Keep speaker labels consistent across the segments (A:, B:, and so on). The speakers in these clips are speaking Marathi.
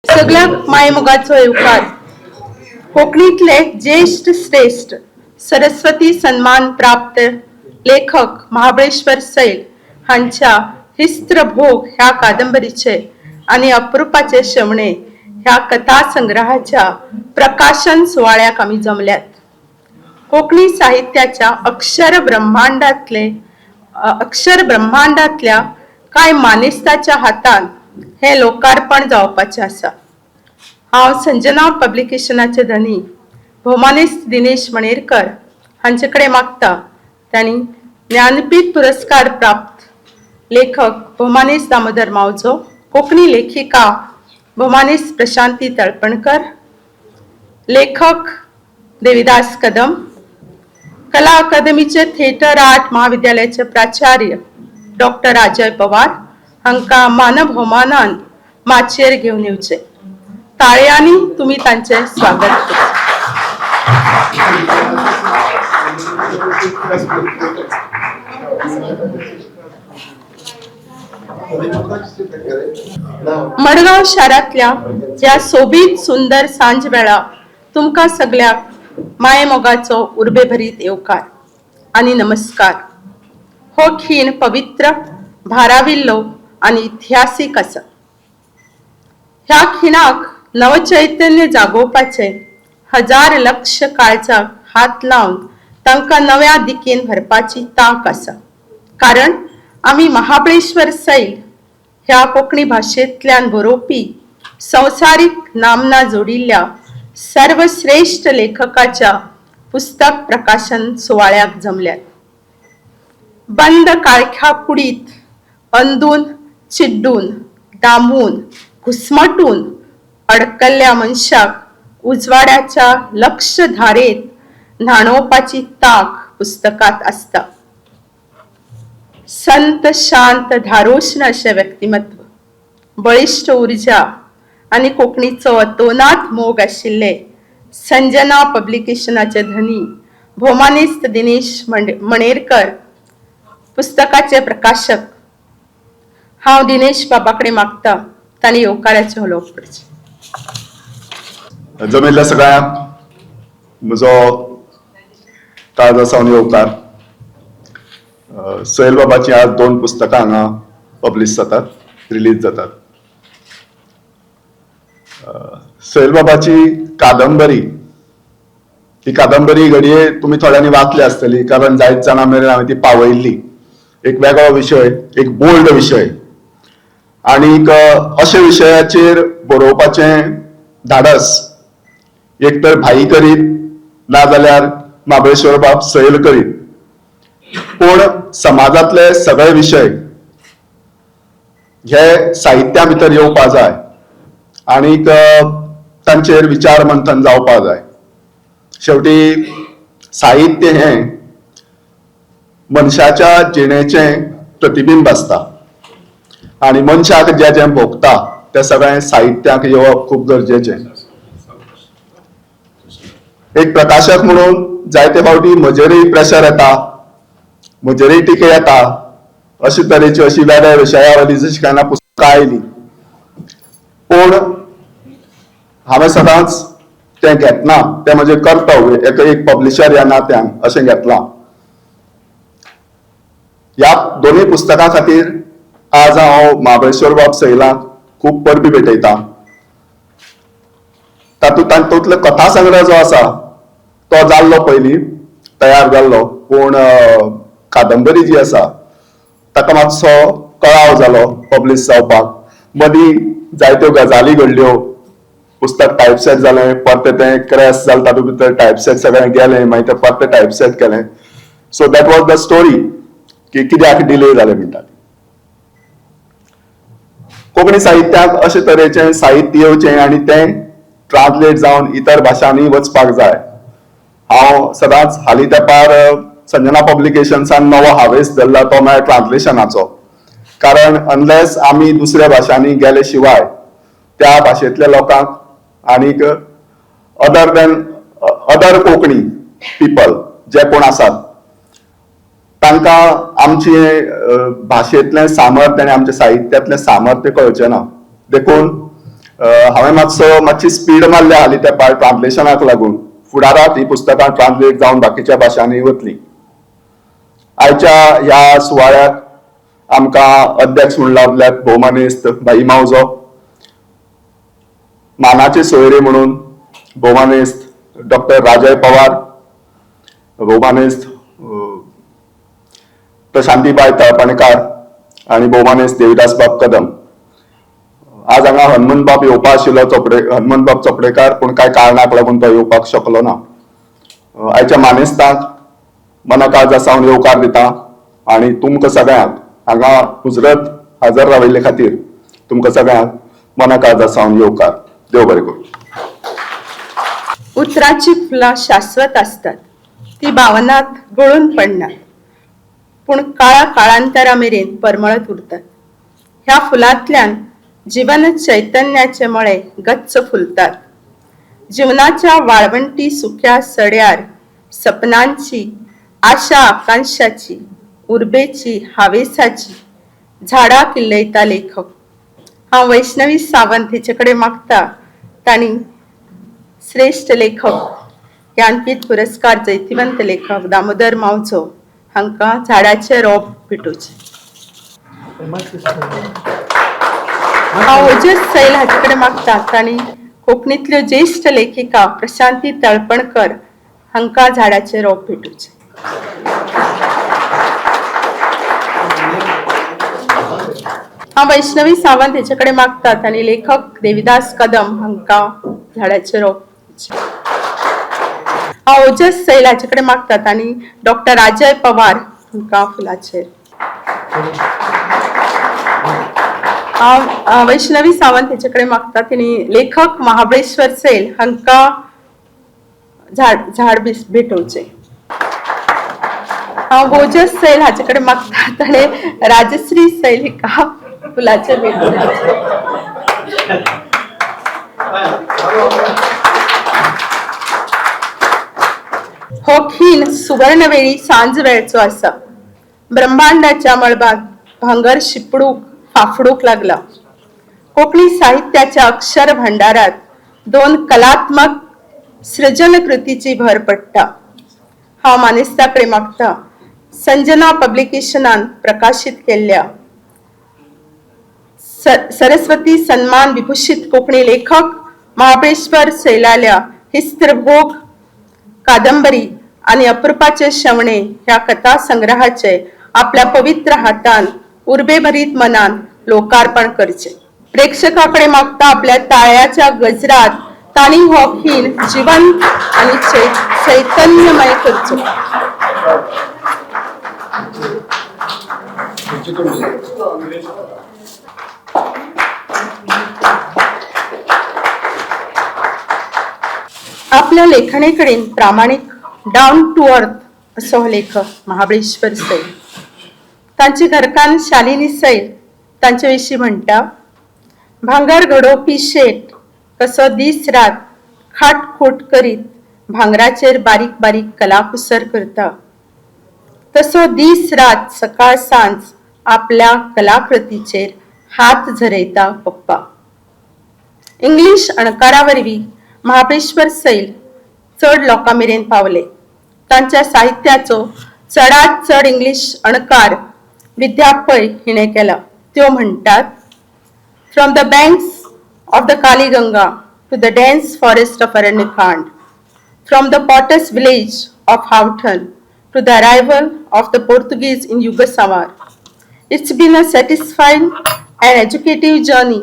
A: सगळ्याक मायमोगाचो येवकार. कोंकणीतले ज्येष्ठ श्रेष्ठ सरस्वती सन्मान प्राप्त लेखक महाबळेश्वर सैल हांच्या हिस्त्र भोग ह्या कादंबरीचे आणि अप्रूपाचे श्रवणे ह्या कथा संग्रहाच्या प्रकाशन सोहळ्याक आम्ही जमल्यात. कोकणी साहित्याच्या अक्षर ब्रह्मांडातल्या काय मानेस्ताच्या हातान हे लोकार्पण जावपाचे आसा. हांव संजना पब्लिकेशनाचे धनी भौमानिस्त दिनेश मणेरकर हांचे कडेन मागता त्यांनी ज्ञानपीठ पुरस्कार प्राप्त लेखक भौमानिस्त दामोदर मावजो, कोंकणी लेखिका भौमानिस्त प्रशांती तळपणकर, लेखक देविदास कदम, कला अकादमीचे थिएटर आर्ट महाविद्यालयाचे प्राचार्य डॉक्टर अजय पवार हांका मानव भौमानान माचयेर घेवन येवचे. ताळयांनी तुम्ही तांचे स्वागत करा. मडगाव शारातल्या ह्या सोबीत सुंदर सांज वेळा तुमका सगळ्याक मायमोगाचो उर्बेभरीत येवकार आणि नमस्कार. हो खीण पवित्र, भाराविल्लो आणि इतिहासीक आसा. ह्या खिणाक नवचैतन्य जागोवपाचे हजार लक्ष काळजाक हात लावून तांकां नव्या दिकेन भरपाची तांक आसा. कारण आम्ही महाबळेश्वर सैल ह्या कोंकणी भाषेंतल्यान बरोवपी संवसारीक नामना जोडिल्ल्या सर्वश्रेष्ठ लेखकाच्या पुस्तक प्रकाशन सोहळ्याक जमल्यात. बंद काळख्या कुडीत अंदून चिड्डून दामून घुसमटून अडकल्ल्या मनशाक उजवाड्याच्या लक्ष धारेत न्हाणोवपाची ताक पुस्तकात असता. संत शांत धारोष्ण अशें व्यक्तिमत्व, बळिश्ठ ऊर्जा आणि कोंकणीचो अतोनात मोग आशिल्ले संजना पब्लिकेशनाचे धनी भौमानिस्त दिनेश मणेरकर पुस्तकाचे प्रकाशक. हांव दिनेश बाबाकडे मागता तांणी येवकाराचे उलोवप करचें.
B: जमिल्ल्या सगळ्यांक म्हजो काळजासावन येवकार. सैल बाबाची आज 2 पुस्तकां हांगा पब्लिश जातात, रिलीज जातात. सैल बाबाची कादंबरी, ही कादंबरी घडये तुम्ही थोड्यांनी वाचली आसतली, कारण जायत जाणां मेरेन हांवें ती पावयल्ली. एक वेगळो विशय, एक बोल्ड विशय, आणि अशा विशयाचेर बरोवपाचें धाडस एक तर भाई करीत, नाजाल्यार महाबळेश्वर बाब सैल करीत. पूण समाजातले सगळे विशय हे साहित्या भितर येवपा जाय आणि तांचेर विचार मंथन जावपा जाय. शेवटी साहित्य हे मनशाच्या जिणेचें प्रतिबिंब आसता आणि मनशाक जें जें भोगता तें सगळें साहित्याक येवप खूब गरजेचें. एक प्रकाशक म्हणून जायते फावटी म्हजेरूय प्रेशर येता, म्हजेरूय टिके येता. अशे तरेची अशी वेगळ्या विशयावली जशी कांय पुस्तकां आयलीं, पूण हांवें सदांच तें घेतना, तें म्हजें कर्तव्य एक पब्लिशर ह्या नात्यान अशें घेतलां. ह्या दोनूय पुस्तकां खातीर आज हांव महाबळेश्वर बाब सैलाक खूब परबी भेटयता. तातूंतलो कथा संग्रह जो आसा तो जाल्लो पयलीं, तयार जाल्लो, पूण कादंबरी जी आसा ताका मातसो कळाव जालो पब्लिश जावपाक. मदीं जायत्यो गजाली घडल्यो, पुस्तक टायपसेट जालें, परते तें क्रॅश जालें, तातूंत भितर टायपसेट सगळें गेलें, मागीर तें परते टायपसेट केलें. So that was the story की कित्याक डिले जालें म्हणटात. कोंकणी साहित्याक अशे तरेचें साहित्य येवचें आनी तें ट्रान्सलेट जावन इतर भाशांनी वचपाक जाय. हांव सदांच हालीं तेंपार संजना पब्लिकेशन्सान नवो हावेस धरला, तो म्हळ्यार ट्रान्सलेशनाचो. कारण अनलेस आमी दुसऱ्या भाशांनी गेले शिवाय त्या भाशेंतल्या लोकांक आनीक अदर कोंकणी पीपल जे कोण आसात तांकां आमचे भाशेंतलें सामर्थ्य आनी आमच्या साहित्यांतलें सामर्थ्य कळचें ना. देखून हांवें मातशी स्पीड मारल्या हालीं त्या ट्रान्सलेशनाक लागून फुडाराक ही पुस्तकां ट्रान्सलेट जावन बाकीच्या भाशांनी वतली. आयच्या ह्या सुवाळ्याक आमकां अध्यक्ष म्हूण लाभल्यात भौमानेस्त भाई मावजो, मानाचे सोयरे म्हणून भौमानेस्त डॉक्टर राजय पवार, भौमानेस्त प्रशांतीबाई तळपणकार आणि भौमानेस्त देविदास बाब कदम. आज हांगा हनुमंतबाब येवपा आशिल्लो हनुमंतबाब चोपडेकार, पूण कांय कारणाक लागून तो येवपाक शकलो ना. आयच्या मानेस्तांक मनाकाळजा सावन येवकार दिता आणि तुमकां सगळ्यांक हांगा हुजरत हजर राविल्ले खातीर तुमकां सगळ्यांक मनाकाळजा सावन येवकार. देव बरें करूं.
A: उतराची फुलां शाश्वत असतात, ती भावनात गळून पडणार, पूण काळांतरा मेरेन परमळत उरतात. ह्या फुलांतल्यान जीवन चैतन्याचे मळे गच्च फुलतात. जीवनाच्या वाळवंटी सुक्या सड्यार सपनांची, आशा आकांक्षाची, उर्बेची, हावेसाची झाडां किल्लयता लेखक. हांव वैष्णवी सावंत हिचे कडेन मागता तांणी श्रेष्ठ लेखक ज्ञानपीठ पुरस्कार जैतिवंत लेखक दामोदर मावजो हांकां झाडाचे रोप भेटोवचें. हांव ओजस सैल हाचे कडेन मागता तांणी कोंकणींतल्यो ज्येश्ठ लेखिका प्रशांती तळपणकर हांकां झाडाचे रोप भेटोवचें. हांव वैष्णवी सावंत हेचे कडेन मागता तांणी लेखक देविदास कदम हांकां झाडाचे रोप. हांव ओजस सैल हाचे कडेन मागता तांणी डॉक्टर राजय पवार हांकां फुलाचेर. हांव वैष्णवी सावंत हेचे कडेन मागता तिणी लेखक महाबळेश्वर सैल हांकां झाड भेटोवचें. हांव ओजस सैल हाचे कडेन मागता ताणें राजश्री सैल हिका फुलाचेर भेटोवचें. हो खीण सुवर्णवेळी सांज वेळचो आसा. ब्रह्मांडाच्या मळबात भांगर शिपडूक फाफडूक लागला. कोंकणी साहित्याच्या अक्षर भंडारात दोन कलात्मक सृजन कृतीची भर पडटा. हांव मानेस्ता कडेन मागता संजना पब्लिकेशनान प्रकाशीत केल्ल्या सरस्वती सन्मान विभूषित कोंकणी लेखक महाबळेश्वर सैलाल्या हिस्त्रभोग कादंबरी आणि अप्रुपाचे शेवणे ह्या कथा संग्रहाचे आपल्या पवित्र हातान उर्बेभरीत मनान लोकार्पण करचे. प्रेक्षकाकडे मागता आपल्या ताळ्याच्या गजरात ताणी हो खीण जिवंत आणि चैतन्यमय करचो. आपल्या लेखणेकडेन प्रामाणिक डाऊन टू अर्थ असो हो लेखक महाबळेश्वर सैल. तांचे घरकान्न शालिनी सैल तांचे विशीं म्हणटा, भांगर घडोवपी शेट कसो दीस रात खाटखूट करीत भांगराचेर बारीक बारीक कलाकुसर करता, तसो दीस रात सकाळ सांज आपल्या कलाकृतीचेर हात झरयता पप्पा. इंग्लिश अणकारा वरवीं महाबळेश्वर सैल चड लोकां मेरेन पावले. तांच्या साहित्याचो चडांत चड इंग्लिश अणकार विद्या पै हिणें केला. त्यो म्हणटात, from the banks of the Kaliganga to the dense forest of Aranyakand, from the potter's village of Houghton to the arrival of the Portuguese in Yugoslav. It's been a satisfying and educative journey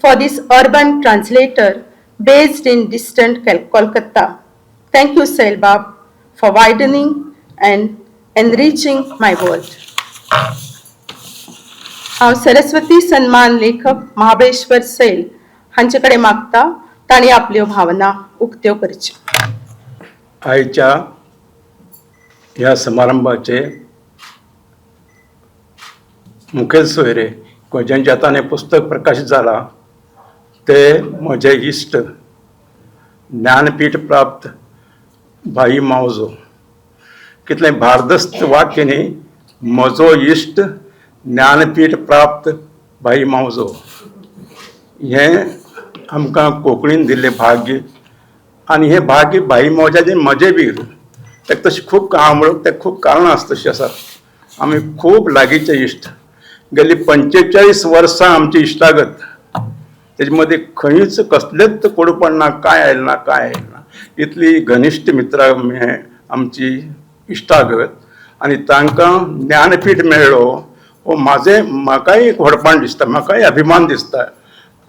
A: for this urban translator based in distant Kolkata. Thank you, Sailbab, for widening and enriching my world. हांव सरस्वती सन्मान लेखक महाबळेश्वर सैल हांचे कडेन मागता तांणी आपल्यो भावना उक्त्यो करच्यो.
C: आयच्या ह्या समारंभाचे मुखेल सोयरे ज्यांच्या हातान हें पुस्तक प्रकाशीत जाला ते म्हजे इश्ट ज्ञानपीठ प्राप्त भाई मावजो. कितलें भारदस्त वाक्य न्ही, म्हजो इश्ट ज्ञानपीठ प्राप्त भाई मावजो. हें आमकां कोंकणीन दिल्लें भाग्य आनी हें भाग्य भाई मोजाचें म्हजें बी ताका तशें खूब हांव म्हणून तें खूब कारणां आसा तशीं आसात आमी खूब लागींचे इश्ट गेली 45 वर्सां आमची इश्टागत तेजे मदीं खंयच कसलेंच कोडपण ना कांय आयलें ना कांय आयलें ना इतली घनिश्ट मित्रां आमची इश्टागत आनी तांकां ज्ञानपीठ मेळ्ळो हो म्हाकाय एक व्हडपण दिसता म्हाकाय अभिमान दिसता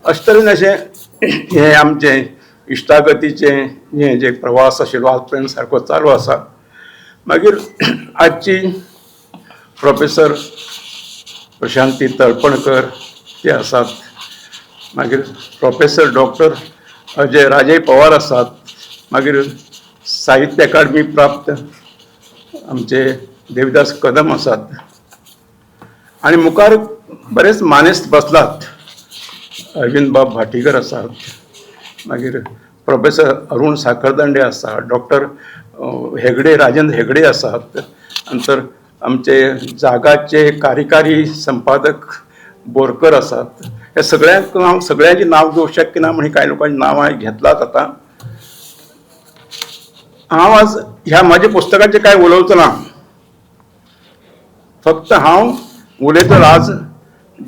C: अशें तरेन अशें हें आमचें इश्टागतीचें हें जे प्रवास आशिल्लो आज पर्यंत सारको चालू आसा मागीर आजची प्रोफेसर प्रशांती तळपणकर ते आसात मागीर प्रोफेसर डॉक्टर अजय राजय पवार आसात मागीर साहित्य अकादमी प्राप्त आमचे देविदास कदम आसात आनी मुखार बरेच मानेस्त बसलात अरविंद बाब भाटीकर आसात मागीर प्रोफेसर अरुण साखरदंडे आसा डॉक्टर हेगडे राजेंद्र हेगडे आसात नंतर आमचे जागाचे कार्यकारी संपादक बोरकर आसात हे सगळ्यांक हांव सगळ्यांची नांव घेवंक शक्य ना म्हणजे कांय लोकांची नांव हांवें घेतलात आतां हांव आज ह्या म्हाज्या पुस्तकाचें कांय उलोवचो ना फक्त हांव उलयतलो आज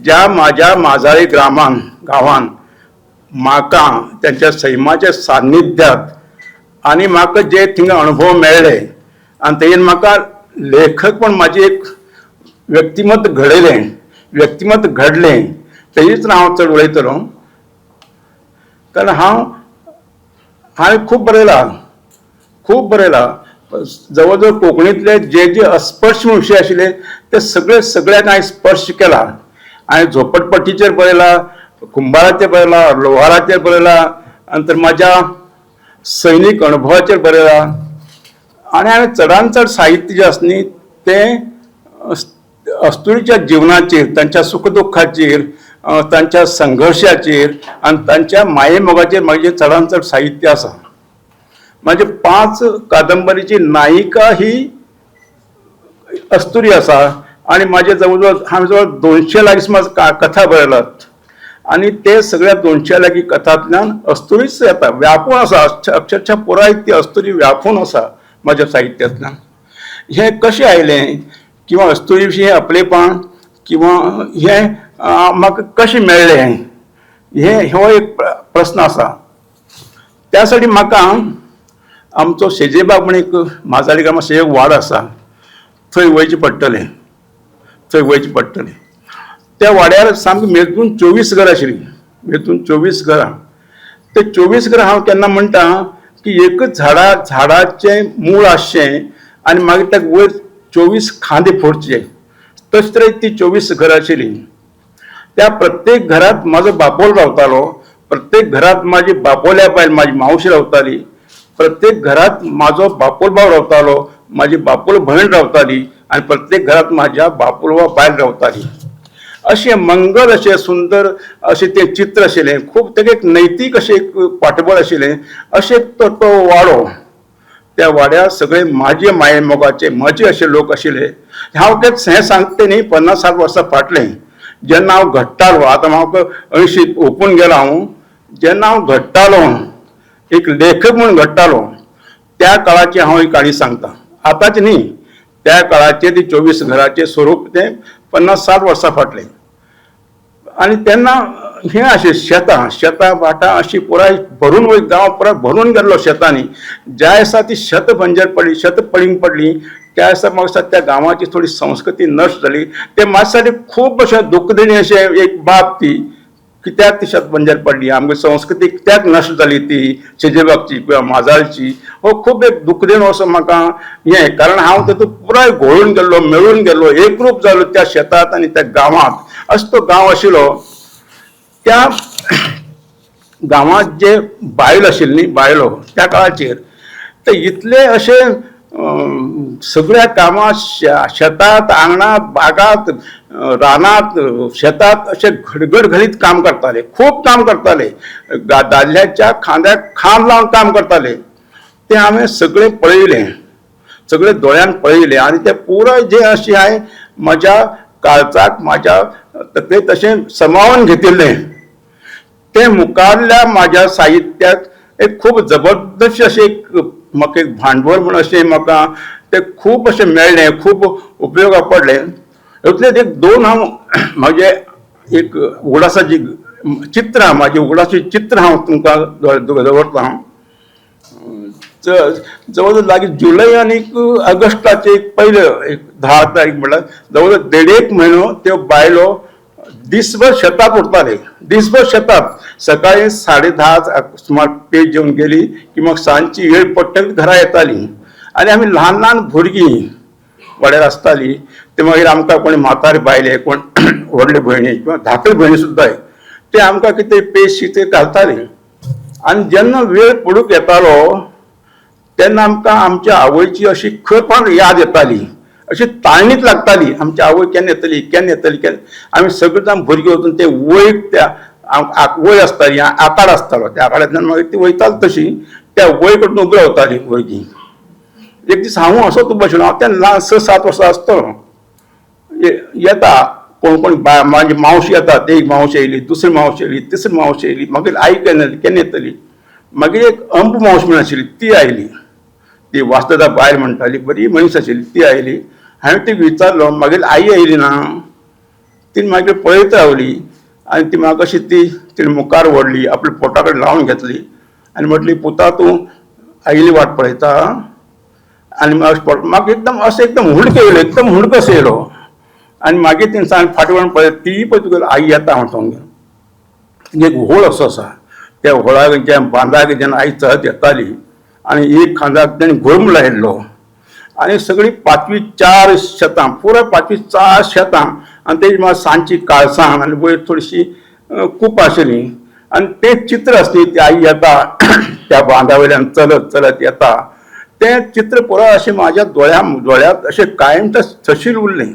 C: ज्या म्हाज्या माजाळी गांवांत म्हाका त्यांच्या सैमाच्या सान्निध्यात आनी म्हाका जे थिंगा अनुभव मेळ्ळे आनी तेजेन म्हाका लेखक पण म्हाजें एक व्यक्तिमत्व घडलें तेजीच हांव चड उलयतलो कारण हांवें खूब बरयलां जवळ जवळ कोंकणीतले जे अस्पर्श विशय आशिल्ले ते सगळ्यांक हांवें स्पर्श केला हांवें झोपडपट्टीचेर बरयला कुंभाराचेर बरयला लोहाराचेर बरयला नंतर म्हाज्या सैनीक अनुभवाचेर बरयला आनी हांवें चडांत चड साहित्य जें आसा न्ही तें अस्तुरीच्या जिवनाचेर तांच्या सुखदुख्खाचेर तांच्या संघर्शाचेर आनी तांच्या माये मोगाचेर म्हाजें चडांत चड साहित्य आसा म्हाजे 5 कादंबरीची नायिका ही अस्तुरी आसा आनी म्हाजे जवळ हांवें जवळ 200 लागीं सुमार कथा बरयल्यात आनी ते सगळ्या 200 लागीं कथांतल्यान अस्तुरीच येता व्यापून आसा अक्षरशः पुराय ती अस्तुरी व्यापून आसा म्हाज्या साहित्यांतल्यान हें कशें आयलें किंवा अस्तुरी विशीं आपलेपण किंवा हें म्हाका कशें मेळ्ळें हो एक प्रस्न आसा त्या साठी म्हाका आमचो शेजेबाग म्हणून एक माजाळी गांवांत एक वाडो आसा थंय वयचें पडटलें त्या वाड्यार सामकी मेजून 24 घरां आशिल्लीं 24 घरां ते 24 घरां हांव केन्ना म्हणटा की एकच झाडाचें मूळ आसचें आनी मागीर ताका वयर 24 खांदे फोडचे तशे तरेन ती 24 घरां आशिल्लीं त्या प्रत्येक घरांत म्हाजो बापोल रावतालो प्रत्येक घरांत म्हाजी बापोल्या बायल म्हाजी मावशी रावताली प्रत्येक घरांत म्हाजो बापोल भाव रावतालो म्हाजी बापोल भयण रावताली आनी प्रत्येक घरांत म्हाज्या बापोलवा बायल रावताली अशें मंगल अशें सुंदर अशें तें चित्र आशिल्लें खूब तेका एक नैतीक अशें एक फाटबळ आशिल्लें अशें तो वाडो त्या वाड्यार सगळे म्हाजे माये मोगाचे म्हजे अशे लोक आशिल्ले हांव हें सांगता न्ही 50-60 वर्सां फाटलें जेन्ना हांव घडटालो आतां म्हाका 80 ओपून गेलो हांव जेन्ना हांव घडटालो एक लेखक म्हणून घडटालो त्या काळाची हांव ही काणी सांगता आतांच न्ही त्या काळाचे ती 24 घराचें स्वरूप तें 50-60 वर्सां फाटलें आनी तेन्ना हें अशें शेतां भाटां अशी पुराय भरून वयर गांव पुराय भरून गेल्लो शेतांनी ज्या दिसा ती शेत बंजर पडली शेत पडींग पडली त्या दिसा म्हाका दिसता त्या गांवाची थोडी संस्कृती नश्ट जाली ते म्हाजे साठी खूब अशें दुखदिणी अशें एक बाब ती कित्याक ती शेत बंजर पडली आमची संस्कृती कित्याक नश्ट जाली ती शेजेबागची किंवा माजाळची हो खूब एक दुखदिणो असो म्हाका हें कारण हांव तातूंत पुराय घोळून गेल्लो मेळून गेल्लो एकरूप जालो त्या शेतांत आनी त्या गांवांत असो तो गांव आशिल्लो त्या गांवांत जे बायल आशिल्ली बायलो त्या काळाचेर ते इतले अशे सगळ्या कामां शेतांत आंगणांत बागांत रानांत शेतांत अशे घडघड घालीत काम करताले खूब काम करताले दादल्याच्या खांद्याक खांद लावन काम करताले ते हांवें सगळें पळयलें सगळें दोळ्यान पळयलें आनी तें पुराय जें अशें हांवें म्हज्या काळजाक म्हाज्या तकलेंत तशें समावून घेतिल्लें ते मुखारल्या माझ्या साहित्यात एक खूप जबरदस्त अशें म्हाका एक भांडवल म्हण अशें म्हाका ते खूब अशें मेळ्ळें, खूब उपयोगाक पडलें. हातूंतले एक दोन हांव म्हाजे एक उगडासाची चित्रां, म्हाजी उगडाची चित्रां हांव तुमकां दवरतां. जवळ जवळ लागीं जुलय आनी ऑगस्टाचे एक पयले एक 10 तारीख म्हणल्यार जवळ जवळ 1.5 म्हयनो त्यो बायलो दिसभर शेतांत उरताले. दिसभर शेतांत सकाळी 10:30 सुमार पेज जेवन गेली की मग सांजची वेळ पडटली घरा येताली. आनी आमी ल्हान ल्हान भुरगीं वाड्यार आसताली ते मागीर आमकां कोणी म्हातारे बायले, कोण व्हडले भयणी किंवा धाकटे भयणी सुद्दां ते आमकां कितें पेज कितें घालताले. आनी जेन्ना वेळ पडूंक येतालो तेन्ना आमकां आमच्या आवयची अशी खरपण याद येताली, अशी ताळणीत लागताली. आमची आवय केन्ना येतली, केन्ना येतली, केन्ना. आमी सगळे जाण भुरगीं वचून ते वयर त्या वय आसताली, आंकाड आसतालो, त्या आंकाड्यांतल्यान मागीर ती वयताली तशी त्या वय कडून उबी रावताली भुरगीं. एक दीस हांव असोच उबो आशिल्लो, हांव तेन्ना 6-7 वर्सां आसतलो. येता कोण कोण म्हाजी मावशी येता, ती एक मावशी येयली, दुसरी मावशी येयली, तिसरी मावशी येयली, मागीर आई केन्ना येतली. मागीर एक अंब मावशी म्हण आशिल्ली ती आयली, ती वास्तदा बायल म्हणटाली, बरी मनीस आशिल्ली, ती आयली. हांवें ती विचारलो, मागीर आई आयली ना. ती मागीर पळयत रावली आनी ती म्हाका अशी तिणे मुखार व्हरली, आपल्या पोटा कडेन लावन घेतली आनी म्हटली, पुता तूं आयली वाट पळयता. आनी म्हाका एकदम असो एकदम हुडको येयलो, एकदम हुडको येयलो. आनी मागीर तिणें सांग फाटी वळून पळयत, ती पळय तुगेलो आई येता म्हणून. तिगे एक व्होळ असो आसा, त्या व्होळाक बांदाक जेन्ना आई चलत येताली आनी एक खांदाक तेणें घोम लायिल्लो आनी सगळीं 5-4 शेतां, पुराय 5-4 शेतां आनी तेजी म्हाका सांजची काळसाण आनी वयर थोडीशी कूप आशिल्ली आनी तें चित्र आसली, ती आई येता त्या बांदा वयल्यान चलत चलत येता. तें चित्र पुराय अशें म्हाज्या दोळ्यांत अशें कायम थशील उरलें.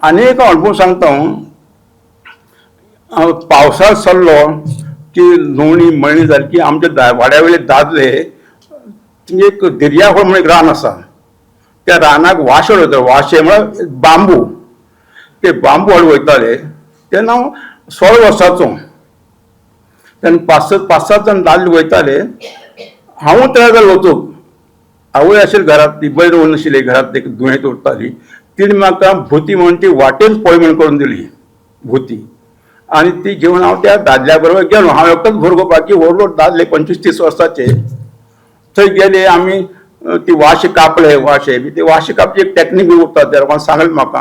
C: आनी एक अणभव सांगता हांव. पावसाळो सरलो की न्हवणी मळणी जाली की आमच्या वाड्या वयले दादले एक दर्याहोळ म्हणून एक रान आसा, त्या रानाक वाशे वयता. वाशे म्हळ्यार बांबू, ते बांबू हाडून वयताले. तेन्ना हांव 16 वर्साचो, तेन्ना 5-7 जाण दादले वयताले. हांवूय तयार जालो वचूंक. आवय आशिल्ली घरांत, ती बैल रोवन आशिल्ली घरांत, एक दुयेंत उरताली. तिणे म्हाका भुती म्हणून ती वाटेन पळय म्हणून करून दिली भुती. आनी ती घेवन हांव त्या दादल्या बरोबर गेलो. हांव एकटोच भुरगो, बाकी व्हड व्हड दादले 25-30 वर्साचे. थंय गेले आमी, ती वाशे कापले. वाशे ते वाशे कापची एक टॅक्नीक उरता, त्या लोकांक सांगलें म्हाका.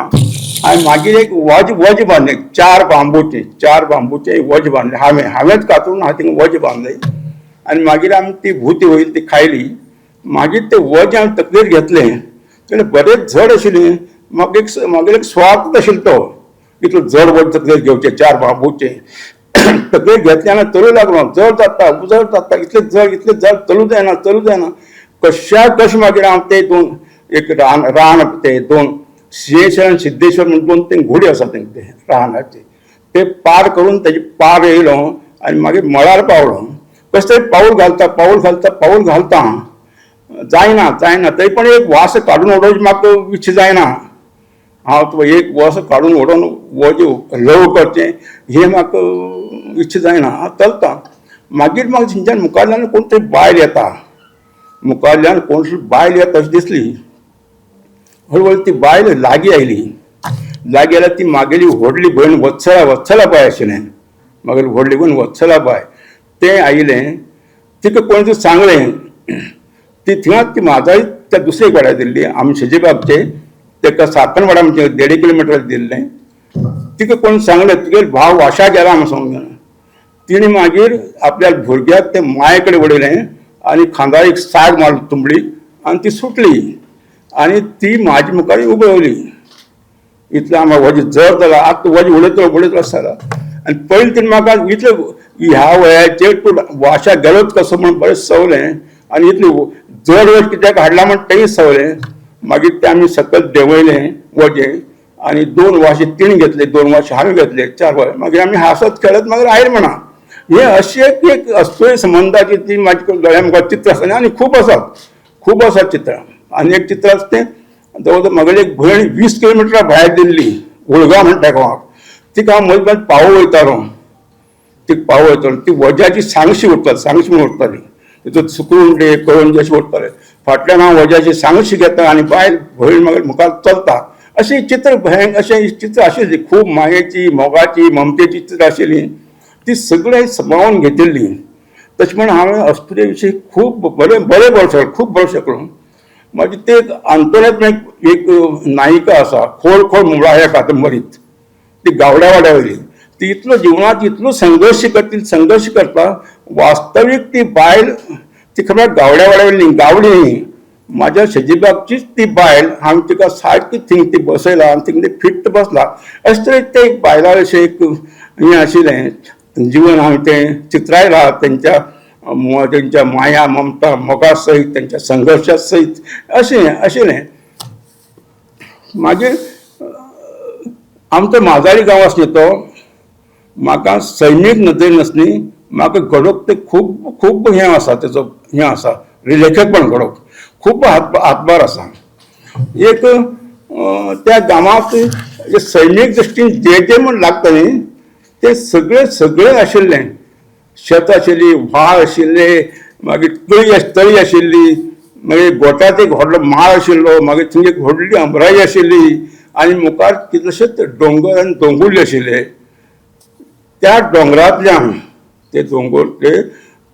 C: आनी मागीर एक वज बांदलें, 4 बांबूचे वज बांदले. हांवेंच कातरून हांवें थिंगा वज बांदले. आनी मागीर आमी ती भुती वयली, ती खायली. मागीर ते वज हांवें तकलेर घेतलें, तेणें बरेंच जड आशिल्लें. मागीर एक स्वार्थ आशिल्लो तो, इतलो जड वज तकलेर घेवचें 4 बांबूचे. तकलेर घेतले आनी चलूं लागलो. जड जाता, उजड जाता, इतले जड चलूं जायना. कशें मागीर हांव ते दोन एक रान ते 2 सिंहेश्वर आनी सिद्धेश्वर म्हणून 2 ते घोडी आसा ते रानाचे, ते पार करून तेजे पार येयलो आनी मागीर मळार पावलो. कशें तरी पाऊल घालता जायना. तरी पण एक वास काडून उडोवची म्हाका इच्छा जायना. हांव तो एक वास काडून उडोवन वज लव करचें हें म्हाका इच्छा जायना. हांव चलतां. मागीर म्हाका थंयच्यान मुखारल्यान कोण तरी बायल येता अशी दिसली. हळू ती बायल लागीं आयली. लागीं आयल्यार ती म्हागेली व्हडली भयण वत्सला बाय आशिल्लें. म्हागेली व्हडली भयण वत्सला बाय, तें आयिल्लें. तिका कोणी तरी सांगलें. ती थिंगाच ती म्हाजाई त्या दुसरे वाड्यार दिल्ली, आमी शेजेबाबचे, ताका साकणवाडा म्हणजे 1.5 किलोमिटर दिल्लें. तिका कोण सांगलें तुगे भाव वाशा गेला म्हणून सांगलें. तिणें मागीर आपल्या भुरग्याक ते माये कडेन उडयलें आनी खांदार एक साग मारलो तुंबडी आनी ती सुटली. आनी ती म्हाजे मुखार उबी रावली. इतलें हांव वज जड जाला. आतां वज उडयत आसतालो आनी पयलीं तिणें म्हाका इतलें ह्या वयाचेर तूं वाशा गेलोच कसो म्हणून बरें सवलें. आनी इतलें जड वज कित्याक हाडला म्हण तेंय सवलें. मागीर तें आमी सकयल देंवयलें वजें आनी 2 वाशे तिणें घेतले, 2 वाशे हांवें घेतले, 4 वाशे. मागीर आमी हांसत खेळत मागीर आयले म्हणा. हें अशें एक अस्तोय संबंदाची ती म्हाजे दोळ्या मुखार चित्र आसा. आनी खूब आसात चित्रां. आनी एक चित्र आसा तें जवळ जवळ म्हागेली एक भयण 20 किलोमिटरा भायर दिल्ली, उळगांव म्हणटा गांवाक. तिका हांव मदीं पावो वयतालो. ती पावयतलो ती वज्याची सांगशी सांगशी म्हणून उरताली तितून सुकरुंडे कळंजे अशी उरताले फाटल्यान हांव वज्याची सांगशी घेता आनी बायल भयण म्हाका मुखार चलता अशी चित्र भयंकर अशें चित्र आशिल्ली खूब मायेची मोगाची ममतेची चित्र आशिल्ली ती सगळें सांबाळून घेतिल्ली तशें म्हणून हांवें अस्तुरे विशीं खूब बरें शकलो खूब बरें शकलो मागीर ते अंतोल्यात एक नायिका आसा खोल खोल मुळा ह्या कादंबरीत ती गावड्या वाड्या वयली ती इतलो जिवनात इतलो संघर्श करता वास्तवीक ती बायल ती खबर गावड्या वाड्या वयली गावडी न्ही म्हाज्या शेजीबागचीच ती बायल हांवें तिका सारकी थिंग ती बसयला आनी थिंग ते फिट्ट बसला अशें तरेन ते एक बायला अशें एक हें आशिल्लें जीवन हांवें तें चित्रायलां त्यांच्या माया ममता मोगा सहित त्यांच्या संघर्षा सहित अशें आशिल्लें मागीर आमचो माजारी गांव आसलो तो म्हाका सैमीक नदरेन न्ही म्हाका घडोवप ते खूब खूब हें आसा तेजो हें आसा लेखकपण घडोवप खूब हातभार आसा एक त्या गांवांत सैमीक दृश्टीन जे म्हण लागता न्ही ते सगळे आशिल्लें शेत आशिल्ली व्हाळ आशिल्ले मागीर तळी आशिल्ली मागीर गोठात एक व्हडलो माळ आशिल्लो मागीर थंय एक व्हडली अमराई आशिल्ली आनी मुखार कितलेशेच दोंगर आनी दोंगुल्ले आशिल्ले त्या दोंगरांतल्यान ते दोंगर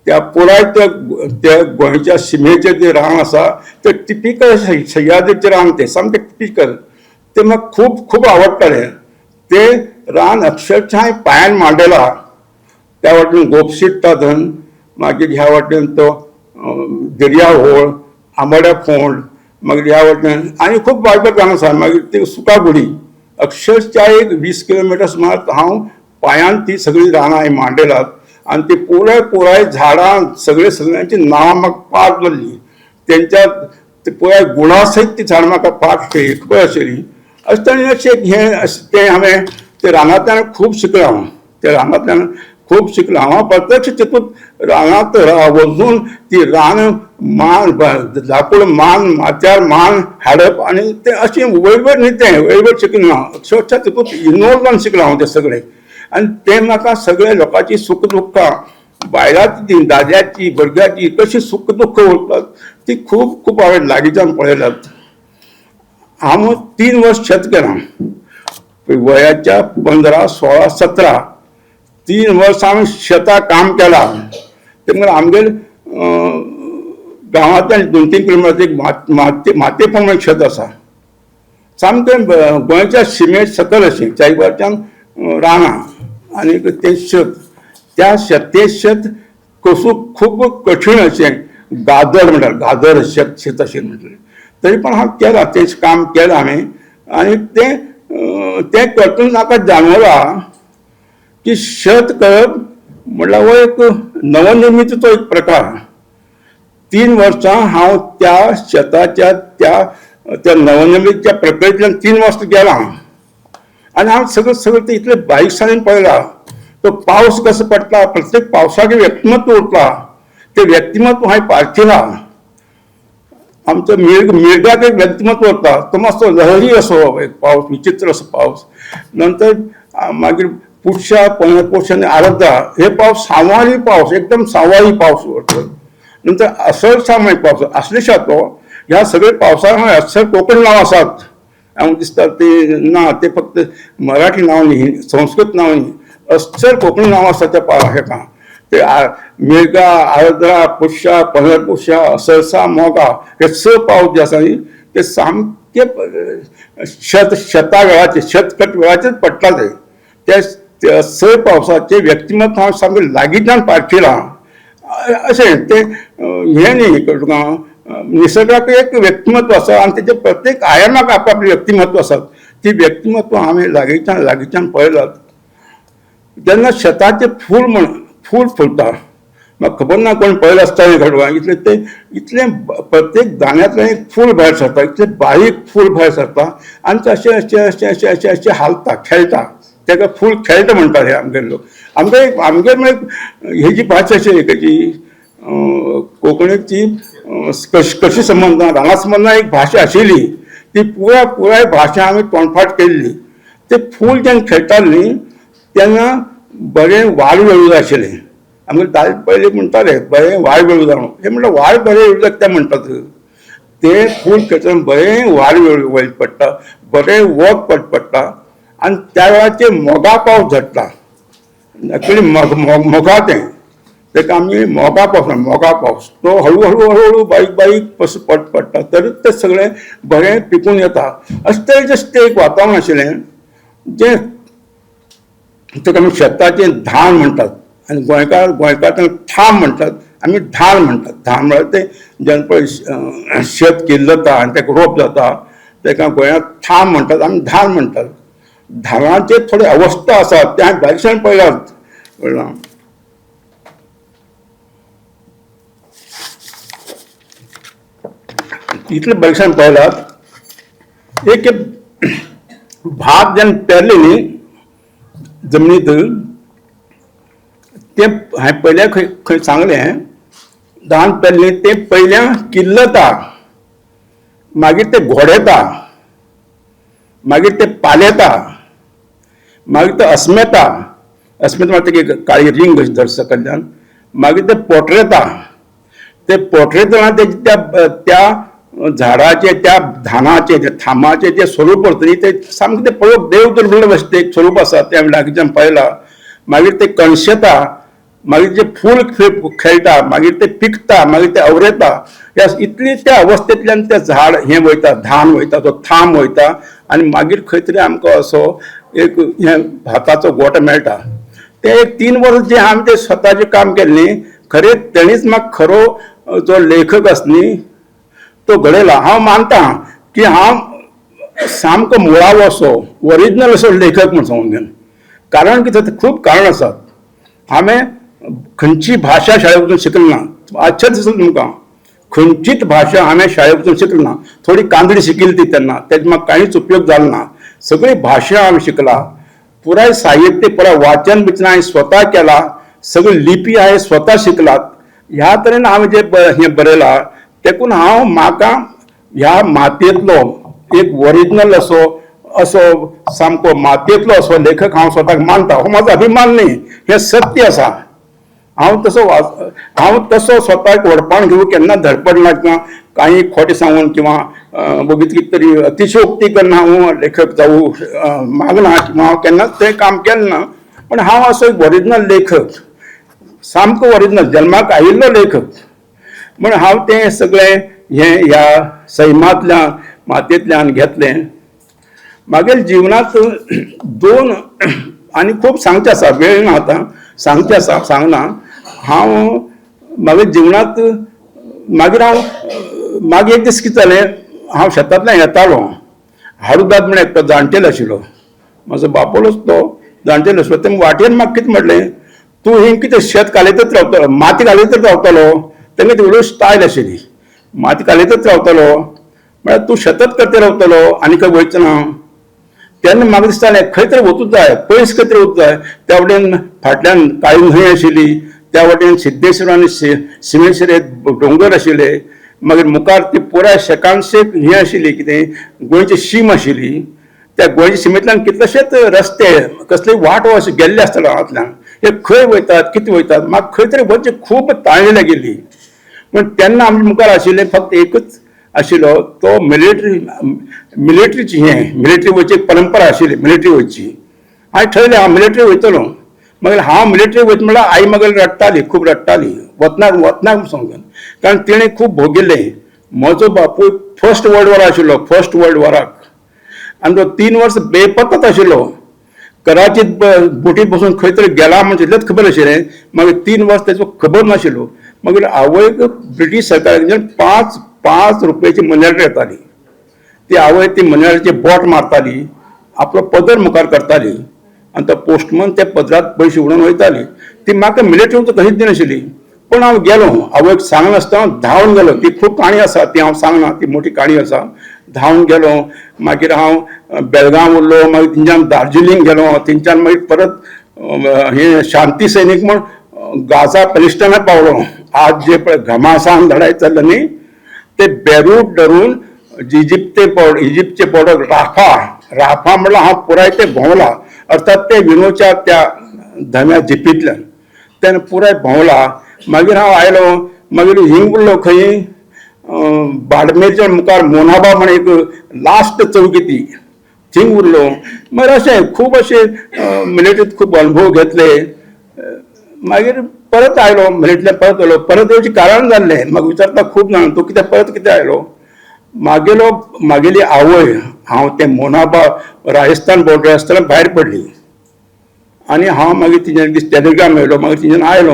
C: त्या पुराय त्या गोंयच्या शिमेचेर जे रान आसा ते टिपिकल सह्याद्रीचें रान ते सामकें टिपिकल ते म्हाका खूब खूब आवडटालें ते रान अक्षरशः पांयान मांडलां त्या वाटेन गोपशिट्टा धन मागीर ह्या वाटेन तो दर्या होळ आंबाड्या फोंड मागीर ह्या वाटेन आनी खूब बारीक रान आसा मागीर ती सुकागुडी अक्षरशः एक 20 किलोमिटर सुमार हांव पांयान ती सगळीं रानां हांवें मांडलात आनी ती पुराय झाडां सगळ्यांची नांवां म्हाका पाठ जाल्ली तेंच्या पुराय गुणा सयत ती झाडां म्हाका पाठ खबर आशिल्ली अशें तरेन अशें हें तें हांवें ते रानांतल्यान खूब शिकलो हांव त्या रानांतल्यान खूब शिकलो हांव प्रत्यक्ष तितूंत रानांत वचून ती रान मान झापूड माथ्यार मान हाडप आनी तें अशें वयर न्ही तें वयर शिकलो हांव अक्षरशः तितूंत इनवॉल्व जावन शिकलो हांव तें सगळें आनी तें म्हाका सगळ्या लोकांची सुख दुख्खां बायलांची दाद्याची भुरग्याची कशी सुख दुख्ख उरतात ती खूब खूब हांवें लागींच्यान पळयल्यात हांव 3 वर्स शेत केलां वयाच्या 15, 16, 17 3 वर्स हांवें शेतां काम केलां ते म्हणल्यार आमगेर गांवांतल्यान 2-3 किलोमिटर एक मातेफळ शेत आसा सामकें गोंयच्या शिमे सकयल अशें चायवरच्यान रानां आनी तें शेत त्या शेत खूब कठीण अशें गाजर म्हणटात गाजर शेत अशें म्हटलें तरी पण हांव केलां तें काम केलां हांवें आनी तें करतना म्हाका जाणवला की शेत करप म्हणल्यार हो एक नवनिर्मितीचो एक प्रकार 3 वर्सां हांव त्या शेताच्या त्या नवनिर्मितीच्या प्रक्रियेंतल्यान 3 वर्स गेलां आनी हांव सगळें ते इतलें बारीकसाणेन पळयलां तो पावस कसो पडटा प्रत्येक पावसाचें व्यक्तिमत्व उरता तें व्यक्तिमत्व हांवें पारखिलां आमचो मिर्गाक एक व्यक्तिमत्व उरता तो मातसो लहरी असो एक पावस विचित्र असो पावस नंतर मागीर पुरुषा पंगपोश आनी आराध्या हे पावस सांवाळी पावस एकदम सांवाळी पावस उरता नंतर असरसा पावस असलेशा तो ह्या सगळ्या पावसाक असर कोंकणी नांव आसात हांव दिसता ते ना ते फक्त मराठी नांव न्ही संस्कृत नांव न्ही अस्सर कोंकणी नांव आसा त्या हेका ते मिर्गा आर्द्रा पुष्या पंगरपुष्या असरसा मोगा हे 6 पावस जे आसा न्ही ते सामके शेता वेळाचे शेतकट वेळाचेच पडटा ते 6 पावसाचे व्यक्तिमत्व हांव सामकें लागींच्यान पारखिलां अशें ते हें न्ही तुका निसर्गाक एक व्यक्तिमत्व आसा आनी तेजे प्रत्येक आयामाक आपआपली व्यक्तिमत्व आसात ती व्यक्तिमत्व हांवें लागींच्यान पळयलात जेन्ना शेताचें फूल फुलता म्हाका खबर ना कोण पळयलें आसता घडवा इतलें प्रत्येक दाण्यांतल्यान एक फूल भायर सरता इतलें बारीक फूल भायर सरता आनी ते अशें हालता खेळटा तेका फूल खेळटा म्हणटाले आमगेर लोक आमगेर हेजी भाशा अशी तेजी कोंकणीची कशी संबंद राना संबंदान एक भाशा आशिल्ली ती पुराय भाशा आमी तोंडपाट केल्ली ते फूल जेन्ना खेळटाले न्ही तेन्ना बरें वाल वेळू जाय आशिल्लें. आमगे दादले पयलीं म्हणटाले बरें वाल वेळू जाय म्हणून. हे म्हणल्यार वाल बरें वेळू जाता ते म्हणटात. ते फूल खेळटना बरें वाल वेळ पडटा, बरें वत पडटा आनी त्या वेळाचेर मोगा पावस झडटा. एक्चुली मोगा तेका आमी मोगा पावस तो हळू हळू हळू बारीक बारीक कसो पडटा तरीच ते सगळें बरें पिकून येता. अशें तरेचें एक वातावरण आशिल्लें जें ताका आमी शेताचें धान म्हणटात आनी गोंयकार ठाम म्हणटात, आमी धान म्हणटात. धान म्हळ्यार ते जेन्ना पळय शेत केल्लो जाता आनी तेका रोप जाता तेका गोंयांत ठाम म्हणटात, आमी धान म्हणटात. धानाचे थोडे अवस्था आसात ते हांवें बारीकसाण पळयल्यात. कळ्ळां? इतले बारीकसाण पळयल्यात. एक भात जेन्ना पेरले न्ही जमनीत ते हांवें पयल्या खंय सांगलें धान पेरले ते पयल्या किल्लता, मागीर ते घोडेता, मागीर ते पालेता, मागीर ते अस्मेता म्हळ्यार तेगे काळी रिंग अशी धर सकयल्यान, मागीर ते पोटरेता. ते पोटरेतना त्या झाडाचे त्या धानाचे त्या थामाचे जे स्वरूप करतली ते सामकें ते पळोवप देव दर्शन अशें ते एक स्वरूप आसा ते हांवें लागींच्यान पळयलां. मागीर ते कणशेता, मागीर जे फूल खेळटा, मागीर ते पिकता, मागीर ते अवरेता. इतली त्या अवस्थेंतल्यान ते झाड हें वयता, धान वयता, तो थाम वयता आनी मागीर खंय तरी आमकां असो एक हें भाताचो गोटो मेळटा. ते एक 3 वर्स जे हांवें ते स्वताचें काम केलें न्ही खरें तेणीच म्हाका खरो जो लेखक आसा न्ही तो घडयला. हांव मानतां की हांव सामको मुळावो असो ओरिजिनल असो लेखक म्हूण सांगून. कारण कितें खूब कारण आसात. हांवें खंयची भाशा शाळेंत वचून शिकलें ना. आश्चर्य दिसता तुमकां, खंयचीच भाशा हांवें शाळेंत वचून शिकली ना. थोडी कांदडी शिकिल्ली ती तेन्ना, तेजो म्हाका कांयच उपयोग जालो ना. सगळी भाशा हांवें शिकला, पुराय साहित्य पुराय वाचन बिचन हांवें स्वता केला, सगळी लिपी हांवें स्वता शिकलात. ह्या तरेन हांवें जे हें बरयलां देखून हांव म्हाका ह्या मातयेंतलो एक ओरिजिनल असो सामको मातयेंतलो असो लेखक हांव स्वताक मानता. हो म्हाजो अभिमान न्ही, हें सत्य आसा. हांव तसो स्वताक व्हडपाण घेवूंक केन्ना धडपडना किंवा काही खोटें सांगून किंवा वगीत कितें तरी अतिशयोक्ती करून हांव लेखक जावूं मागना किंवा हांव केन्नाच तें काम केलें ना. पण हांव असो एक ओरिजिनल लेखक, सामको ओरिजिनल जल्माक आयिल्लो लेखक म्हण हांव तें सगळें हें ह्या सैमांतल्यान मातयेंतल्यान घेतलें. मागीर जिवनांत 2 आनी खूब सांगचें आसा, वेळ ना आतां, सांगचें आसा सांगना. हांव मागीर जिवनांत मागीर एक दीस कितें जालें, हांव शेतांतल्यान येतालों. हारुदाद म्हण एकटो जाणटेलो आशिल्लो, म्हजो बापोलोच तो जाणटेलो आशिल्लो. तें वाटेर म्हाका कितें म्हणलें, तूं हिंग कितें शेत घालयतच रावतलो, माती घालयतच रावतलो. तेन्ना ती उलोवची स्टायल आशिल्ली, माती घालयतच रावतलो म्हळ्यार तूं शेतच करता रावतलो आनी खंय वयचो ना. तेन्ना म्हाका दिसतालें खंय तरी वचूंक जाय, पयस खंय तरी वचूंक जाय. त्या वटेन फाटल्यान काळी न्हंय आशिल्ली, त्या वटेन सिद्धेश्वर आनी सिमेश्वर दोंगर आशिल्ले. मागीर मुखार ती पुराय शेकानशेक हें आशिल्ली, कितें गोंयची शीम आशिल्ली. त्या गोंयच्या शिमेंतल्यान कितलेशेच रस्ते, कसली वाट अशें गेल्ले आसतले हांगांतल्यान. हे खंय वयतात, कितें वयतात, म्हाका खंय तरी वचची खूब ताळणी गेल्ली. पण तेन्ना आमच्या मुखार आशिल्लें फक्त एकच आशिल्लो, तो मिलिटरीची मिलिटरी वयची एक परंपरा आशिल्ली, मिलिटरी वयची. हांवें ठरयलें हांव मिलिटरी वयतलो. मागीर हांव मिलिटरी वयता म्हळ्यार आई मागीर रडटाली, खूब रडटाली, वचनाक सांगून. कारण तिणें खूब भोगिल्लें. म्हजो बापूय फर्स्ट वर्ल्ड वॉर आशिल्लो, फर्स्ट वर्ल्ड वॉराक, आनी तो 3 वर्स बेपत्ताच आशिल्लो. कराचीत बोटीत बसून खंय तरी गेला म्हणजे इतलेंच खबर आशिल्लें. मागीर 3 वर्स तेजो खबर नाशिल्लो. मागीर आवयक ब्रिटीश सरकारान 5 रुपयाची मनेरी येताली. ती आवय ती मनेरीचेर बोट मारताली, आपलो पदर मुखार करताली आनी तो पोस्टमन त्या पदरांत पयशे उडोवन वयताली. ती म्हाका मिलिटरी वचूंक कशीच दिनाशिल्ली. पण हांव गेलो, आवयक सांगनासतना धांवन गेलो. ती खूब काणी आसा, ती हांव सांगना, ती मोठी काणी आसा. धांवन गेलो, मागीर हांव बेळगांव उरलो, मागीर थिंच्यान दार्जिलिंग गेलो, थिंच्यान मागीर परत हे शांती सैनीक म्हूण गाझा पॅलेस्टायनाक पावलो. आज जे पळय घमासान लढाई चल्ला न्ही, ते बेरूट धरून इजिप्तचे बॉर्डर राफा म्हळ्यार हांव पुराय ते भोंवला. अर्थात ते विनोच्या त्या धम्या जिपींतल्यान त्यानं पुराय भोंवला. मागीर हांव आयलो, मागीर हिंग उरलो खंय बाडमेरच्या मुखार मोनाबा म्हण एक लास्ट चौकी ती थिंग उरलो. मागीर अशें खूब अशे मिलिटरींत खूब अनुभव घेतले. मागीर परत आयलो, मिलिटरींतल्यान परत आयलो. परत येवचें कारण जाल्लें, म्हाका विचारता खूब जाण तूं कित्याक परत कितें आयलो. म्हागेली आवय, हांव तें मोनाबा राजस्थान बॉर्डर आसतना भायर पडली आनी हांव मागीर तिजें टॅलिग्राम मेळ्ळो. मागीर तिजेन आयलो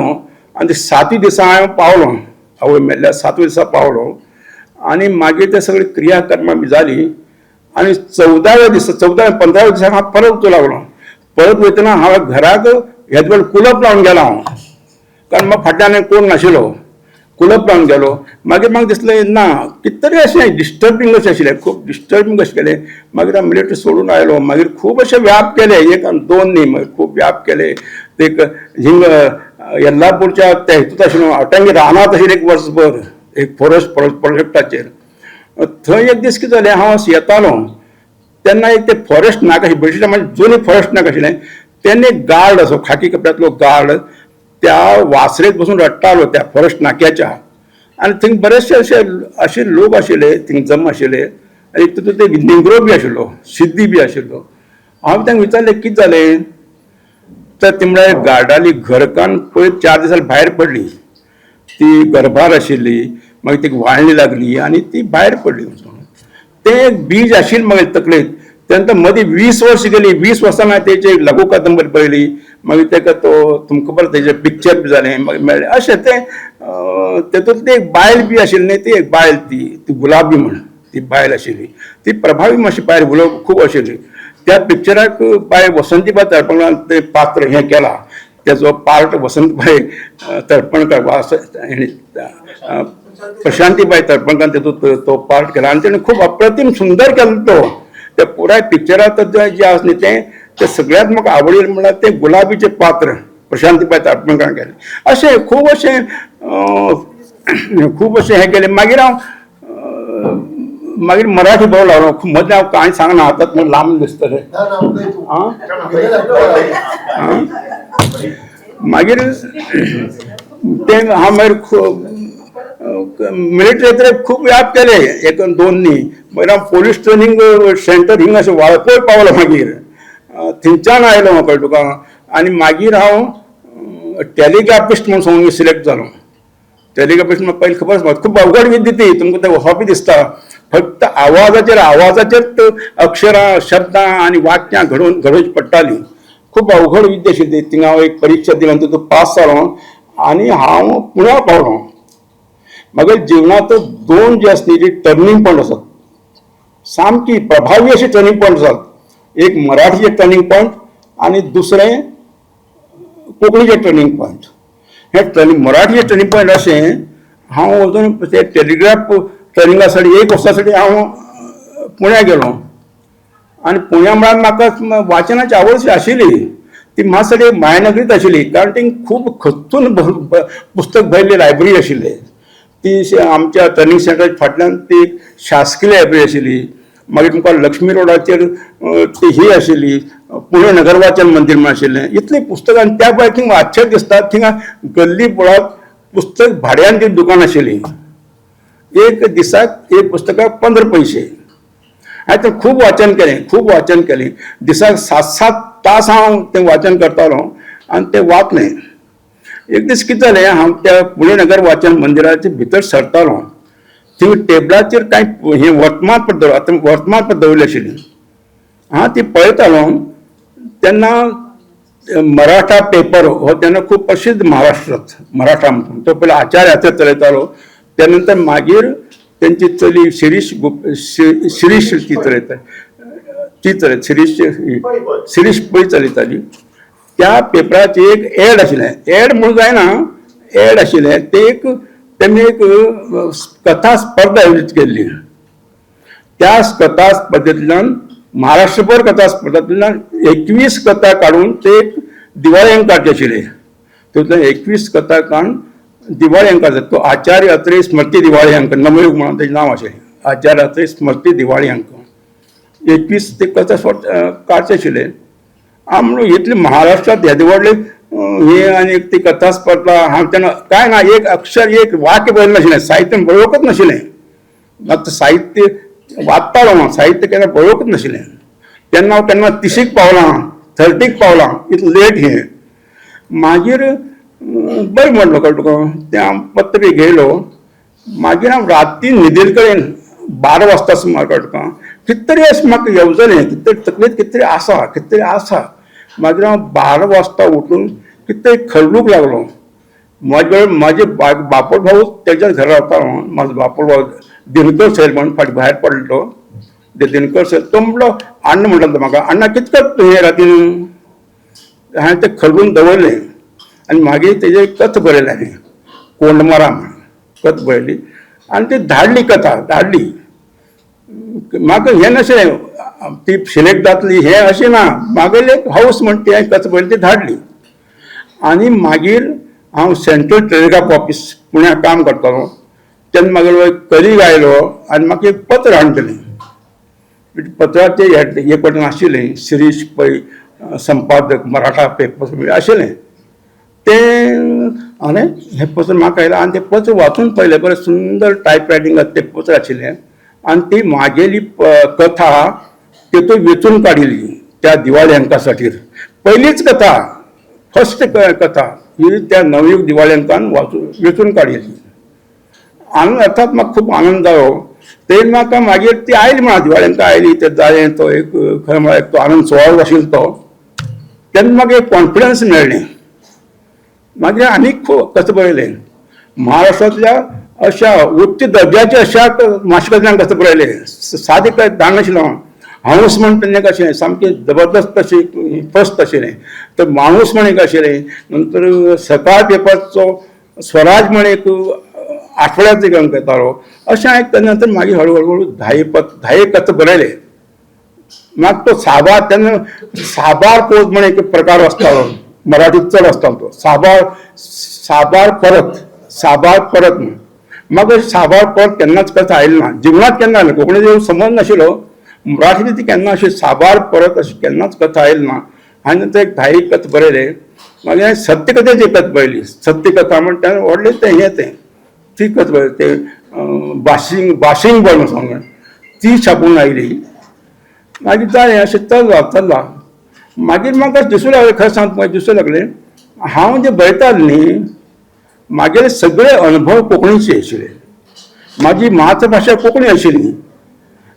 C: आनी ते 7 दिसा हांव पावलो. आवय मेल्ल्या 7 दिसा पावलो आनी मागीर ते सगळी क्रियाकर्मां बी जाली आनी 14व्या दिसा 15व्या दिसा हांव परत वचूं लागलो. परत वयतना हांव घराक हेच वेळ कुलप लावन गेलो हांव, कारण म्हाका फाटल्यान कोण नाशिल्लो. कुलप लावन गेलो. मागीर म्हाका दिसलें ना कितें तरी अशें डिस्टर्बींग अशें आशिल्लें, खूब डिस्टर्बींग अशें केलें. मागीर हांव मिलिटरी सोडून आयलो. मागीर खूब अशे व्याप केले, 1 आनी 2 न्ही, मागीर खूब व्याप केले. ते हिंग येल्लापूरच्या त्या हितूंत आशिल्लो अटंगी रानांत आशिल्लें 1 वर्सभर एक फॉरेस्ट प्रोजेक्टाचेर. थंय एक दीस कितें जालें, हांव येतालो तेन्ना एक ते फॉरेस्ट नाका, ब्रिटिशां म्हणजे जुनी फॉरेस्ट नाका आशिल्लें. तेन्ना एक गार्ड असो खाकी कपड्यांतलो गार्ड त्या वासरेक बसून रडटालो त्या फॉरेस्ट नाक्याच्या. आनी थंय बरेचशे अशे लोक आशिल्ले, थंय जम आशिल्ले आनी तितूंत एक निग्रो बी आशिल्लो, सिद्धी बी आशिल्लो. हांव तांकां विचारलें कितें जालें, तर ती म्हळ्यार गार्डाली घरकान्न पळय 4 दिसां भायर पडली. ती गर्भार आशिल्ली, मागीर तिका वाळणी लागली आनी ती भायर पडली. तें एक बीज आशिल्लें म्हागे तकलेंत. तेन्ना मदीं 20 वर्सां गेली. 20 वर्सां हांवें तेची एक लघु कादंबरी बरयली. मागीर ताका तो तुमकां खबर तेजें पिक्चर बी जालें, मागीर मेळ्ळें. अशें तें तेतूंत एक बायल बी आशिल्ली न्ही, ती एक बायल ती गुलाबी म्हण ती बायल आशिल्ली. ती प्रभावी मातशी बायल उलोवप खूब आशिल्ली. त्या पिक्चराक बाय वसंतीबाई तळपणकार तें पात्र हें केलां. तेजो पार्ट वसंतबाई तळपणकार प्रशांतीबाई तळपणकार तेतूंत तो पार्ट केला आनी तेणें खूब अप्रतीम सुंदर केलो तो. त्या पुराय पिक्चरांत जें आसा न्ही तें सगळ्यांत म्हाका आवडलें म्हणल्यार तें गुलाबीचें पात्र प्रशांतीबाई तळपणकार केलें. अशें खूब अशें हें केलें. मागीर हांव मराठी बरोवंक लागलो. मदीं हांव कांय सांगना, आतां म्हण लांब दिसतलें. मागीर तें हांव मागीर मिलिटरी खूब याद केले, 1 आनी 2 न्ही. मागीर हांव पुलीस ट्रेनिंग सेंटर हिंग अशें वाळपय पावलो. मागीर थंयच्यान आयलो कळ्ळें तुका. आनी मागीर हांव टॅलिग्राफिस्ट म्हणून सोडून सिलेक्ट जालो. टॅलिग्राफिस्ट म्हाका पयलीं खबर आसा, खूब अवघड विद्या ती, तुमकां तें वचोपी दिसता. फक्त आवाजाचेर अक्षरां, शब्दां आनी वाक्यां घडोवची पडटालीं. खूब अवघड विद्या आशिल्ली. थिंगा हांव एक परिक्षा दिली आनी तितूंत पास जालो आनी हांव पुण्या पावलो. म्हागे जिवनांत 2 जे आसा न्ही टर्निंग पॉयंट आसात, सामकी प्रभावी अशी टर्निंग पॉयंट आसात. एक मराठीचें टर्निंग पॉयंट आनी दुसरें कोंकणीचें टर्निंग पॉयंट. हें मराठीचें टर्निंग पॉयंट अशें, हांव अजून ते टॅलिग्राफ ट्रेनिंगा साठी 1 वर्सा साठी हांव पुण्या गेलो. आनी पुण्या म्हळ्यार म्हाका वाचनाची आवड आशिल्ली. ती म्हाजे साठी मायनगरींत आशिल्ली, कारण थंय खूब खच्चून पुस्तक भरिल्ली लायब्ररी आशिल्ली. ती आमच्या ट्रेनिंग सेंटराच्या फाटल्यान ती शासकीय लायब्ररी आशिल्ली. मागीर तुमकां लक्ष्मी रोडाचेर ती ही आशिल्ली, पुणे नगर वाचन मंदिर म्हण आशिल्लें. इतलीं पुस्तकां आनी त्या भायर थिंग आश्चर्य दिसता, थिंगा गल्ली बोळाक पुस्तक भाड्यान ती दुकान आशिल्ली. एक दिसाक एक पुस्तकाक 15 पैसे. हांवें खूब वाचन केलें. दिसाक 7-7 तास हांव तें वाचन करतालो आनी तें वाचलें. एक दीस कितें जालें, हांव त्या पुणे नगर वाचन मंदिराचे भितर सरतालो. थंय टेबलाचेर कांय हें वर्तमानपत्र दवरलें आशिल्लीं. हांव ती पळयतालो तेन्ना मराठा पेपर हो तेन्ना खूब प्रसिद्ध महाराष्ट्रांत. मराठा म्हणून तो पयलीं आचार्य हातेर चलयतालो. त्या नंतर मागीर तेंची चली शिरीश ती शिरीश पै चलयताली. त्या पेपराची एक एड आशिल्लें, एड म्हणून जायना, एड आशिल्लें. तेणी एक कथा स्पर्धा आयोजीत केल्ली. त्या कथा स्पर्धेंतल्यान महाराष्ट्रभर कथा स्पर्धांतल्यान 21 कथा काडून ते एक दिवाळी अंकाचें आशिल्लें. तातूंतल्यान 21 कथा काडून दिवाळी अंक आसा तो आचार्य अत्रेय स्मृती दिवाळी अंक, नवयुग म्हणून तेजें नांव आशिल्लें. आचार्य अत्रेय स्मृती दिवाळी अंक 21 ते कथा काडचे आशिल्ले. हांव म्हणून इतले महाराष्ट्रांत येदे व्हडले हे आनी ती कथा स्पर्धा हांव तेन्ना काय ना एक अक्षर एक वाक्य बरयलें नाशिल्लें साहित्य बरोवपूच नाशिल्लें मात साहित्य वाचतालो हांव साहित्य केन्ना बरोवपूच नाशिल्लें तेन्ना हांव केन्ना 30क पावलां 30क पावलां इतलें लेट हें मागीर बरें म्हणलो कळ्ळें तुका तें हांव पत्र घेयलो मागीर हांव राती न्हिदे कडेन 12 वाजता सुमार कळ्ळें तुका कितें तरी अशें म्हाका येवजलें कितें तरी तकलेंत कितें तरी आसा मागीर हांव 12 वाजता उठून कितें तरी खरलूंक लागलो म्हाजे बापोल भाऊ तेज्या घरा रावतालो म्हाजो बापोल भाऊ दिनकर सैल म्हणून फाटीं भायर पडलो तो दिनकर सैल तो म्हणलो अण्णा म्हणटालो म्हाका अण्णा कितें करता हे रातीन हांवें तें खरलून दवरलें आनी मागीर तेजेर कथ बरयलें हांवें कोंडमारा म्हणून कथ बरयली आनी ती धाडली कथा धाडली म्हाका हें नाशिल्लें ती सिलेक्ट जातली हें अशें ना म्हागेलें हावस म्हण ती हांवें कथ बरयली ती धाडली आनी मागीर हांव सेंट्रल टेलिग्राफ ऑफिस पुण्याक काम करतालो तेन्ना म्हागेलो एक कलीग आयलो आनी म्हाका एक पत्र हाडून दिलें पत्राचें हे पत्र नाशिल्लें शिरीश पै संपादक मराठा पेपर आशिल्लें तें हांवें हें पत्र म्हाका आयलां आनी तें पत्र वाचून पळयलें बरें सुंदर टायप रायटिंगांत तें पत्र आशिल्लें आनी ती म्हागेली कथा तेतून वेचून काडिल्ली त्या दिवाळी अंका खातीर पयलीच कथा फर्स्ट कथा ही त्या नवयुग दिवाळी अंकान वेचून काडिल्ली आनंद अर्थात म्हाका खूब आनंद जालो तें म्हाका मागीर ती आयली म्हणा दिवाळी अंका आयली तें जालें तो एक खरें म्हळ्यार तो आनंद सुवाळो आशिल्लो तो तेन्ना म्हाका एक कॉन्फिडन्स मेळ्ळें मागीर आनीक खूब कथा बरयलें महाराष्ट्रांतल्या अशा उच्च दर्जाच्या अशा माशेंकारांक कथा बरयलें सादें काय धाड नाशिल्लो हांवूस म्हण तेन्ना एक आशिल्लें सामकें जबरदस्त अशें फर्स्ट आशिल्लें तर माणूस म्हण एक आशिल्लें नंतर सकाळ पेपरचो स्वराज म्हण एक आठवड्याचो एक अंक येतालो अशें हांवें तेन्ना नंतर मागीर हळू 10 कथा बरयले म्हाका तो साबार तेन्ना साबार पोज म्हण एक प्रकार आसतालो मराठीत चड आसतालो तो साबार परत म्हण म्हाका साबार परत केन्नाच कथा आयली ना जिवनांत केन्ना आयली कोंकणीचो संबंद नाशिल्लो मराठींत ती केन्ना अशी साबार परत अशी केन्नाच कथा आयली ना हांवें नंतर एक 10 कथा बरयले मागीर हांवें सत्यकथेची कथा बरयली सत्यकथा म्हण तें व्हडलें तें ती कथा बरयली तें बाशिंग बळ म्हणून ती छापून आयली मागीर जालें अशें चल्लां मागीर म्हाका दिसूं लागलें खरें सांगता म्हाका दिसूं लागलें हांव जें बरयतालो न्ही म्हागेले सगळे अनुभव कोंकणीचे आशिल्ले म्हाजी मातृभाशा कोंकणी आशिल्ली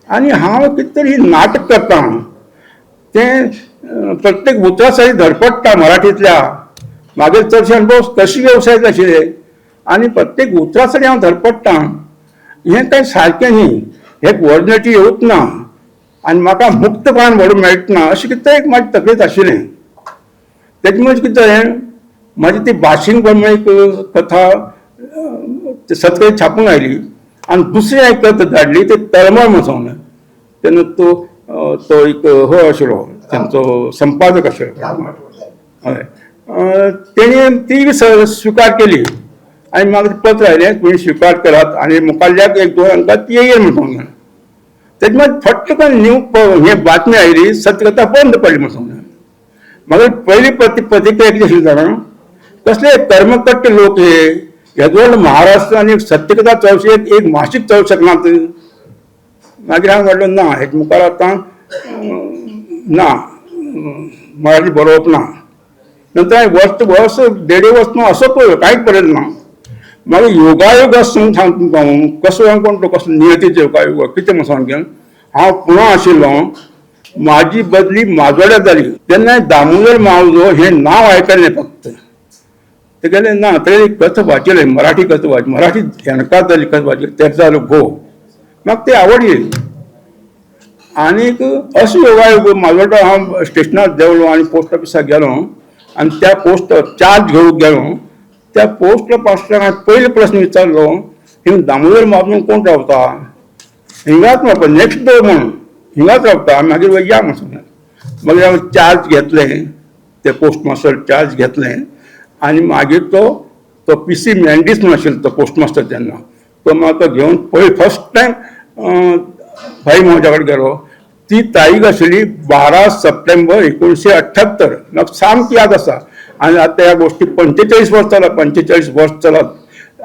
C: आनी हांव कितें तरी नाटक करता तें प्रत्येक उतरां धडपडटा मराठींतल्या म्हागे चडशे अनुभव कृशी वेवसायात आशिल्ले आनी प्रत्येक उतरां हांव धडपडटा हें कांय सारकें न्ही हे कोऑर्डिनेटी येवच ना आनी म्हाका मुक्तपणान व्हडूंक मेळटना अशें कितें एक म्हाजी तकलेंत आशिल्लें तेजे मदीं कितें जालें म्हाजी ती बाशिंग म्हणून एक कथा सतकडी छापून आयली आनी दुसरी एक कथा धाडली ती तळमळ म्हणून तेन्ना तो एक हो आशिल्लो तांचो संपादक आशिल्लो हय तेणी ती स्विकार केली आनी म्हाका पत्र आयलें तुवें स्विकार करात आनी मुखाल्ल्याक 1-2 अंकां ती येयली म्हणून तेजे मागीर फट्ट करून हे बातमी आयली सत्यकथा बंद पडली म्हणून म्हाका पयली प्रतिक्रिया कितें आशिल्ली जाणा कसले कर्मकट्ट लोक हे व्हड महाराष्ट्रान एक सत्यकथा चळवळी एक मासीक चळूंक शकनात मागीर हांवें म्हणलें ना हेजे मुखार आतां ना मराठी बरोवप ना नंतर हांवें वर्स 1.5 वर्स असो पळयलो कांयच बरयलें ना मागीर योगायोग आसून सांगता तुमकां हांव कसो कोण तो कसलो नियतीचो योगायोग कितें म्हणून सांगलें हांव पुणा आशिल्लो म्हाजी बदली माजोड्यात जाली तेन्ना दामोदर मावजो हें नांव आयकलें फक्त तेगेलें ना तें कथा वाचयलें मराठी कथा वाच मराठी हेणकार जाली कथा वाचयली तें जालो गो म्हाका ती आवडली आनीक असो योगायोग माजोड्डा हांव स्टेशनार देवलो आनी पोस्ट ऑफिसाक गेलो आनी त्या पोस्ट चार्ज घेवंक गेलो त्या पोस्ट मास्टराक हांवें पयलो प्रस्न विचारलो हिंग दामोदर मावजो कोण रावता हिंगाच म्हाका नेक्स्ट डोर म्हणून हिंगाच रावता मागीर या म्हणून मागीर हांवें चार्ज घेतलें ते पोस्ट मास्टर चार्ज घेतलें आनी मागीर तो PC मेंडीस म्हणून आशिल्लो तो पोस्ट मास्टर तेन्ना तो म्हाका घेवन पळय फर्स्ट टायम भाई मावजा कडेन गेलो ती तारीख आशिल्ली 12 सप्टेंबर 1978 म्हाका सामकी याद आसा आणि आता या गोष्टी 45 वर्ष चला 45 वर्ष चलत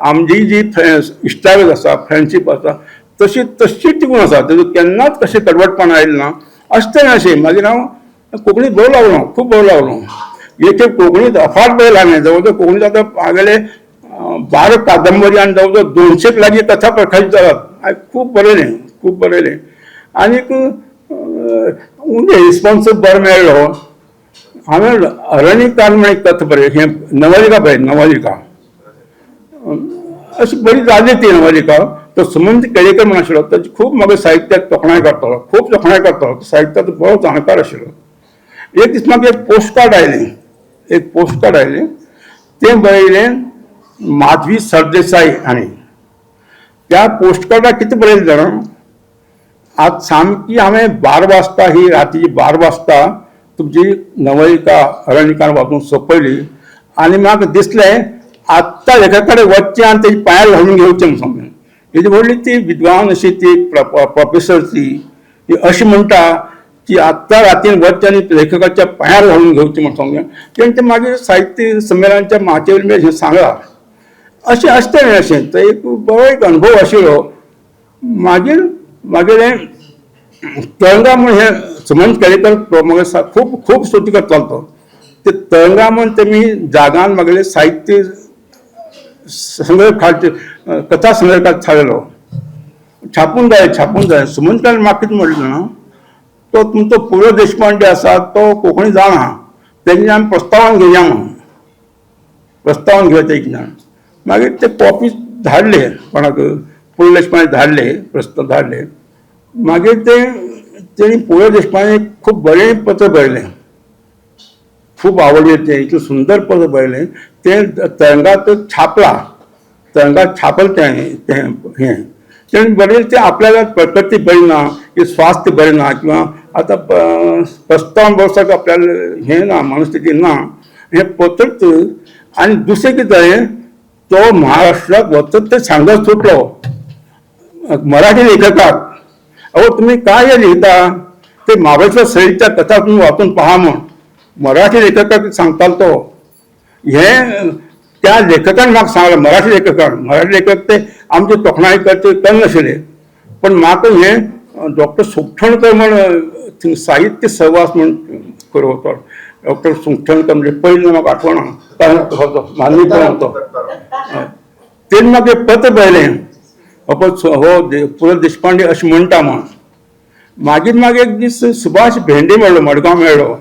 C: आमची जी इश्टागत आसा फ्रेंडशीप आसा तशी टिकून आसा तेजो केन्नाच कशें कडवटपण आयलें ना अशें अशें मागीर हांव कोंकणीत भोव लागलो खूब भोव लागलो एक कोंकणीत अफाट वेळ लागले जवळ जवळ कोंकणीत आतां हांगेले 12 कादंबरी आनी जवळ जवळ 200 लागीं कथा प्रकाशीत जातात हांवें खूब बरयलें आनीक रिस्पॉन्स बरो मेळ्ळो हांवें अरण्यकाल म्हण एक कथा बरयली हें नवलिका बरयली नवलिका अशी बरी जाली ती नवलिका तो सुमंत केळेकर म्हण आशिल्लो ताची खूब म्हाका साहित्याक तोखणाय करतालो खूब तोखणाय करतालो साहित्याचो बरो जाणकार आशिल्लो एक दीस म्हाका एक पोस्ट कार्ड आयलें तें बरयलें माधवी सरदेसाई हांणी त्या पोस्ट कार्डाक कितें बरयलें जाणा आज सामकी हांवें 12 वाजता ही रातीची 12 वाजता तुमची नवलिका अरण्यकाल वाचून सोंपयली आनी म्हाका दिसलें आत्ता हेका कडेन वचचें आनी तेजे पांयार घालून घेवचें म्हणून सांगलें हेजी व्हडली ती विद्वान अशी ती प्रोफेसर ती अशी म्हणटा की आत्ता रातीन वचचें आनी लेखकाच्या पांयार घालून घेवचें म्हणून सांगलें तेणें मागीर साहित्य संमेलनाच्या म्हाचे वयलें सांगलां अशें आसता अशें तो एक बरो एक अनुभव आशिल्लो मागीर तरंगा म्हण हे सुमंत केळेकर म्हाका खूब स्तुती करतालो तो ते तरंगा म्हण तेमी जागान म्हागेलें साहित्य संग्रह कथा संग्रह छाडलेलो छापून जाय सुमंत म्हाका कितें म्हणलें ना तो तुमचो पु ल देशपांडे आसा तो कोंकणी जाणा तेजे आमी प्रस्तावन घेवया म्हणून प्रस्तावन घेवया तेजे मागीर ते कॉपी धाडले कोणाक पु ल देशपांडे धाडले प्रस्ताव धाडले मागीर तेणी पु ल देशपांडे खूब बरें पत्र बरयलें खूब आवडलें तें इतलें सुंदर पत्र बरयलें तें तरंगात छापल तें हें तेणें बरयलें तें आपल्याला प्रकृती बरी ना की स्वास्थ्य बरें ना किंवा आतां 55 वर्साक आपल्याला हें ना मनस्थिती ना हें पत्रच आनी दुसरें कितें जालें तो महाराष्ट्राक वचत ते सांगत सुटलो मराठी लेखकाक अहो तुम्ही काय हे लिहिता ते महाबळेश्वर सैलच्या कथा तुम्ही वाचून पहा म्हण मराठी लेखकाक सांगतालो तो हे त्या लेखकान म्हाका सांगलें मराठी लेखक ते आमचे तोखणाय करचे करनाशिल्ले पण म्हाका हें डॉक्टर सुखटणकर म्हण साहित्य सहवास म्हण करवतो डॉक्टर सुखटणकर म्हणजे पयलीं म्हाका आठवना मानवी कोण तो तेणी म्हाका एक पत्र बरयलें हो पु ल देशपांडे अशें म्हणटा म्हण मागीर एक दीस सुभाष भेंडे मेळ्ळो मडगांव मेळ्ळो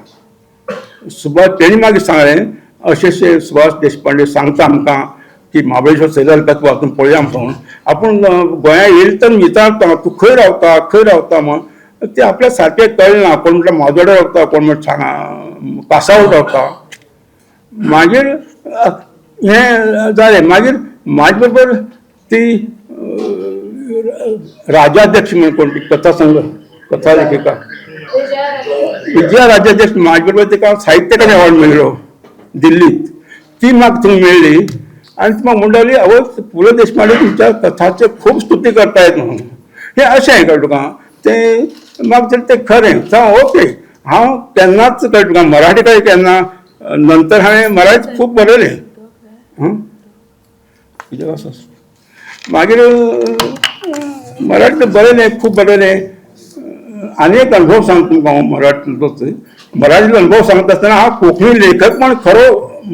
C: सुभाष तेणी मागीर सांगलें अशें सुभाष देशपांडे सांगता आमकां की महाबळेश्वर सैलाल कथा वाचून पळया म्हणून आपूण गोंया येयले तर विचारता तूं खंय रावता म्हण ते आपल्या सारकें कळ्ळें ना कोण म्हटल्यार माजोड्यार रावता कोण म्हटल्यार कासावळ रावता मागीर हें जालें मागीर म्हाजे बरोबर ती राजाध्यक्ष म्हणून कोण कथा कथा लेखिका विजया राजाध्यक्ष म्हाजे बरोबर तिका साहित्य अकादमी अवॉर्ड मेळ्ळो दिल्लीत ती म्हाका थंय मेळ्ळी आनी ती म्हाका म्हणटाली आवय पु ल देशपांडे तुमच्या कथाचे खूब स्तुती करतायत म्हणून हें अशें कळ्ळें तुका तें म्हाका ते खरें ओके हांव केन्नाच कळ्ळें तुका मराठी काय केन्ना नंतर हांवें मराठीत खूब बरयलें मागीर मराठीत बरयलें खूब बरयलें आनी एक अनुभव सांगता तुमकां हांव मराठीचोच मराठीचो अनुभव सांगता आसतना हांव कोंकणी लेखक पण खरो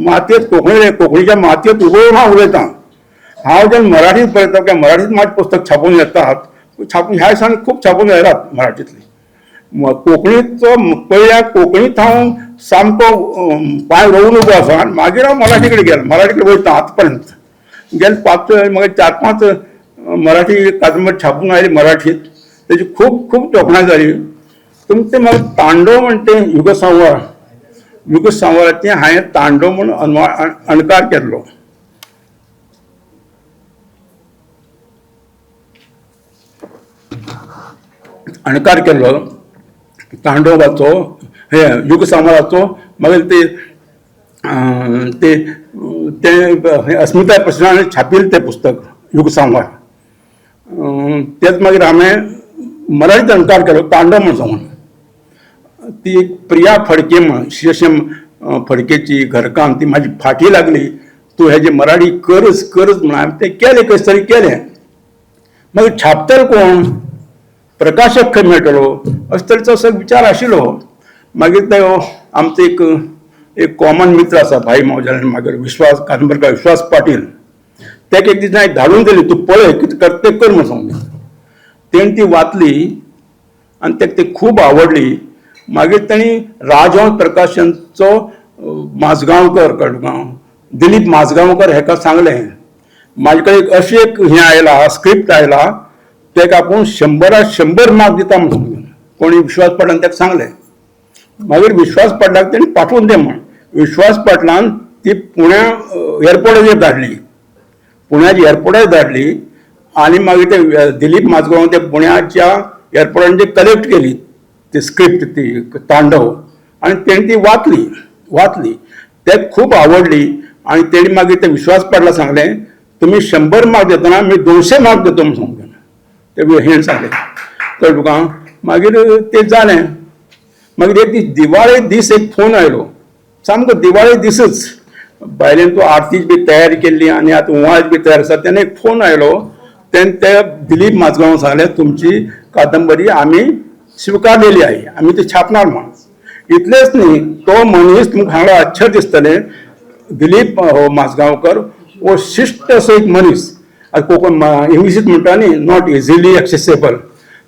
C: मातयेंत कोंकणीच्या मातयेंत उबो हांव उलयतां हांव जेन्ना मराठींत बरयता काय मराठींत म्हाजे पुस्तक छापून येतात ह्या दिसांनी खूब छापून येतात मराठींतली कोंकणीचो पयल्या कोंकणींत हांव सामको पांय रोवन उबो आसा आनी मागीर हांव मराठी कडेन गेलो मराठी कडेन वयता आतां पर्यंत गेले 5 4-5 मराठी कादंबरी छापून आयली मराठींत तेजी खूब तोखणाय जाली तुमचें म्हाका तांडव म्हणटा युगसंवाराचें हांवें तांडव म्हणून अणकार केल्लो तांडवाचो हे युगसंवाराचो मागीर ते अस्मिता प्रशासनान छापिल्लें तें पुस्तक युगसंवार तेच मागीर हांवें मराठीत अणकार केलो तांडव म्हणून सांगून ती एक प्रिया फडके म्हणून अशें फडकेची घरकाम ती माझी फाटी लागली, तू ह्याची मराठी करच करच म्हणून हांवें तें केलें, कशें तरी केलें. मागीर छापतलो कोण, प्रकाशक खंय मेळटलो, अशें तरेचो असो विचार आशिल्लो. मागीर ते आमचो एक कॉमन मित्र आसा भाई मौजान, मागीर विश्वास कादंबरकार विश्वास पाटील, ताका एक दीस हांवें धाडून दिली, तूं पळय कितें कर तें कर म्हणून सांगलें. तेणी ती वाचली आनी ताका ती खूब आवडली. मागीर ताणी राजहंस प्रकाशनचो माजगांवकर कडगांव दिलीप माजगांवकर हेका सांगलें, म्हाजे कडेन एक अशी एक हें आयला, स्क्रिप्ट आयला, ताका आपूण 100 मार्क दिता म्हणून कोणी विश्वास पाटलान ताका सांगलें. मागीर विश्वास पाटलाक तेणी पाठवून दे म्हण. विश्वास पाटलान ती पुण्या एअरपोर्टाचेर धाडली, पुण्याच्या एअरपोर्टार धाडली आनी मागीर ते दिलीप माजगांव ते पुण्याच्या एअरपोर्टार कलेक्ट केली ती स्क्रिप्ट, ती तांडव, आनी तेणी ती वाचली. ताका खूब आवडली आनी तेणी मागीर ते विश्वास पाटला सांगलें, तुमी 100 मार्क देतना मी 200 मार्क देतो म्हणून सांगलें. ते हें सांगलें कळ्ळें तुका. मागीर तें जालें. मागीर एक दीस दिवाळे दीस एक फोन आयलो, सामको दिवाळे दिसच, बायलेन तूं आरतीची बी तयारी केल्ली आनी आतां उवाज बी तयार आसा. तेन्ना एक फोन आयलो, तेन्ना ते दिलीप माजगांव सांगलें, तुमची कादंबरी आमी स्विकारलेली आहे, आमी ती छापणार म्हणून. इतलेंच न्ही, तो मनीस तुमकां हांगा आश्चर्य दिसतलें, दिलीप माजगांवकर हो शिश्ट असो एक मनीस, कोंकण इंग्लिशींत म्हणटा न्ही, नॉट इजिली एक्सेसेबल,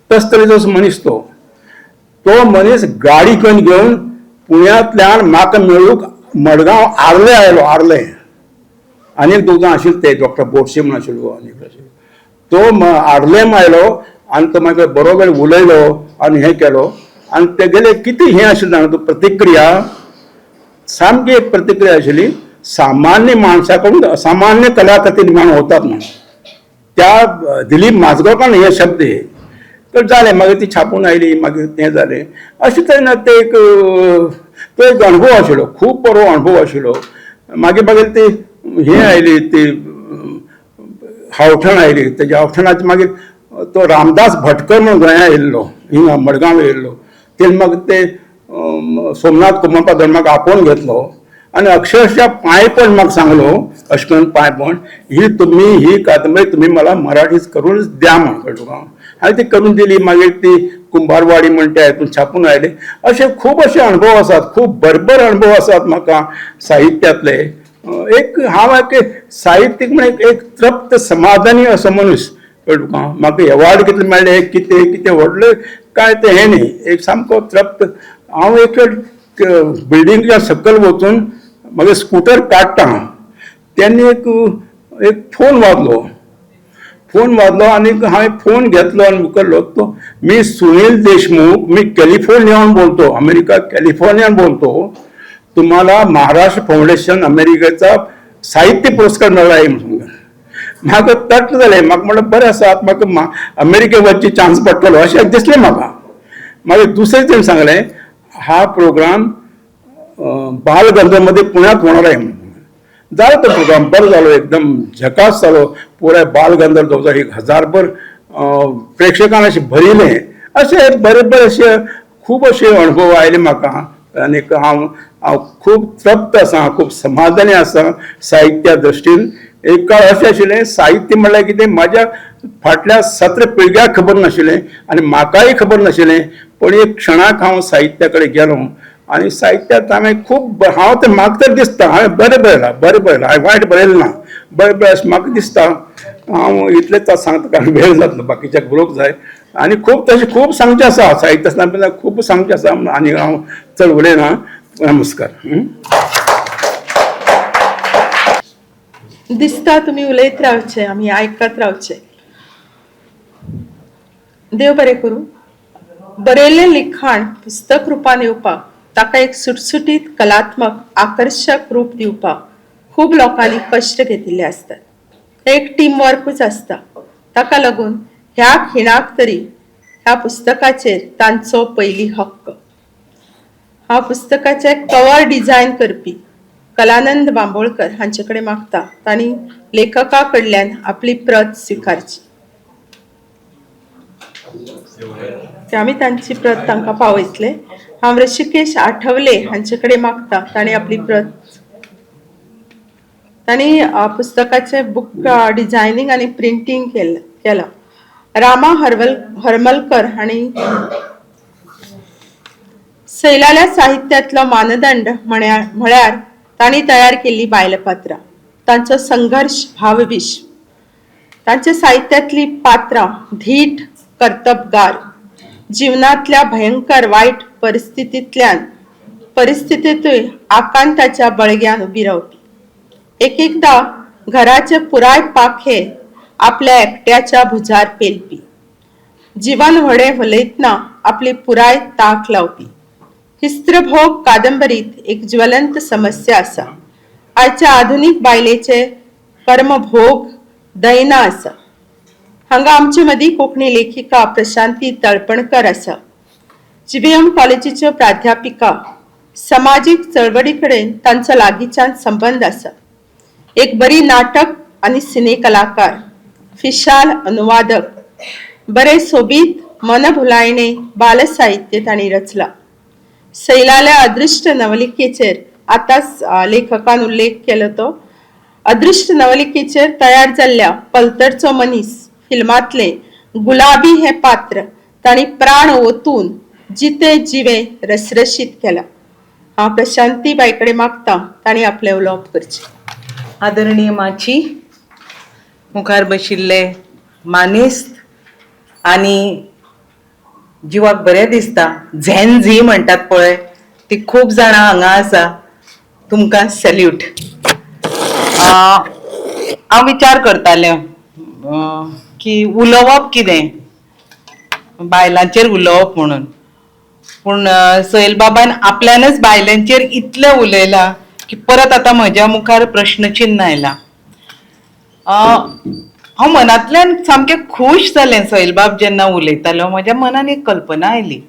C: तस तरेचो मनीस तो मनीस गाडी करून घेवन पुण्यांतल्यान म्हाका मेळूंक मडगांव आर्ले आयलो. आनी एक दोग जाण आशिल्ले, ते डॉक्टर बोरशे म्हणून आशिल्लो, तो आर्लेम आयलो आनी तो मागीर बरो वेळ उलयलो आनी हें केलो. आनी तेगेले कितें हें आशिल्लें जाणा तूं, प्रतिक्रिया सामकी एक प्रतिक्रिया आशिल्ली, सामान्य माणसाकडून असामान्य कलाकृती निर्माण होतात म्हणून. त्या दिलीप माजगांवकार हे शब्द हे तर जालें. मागीर ती छापून आयली, मागीर तें जालें. अशें तरेन ते तो एक अणभव आशिल्लो, खूब बरो अणभव आशिल्लो. मागीर ती हें आयली, ती हावठण आयली. तेज्या हावठणाचे मागीर तो रामदास भटकर म्हणून गोंया येयल्लो, हिंगा मडगांव येयल्लो. तेणें मागीर ते सोमनाथ कुमारपा धर्माक आपोवन घेतलो आनी अक्षरशः पांयपण म्हाका सांगलो, अशें करून पांयपण, ही कादंबरी तुम्ही मला मराठीच करूनच द्या म्हणून. कळ्ळें तुका. हांवें ती करून दिली. मागीर ती कुंभारवाडी म्हण त्या हितून छापून आयले. अशे खूब अशे अणभव आसात, खूब बरबर अणभव आसात म्हाका साहित्यांतले. हांव एक साहित्यीक म्हण एक तृप्त समाधानी असो मनीस. कळ्ळें तुका. म्हाका अवॉर्ड कितले मेळ्ळे, कितें व्हडले काय ते हें न्ही, एक सामको तृप्त. हांव एक बिल्डिंगच्या सकयल वचून मागीर स्कूटर काडटा तेन्ना एक फोन वाजलो आनी हांवें फोन घेतलो आनी उखल्लो. तो मी सुनील देशमुख, मी कॅलिफोर्नियाहून बोलतो, अमेरिका कॅलिफोर्नियाहून बोलतो. तुम्हाला महाराष्ट्र फाउंडेशन अमेरिकेचा साहित्य पुरस्कार मेळ्ळा आहे म्हणून. म्हाका तट जालें. म्हाका म्हणलें बरें आसा, म्हाका अमेरिके वचची चान्स पडटलो अशें दिसलें म्हाका. मागीर दुसरे तेणें सांगलें, हा प्रोग्राम बालगंधर्वमध्ये पुण्यात होणार आहे म्हणून. जालो तो प्रोग्राम, बरो जालो, एकदम झकास जालो. पुराय बालगंधर्व 1000भर प्रेक्षकांनी अशें भरिलें. अशे बरे अशे खूब अशे अणभव आयले म्हाका. आनी हांव खूब तृप्त आसा, खूब समाधानी आसा साहित्या दृश्टीन. एक काळ अशें आशिल्लें, साहित्य म्हणल्यार कितें म्हाज्या फाटल्या 17 पिळग्याक खबर नाशिल्लें आनी म्हाकाय खबर नाशिल्लें. पण एक क्षणाक हांव साहित्या कडेन गेलो आनी साहित्यांत हांवें खूब, हांव तें म्हाका तर दिसता हांवें बरें बरयलां, हांवें वायट बरयलें ना, बरें अशें म्हाका दिसता. हांव इतलेंच सांगता, कारण वेळ जातलो, बाकीच्याक बरोवंक जाय. आनी खूब तशें खूब सांगचें आसा साहित्य, खूब सांगचें आसा. आनी हांव चड उलयना. नमस्कार.
A: दिसता तुम्ही उलयत रावचे, आमी आयकत रावचे. देव बरें करूं. बरयल्लें लिखाण पुस्तक रुपान येवपाक, ताका एक सुटसुटीत कलात्मक आकर्षक रूप दिवपाक खूब लोकांनी कश्ट घेतिल्ले आसतात. एक टीम वर्कूच आसता. ताका लागून ह्या खिणाक तरी ह्या पुस्तकाचेर तांचो पयली हक्क. ह्या पुस्तकाचे कवर डिझायन करपी कलानंद बांबोळकर हांचे कडेन मागता तांणी लेखका कडल्यान आपली प्रत स्विकारची. आमी तांची प्रत तांकां पावयतले. हांव ऋषिकेश आठवले हांचे मागता ताणी आपली प्रत ताणी पुस्तकाचे बुक डिझायनिंग आणि प्रिंटिंग केलं. रामा हरमलकर आणि सैलाल्या साहित्यातलो मानदंड म्हळ्यार ताणी तयार केली बायलपात्रां, तांचो संघर्ष भावविश, तांच्या साहित्यातली पात्रां धीट कर्तबगार, जीवनातल्या भयंकर वाईट परिस्थितीतूय आकांताच्या बळग्यान उभी रावपी. एकदा घराचे पुराय पाखे आपल्या एकट्याच्या भुजार पेलपी, जीवन व्हडे उलयतना आपली पुराय ताक लावपी. हिस्त्रभोग कादंबरीत एक ज्वलंत समस्या आसा. आजच्या आधुनिक बायलेचे कर्मभोग दैना आसा. हांगा आमचे मदीं कोंकणी लेखिका प्रशांती तळपणकर आसा, GVM कॉलेजीच्यो प्राध्यापिका. समाजीक चळवळी कडेन तांचो लागींच्यान संबंध आसा. एक बरी नाटक आनी सिने कलाकार, फिशाल अनुवादक, बरे सोबीत मनभुलायणे बालसाहित्य तांणी रचला. सैलाल्या अदृश्ट नवलिकेचेर आतांच लेखकान उल्लेख केलो तो अदृश्ट नवलिकेचेर तयार जाल्ल्या पलतडचो मनीस फिल्मातले गुलाबी हे पात्र तांणी प्राण ओतून जिते जिवे रसरशीत केला. हांव प्रशांती बाईकडे मागता तांणी आपले उलोवप करचे.
D: आदरणीय माची, मुखार बशिल्ले मानेस्त आणि जिवाक बरें दिसता झेन झी म्हणटात पळय ती खूब जाणां हांगा आसा, तुमकां सॅल्यूट. हांव विचार करतालें की उलोवप कितें, बायलांचेर उलोवप म्हणून, पूण सैल बाबान आपल्यानच बायलांचेर इतलें उलयलां की परत आतां म्हज्या मुखार प्रश्नचिन्ह आयला. हांव मनांतल्यान सामकें खूश जालें सैलबाब जेन्ना उलयतालो. म्हज्या मनान एक कल्पना आयली.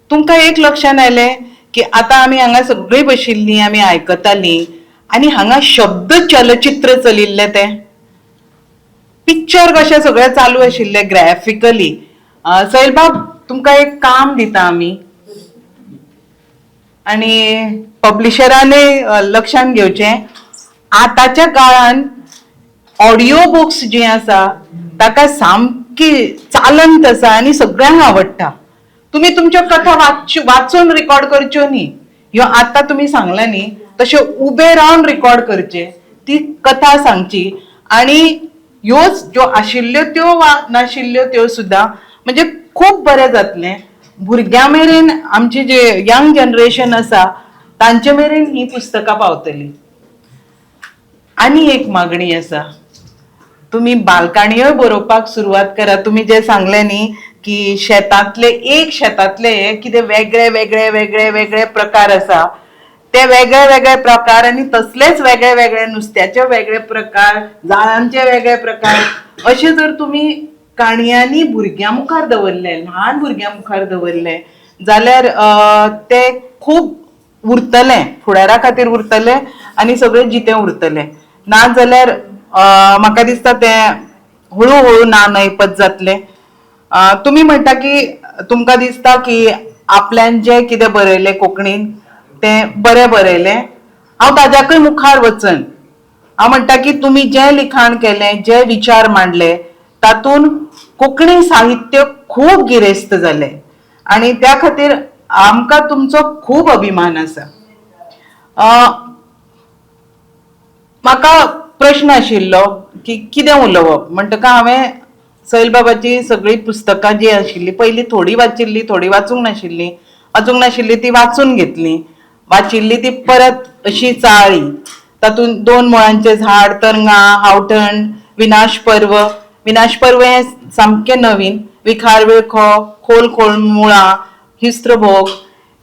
D: तुमकां एक लक्षान आयलें की आतां आमी हांगा सगळीं बशिल्लीं, आमी आयकतालीं आनी हांगा शब्द चलचित्र चलिल्लें तें पिक्चर कशें सगळें चालू आशिल्लें ग्राफिकली. सैलबाब तुमकां एक काम दिता आमी, आनी पब्लिशरानय लक्षान घेवचें, आतांच्या काळान ऑडिओ बुक्स जी आसा ताका सामकी चालंत आसा आनी सगळ्यांक आवडटा. तुमी तुमच्यो कथा वाचून रिकॉर्ड करच्यो न्ही, ह्यो आतां तुमी सांगला न्ही तशें उबे रावन रिकॉर्ड करचे, ती कथा सांगची आनी ह्यो ज्यो आशिल्ल्यो त्यो वा नाशिल्ल्यो त्यो सुद्दां, म्हणजे खूब बरें जातलें. भुरग्यां मेरेन आमचे जे यंग जनरेशन आसा तांचे मेरेन ही पुस्तकां पावतली. आनी एक मागणी आसा, तुम्ही बालकाणयो बरोवपाक सुरवात करा. तुम्ही जे सांगले न्ही की शेतांतले कितें वेगळे वेगळे वेगळे वेगळे प्रकार आसा, ते वेगळे वेगळे प्रकार आनी तसलेच वेगळे वेगळे नुस्त्याचे वेगळे प्रकार, जाळांचे वेगळे प्रकार, अशें जर तुम्ही काणयांनी भुरग्यां मुखार दवरले, ल्हान भुरग्यां मुखार दवरले जाल्यार ते खूब उरतलें, फुडारा खातीर उरतलें आनी सगळें जितें उरतलें. ना जाल्यार म्हाका दिसता तें हळू ना नैपत जातलें. तुमी म्हणटा की तुमकां दिसता की आपल्यान जें कितें बरयलें कोंकणीन तें बरें बरयलें. हांव ताज्याकय मुखार वचन हांव म्हणटा की तुमी जें लिखाण केलें, जे विचार मांडले तातूंत कोंकणी साहित्य खूब गिरेस्त जालें आनी त्या खातीर आमकां तुमचो खूब अभिमान आसा. म्हाका प्रश्न आशिल्लो की कितें उलोवप, म्हणटका हांवें सैल बाबाची सगळीं पुस्तकां जी आशिल्लीं पयलीं थोडी वाचिल्ली, थोडी वाचूंक नाशिल्ली ती वाचून घेतली. वाचिल्ली ती परत अशी चाळ्ळी. तातूंत 2 मुळांचें झाड, तरंगां, हावठण, विनाश पर्व हें सामकें नवीन, विखार विळखो, खोल मुळां, हिस्त्रभोग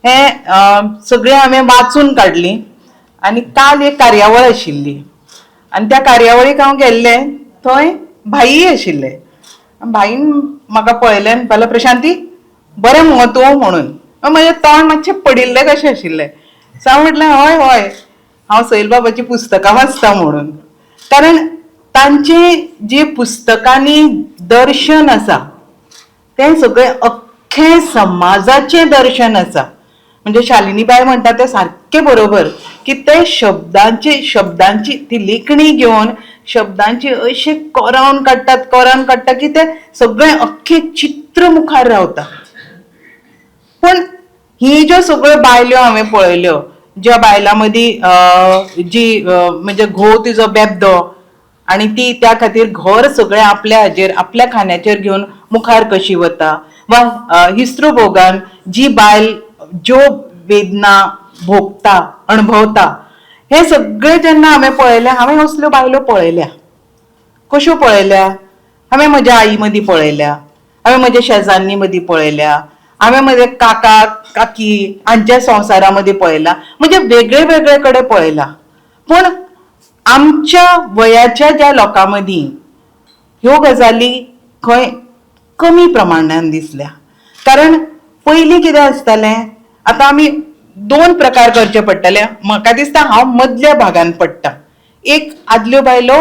D: हें सगळें हांवें वाचून काडलीं. आनी काल एक कार्यावळ आशिल्ली आनी त्या कार्यावळीक हांव गेल्लें, थंय भाई आशिल्ले. भाईन म्हाका पळयलें, म्हणपाक लागलो प्रशांती बरें मुगो तूं म्हणून. म्हजें तोंड मातशें पडिल्लें कशें आशिल्लें. सो हांव म्हटलें हय हांव सैल बाबाची पुस्तकां वाचता म्हणून. कारण तांचें जी पुस्तकांनी दर्शन आसा तें सगळें अख्खें समाजाचें दर्शन आसा. म्हणजे शालिनीबाई म्हणटा ते सारखे बरोबर की ते शब्दांची ती लेखणी घेऊन शब्दांची अशी कोरावन काडटात की ते सगळे अख्खे चित्र मुखार रावता. पण ही ज्यो सगळ्यो बायल्यो हांवें पळयल्यो, ज्या बायलां मदीं जी म्हणजे घोव तिचो बेबदो आणि ती त्या खातीर घर सगळें आपल्या खांद्याचेर घेवन मुखार कशी वता, वा हिस्त्रो भोगान जी बायल ज्यो वेदना भोगता अणभवता, हे सगळे जेन्ना हांवें पळयले, हांवें असल्यो बायलो पळयल्या. कश्यो पळयल्या? हांवें म्हज्या आई मदीं पळयल्या, हांवें म्हज्या शेजान्नी मदीं पळयल्या, हांवें म्हजे काका काकी हांच्या संवसारा मदीं पळयला, म्हणजे वेगळे वेगळे कडेन पळयला. पण आमच्या वयाच्या ज्या लोकां मदीं ह्यो गजाली खंय कमी प्रमाणान दिसल्या. कारण पयलीं कितें आसतालें, आतां आमी 2 प्रकार करचे पडटले. म्हाका दिसता हांव मदल्या भागान पडटा. एक आदल्यो बायलो,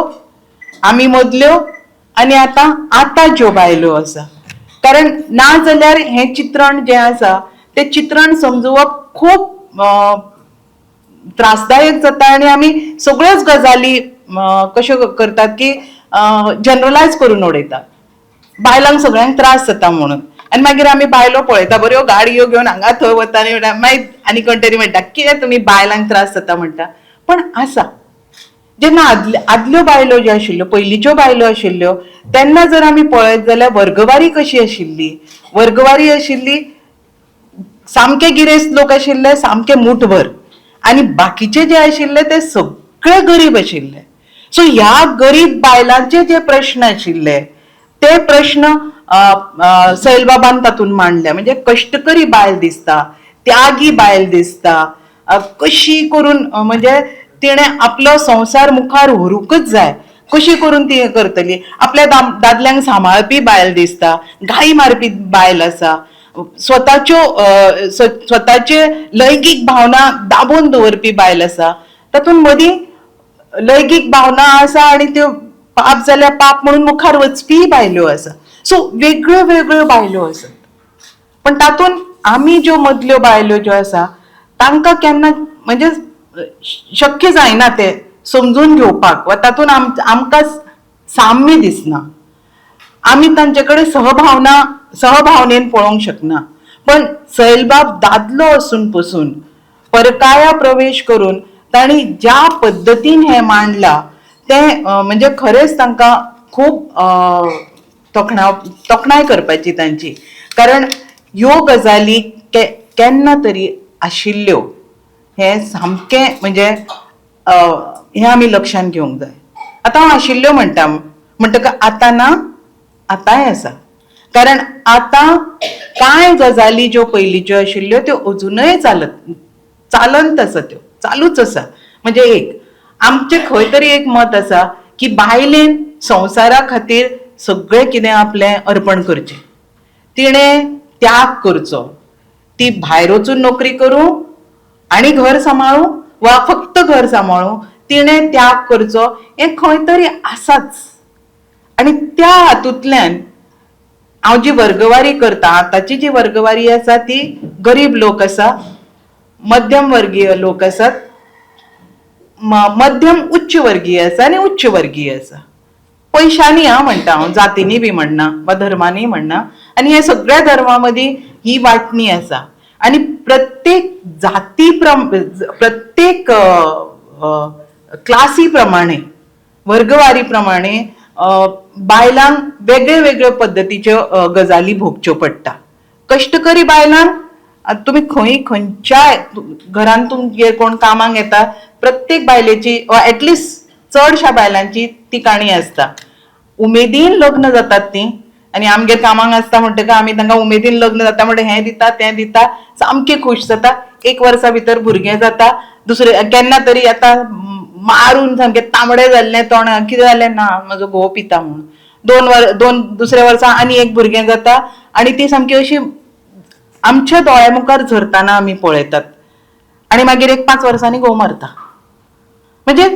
D: आमी मदल्यो, आनी आतां ज्यो बायलो आसा. कारण ना जाल्यार हें चित्रण जें आसा तें चित्रण समजुवप खूब त्रासदायक जाता आनी आमी सगळ्योच गजाली कश्यो करतात की जनरलायज करून उडयतात. बायलांक सगळ्यांक त्रास जाता म्हणून. आनी मागीर आमी बायलो पळयता बऱ्यो गाडयो घेवन हांगा थंय वता आनी मागीर आनी कोण तरी म्हणटा कितें तुमी बायलांक त्रास जाता म्हणटा. पण आसा, जेन्ना आदल्यो बायलो ज्यो आशिल्ल्यो, पयलींच्यो बायलो आशिल्ल्यो, तेन्ना जर आमी पळयत जाल्यार वर्गवारी कशी आशिल्ली. वर्गवारी आशिल्ली, सामके गिरेस्त लोक आशिल्ले, सामके मुठभर, आनी बाकीचे जे आशिल्ले ते सगळे गरीब आशिल्ले. सो ह्या गरीब बायलांचे जे प्रश्न आशिल्ले ते प्रश्न सैलबाबान तातून मांडले. म्हणजे कश्टकरी बायल दिसता, त्यागी बायल दिसता, कशी करून म्हणजे तिणे आपलो संसार मुखार व्हरूंकच जाय, कशी करून ती करतली. आपल्या दादल्यांक सांबाळपी बायल दिसता, घाई मारपी बायल आसा, स्वताचे लैंगिक भावना दाबून दवरपी बायल आसा. तातूंत मदीं लैंगिक भावना आसा आनी त्यो पाप जाल्यार पाप म्हणून मुखार वचपी बायल्यो आसा. सो वेगळ्यो वेगळ्यो बायल्यो आसात. पण तातूंत आमी ज्यो मदल्यो बायल्यो ज्यो आसा तांकां केन्ना म्हणजे शक्य जायना ते समजून घेवपाक, वा तातूंत आमकां साम्य दिसना. आमी तांचे कडेन सहभावनेन पळोवंक शकना. पण सैलबाब दादलो असून पसून परकाया प्रवेश करून तांणी ज्या पद्दतीन हें मांडला तें म्हणजे खरेंच तांकां खूब तोखणाय करपाची तांची. कारण ह्यो गजाली केन्ना तरी आशिल्ल्यो हें सामकें म्हणजे हें आमी लक्षांत घेवंक जाय. आतां हांव आशिल्ल्यो म्हणटका आतां ना, आतांय आसा. कारण आतां कांय गजाली ज्यो पयलींच्यो आशिल्ल्यो त्यो अजुनूय चालंत आसा, त्यो चालूच आसा. म्हणजे आमचें खंय तरी एक मत आसा की बायलेन संवसारा खातीर सगळें कितें आपलें अर्पण करचें, तिणें त्याग करचो. ती भायर वचून नोकरी करूं आनी घर सांबाळूं वा फक्त घर सांबाळूं, तिणें त्याग करचो, हें खंय तरी आसाच. आनी त्या हातूंतल्यान हांव जी वर्गवारी करता, आतांची जी वर्गवारी आसा ती गरीब लोक आसा, मध्यम वर्गीय लोक आसात, मध्यम उच्च वर्गीय आसा आनी उच्च वर्गीय आसा. पयशांनी म्हणटा हांव, जातींनी बी म्हणना वा धर्मांनी म्हणना. आनी हे सगळ्या धर्मा मदीं ही वांटणी आसा. आनी प्रत्येक प्रत्येक क्लासी प्रमाणे, वर्गवारी प्रमाणे बायलांक वेगळ्यो वेगळ्यो पद्दतीच्यो गजाली भोगच्यो पडटा. कश्टकरी बायलांक तुमी खंयच्याय घरान तुमगेर कोण कामाक येता, प्रत्येक बायलेची वा एटलिस्ट चडशा बायलांची ती काणी आसता. उमेदीन लग्न जातात ती, आनी आमगेर कामाक आसता म्हणटकच आमी तांकां उमेदीन लग्न जाता म्हणटा हें दिता तें दिता, सामके खूश जाता. 1 वर्सा भितर भुरगें जाता. दुसरें केन्ना तरी आतां मारून सामकें तांबडें जाल्लें तोंड, कितें जालें ना म्हजो घोव पिता म्हणून. दुसऱ्या वर्सा आनी एक भुरगें जाता आनी ती सामकी अशी आमच्या दोळ्या मुखार झरताना आमी पळयतात. आनी मागीर 1-5 वर्सांनी घोव मरता. म्हणजे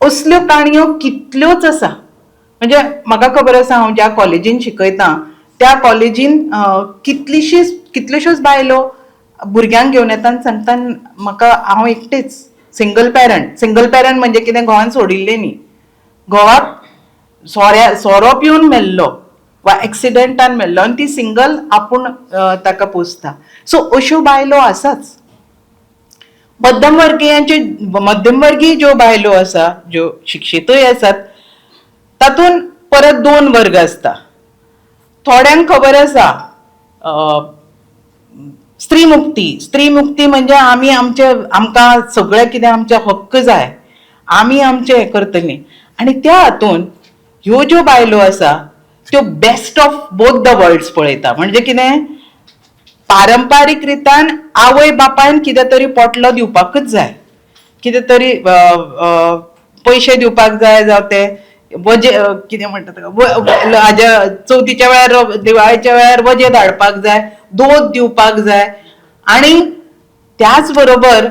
D: असल्यो काणयो कितल्योच आसा. म्हणजे म्हाका खबर आसा, हांव ज्या कॉलेजीन शिकयता त्या कॉलेजीन कितल्योश्योच बायलो भुरग्यांक घेवन येता आनी सांगता म्हाका हांव एकटेच सिंगल पॅरंट म्हणजे कितें घोवान सोडिल्लें न्ही, घोवाक सोरो पिवन मेल्लो वा एक्सिडेंटान मेल्लो आनी ती सिंगल आपूण ताका पोसता. सो अश्यो बायलो आसाच. मध्यमवर्गीय ज्यो बायलो आसा, ज्यो शिक्षितूय आसात, तातूंत परत 2 वर्ग आसता. थोड्यांक खबर आसा स्त्री मुक्ती म्हणजे आमकां सगळें कितें आमचे हक्क जाय, आमी आमचें हें करतलीं. आनी त्या हातूंत ह्यो ज्यो बायलो आसा त्यो best of both the worlds पळयता. म्हणजे कितें, पारंपारीक रितान आवय बापायन कितें तरी पोटलो दिवपाकच जाय, कितें तरी पयशे दिवपाक जाय, जावं ते कितें म्हणटा ताका हाज्या चवथीच्या वेळार दिवाळेच्या वेळार वजे धाडपाक जाय, दोत दिवपाक जाय. आनी त्याच बरोबर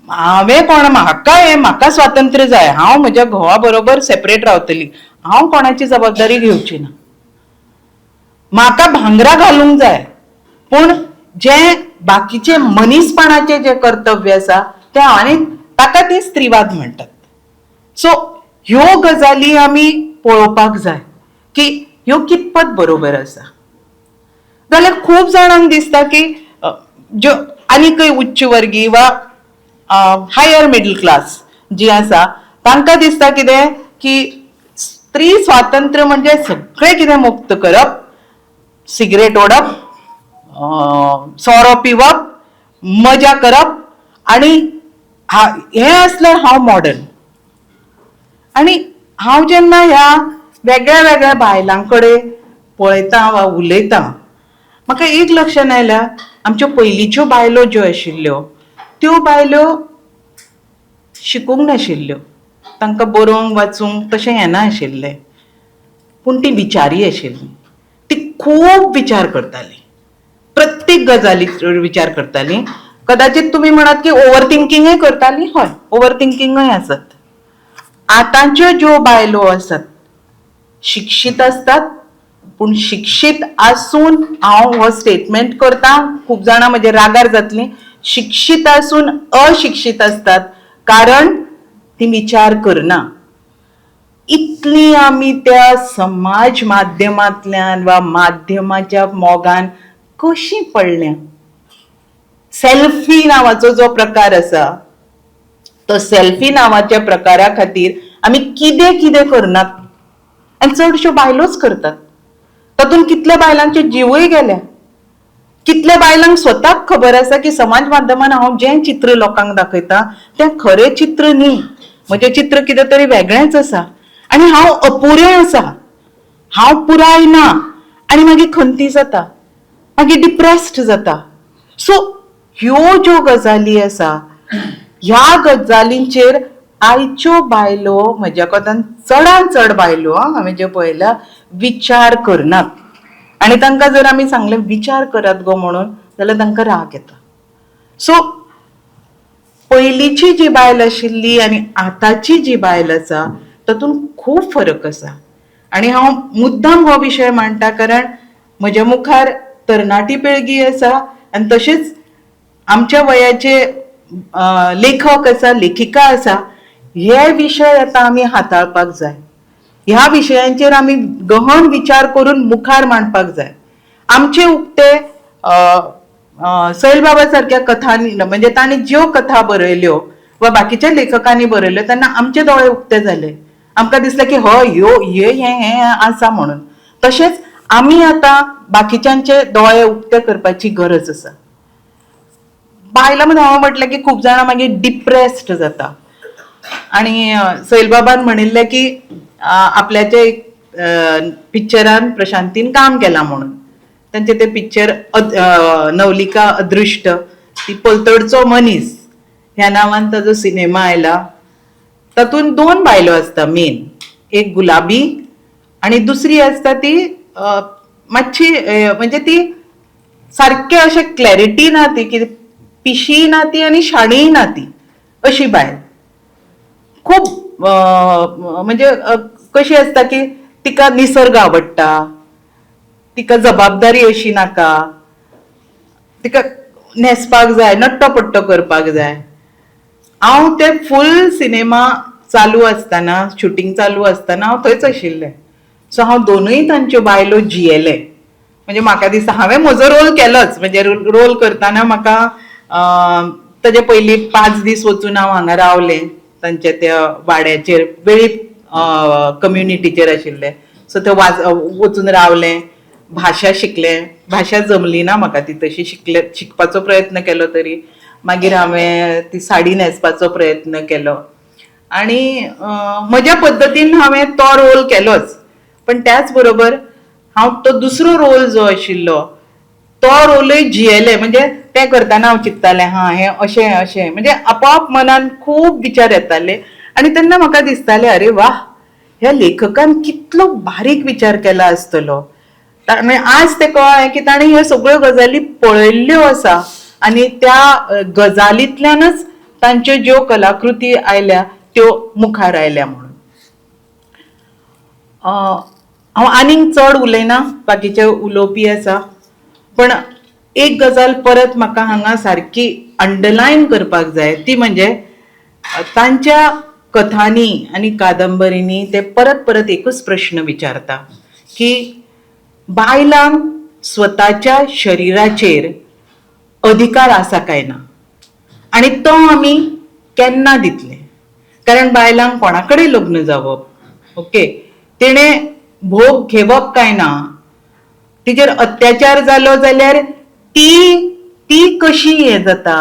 D: म्हाका स्वातंत्र्य जाय, हांव म्हज्या घोवा बरोबर सेपरेट रावतली, हांव कोणाची जबाबदारी घेवची ना, म्हाका भांगरा घालूंक जाय. पूण जे बाकीचे मनीसपणाचे जे कर्तव्य आसा ते आनी ताका ती स्त्रीवाद म्हणटात. सो ह्यो गजाली आमी पळोवपाक जाय की ह्यो कितपत बरोबर आसा. जाल्यार खूब जाणांक दिसता की ज्यो आनीकय उच्च वर्गीय वा हायर मिडल क्लास जी आसा तांकां दिसता कितें की स्त्री स्वातंत्र्य म्हणजे सगळें कितें मुक्त करप, सिगरेट ओडप, सोरो पिवप, मजा करप, आनी हें आसल्यार हांव मॉडर्न. आनी हांव जेन्ना ह्या वेगळ्या वेगळ्या बायलां कडेन पळयता वा उलयता, म्हाका एक लक्षांत आयल्या, आमच्यो पयलींच्यो बायलो ज्यो आशिल्ल्यो त्यो बायलो शिकूंक नाशिल्ल्यो, तांकां बरोवंक वाचूंक तशें येना आशिल्लें, पूण ती विचारी आशिल्ली. ती खूब विचार करताली, प्रत्येक गजालीचेर विचार करताली. कदाचित तुमी म्हणात की ओव्हर थिंकिंगय करताली, हय ओव्हर थिंकिंगय आसत. आतांच्यो ज्यो बायलो आसात शिक्षीत असतात, पूण शिक्षीत आसून, हांव हो स्टेटमेंट करता, खूब जाणां म्हजे रागार जातलीं, शिक्षीत आसून अशिक्षीत असतात कारण ती विचार करना. इतली आमी त्या समाज माध्यमांतल्यान वा माध्यमाच्या मोगान कशीं पडल्या. सेल्फी नांवाचो जो प्रकार आसा, तो सेल्फी नांवाच्या प्रकारा खातीर आमी कितें कितें करनात, आनी चडश्यो बायलोच करतात. तातूंत कितल्या बायलांचे जीवय गेल्या. कितल्या बायलांक स्वताक खबर आसा की समाज माध्यमान हांव जें चित्र लोकांक दाखयता तें खरें चित्र न्ही, म्हजें चित्र कितें तरी वेगळेंच आसा आनी हांव अपुरें आसा, हांव पुराय ना, आनी मागीर खंती जाता, मागीर डिप्रेस्ड जाता. सो ह्यो ज्यो गजाली आसा, ह्या गजालींचेर आयच्यो बायलो, म्हज्या कोतान चडांत चड बायलो हांवें ज्यो पळयल्या, विचार करनात. आनी तांकां जर आमी सांगलें विचार करात गो म्हणून, जाल्यार तांकां राग येता. सो पयलींची जी बायल आशिल्ली आनी आतांची जी बायल आसा तातूंत खूब फरक आसा. आनी हांव मुद्दाम हो विशय मांडटा कारण म्हज्या मुखार तरणाटी पिळगी आसा आनी तशेंच आमच्या वयाचे लेखक आसा, लेखिका आसा. हे विशय आतां आमी हाताळपाक जाय, ह्या विशयांचेर आमी गहन विचार करून मुखार मांडपाक जाय. आमचे उक्ते सैल बाबा सारक्या कथांनी, म्हणजे तांणी ज्यो कथा बरयल्यो वा बाकीच्या लेखकांनी बरयल्यो तेन्ना आमचे दोळे उक्ते जाले. आमकां दिसलें की हय हे आसा म्हणून. तशेंच आमी आतां बाकीच्यांचे दोळे उक्ते करपाची गरज आसा. बायलां मध्ये हांवें म्हटलें की खूब जाणां मागीर डिप्रेस्ड जाता. आनी सैल बाबान म्हणिल्लें की आपल्याचे पिक्चरान प्रशांतीन काम केलां म्हणून. तांचे ते पिक्चर नवलिका अदृश्ट, ती पलतडचो मनीस ह्या नांवान ताजो सिनेमा आयला. तातूंत 2 बायलो आसता मेन, एक गुलाबी आनी दुसरी आसता ती मातशी, म्हणजे ती सारकें अशें क्लॅरिटी ना, ती की पिशी ना ती आनी शाणीय ना ती, अशी बायल. खूब म्हणजे कशी आसता की तिका निसर्ग आवडटा, तिका जबाबदारी अशी नाका, तिका न्हेसपाक जाय, नट्टो पट्टो करपाक जाय. हांव ते फुल सिनेमा चालू आसतना, शुटींग चालू आसतना हांव थंयच आशिल्लें. सो हांव दोनूय तांच्यो बायलो जियेले. म्हणजे म्हाका दिसता हांवें म्हजो रोल केलोच. म्हणजे रोल करतना म्हाका ताचे पयलीं 5 दीस वचून हांव हांगा रावलें तांच्या त्या वाड्याचेर. वेळीप कम्युनिटीचेर आशिल्ले. सो थंय वचून रावलें, भाशा शिकलें. भाशा जमली ना म्हाका ती तशी, शिकपाचो प्रयत्न केलो तरी. मागीर हांवें ती साडी न्हेसपाचो प्रयत्न केलो आनी म्हज्या पद्दतीन हांवें तो रोल केलोच. पण त्याच बरोबर हांव तो दुसरो रोल जो आशिल्लो तो रोलूय जियेले. म्हणजे तें करतना हांव चिंततालें हें अशें अशें, म्हणजे आपोआप मनान खूब विचार येताले. आनी तेन्ना म्हाका दिसतालें अरे वा, ह्या लेखकान कितलो बारीक विचार केला आसतलो. आज तें कळ्ळें की ताणें ह्यो सगळ्यो गजाली पळयल्ल्यो आसा आनी त्या गजालींतल्यानच तांच्यो ज्यो कलाकृती आयल्या त्यो मुखार आयल्या म्हणून. हांव आनीक चड उलयना, बाकीचे उलोवपी आसा. पण एक गजाल परत म्हाका हांगा सारकी अंडरलायन करपाक जाय, ती म्हणजे तांच्या कथांनी आनी कादंबरींनी ते परत परत एकूच प्रश्न विचारता की बायलांक स्वताच्या शरिराचेर अधिकार आसा काय ना, आनी तो आमी केन्ना दितले. कारण बायलांक कोणाकडेन लग्न जावप, ओके, तिणे भोग घेवप काय ना, तिचेर अत्याचार जालो जाल्यार ती कशी हे जाता,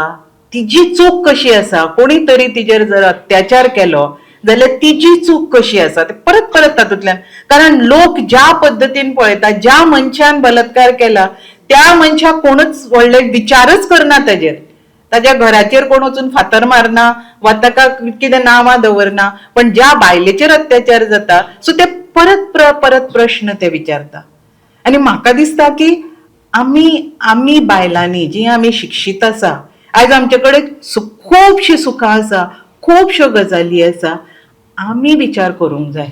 D: तिची चूक कशी आसा. कोणी तरी तिचेर जर अत्याचार केलो जाल्यार तिची चूक कशी आसा, ते परत परत तातूंतल्यान. कारण लोक ज्या पद्दतीन पळयता, ज्या मनशान बलात्कार केला त्या मनशाक कोणूच व्हडले विचारच करना ताजेर. ताज्या घराचेर कोण वचून फातर मारना वा ताका कितें नांवां दवरना. पण ज्या बायलेचेर अत्याचार जाता सो ते परत परत प्रश्न ते विचारता. आनी म्हाका दिसता की आमी बायलांनी जी आमी शिक्षीत आसा, आज आमचे कडेन खुबशी सुखां आसा, खुबश्यो गजाली आसा. आमी विचार करूंक जाय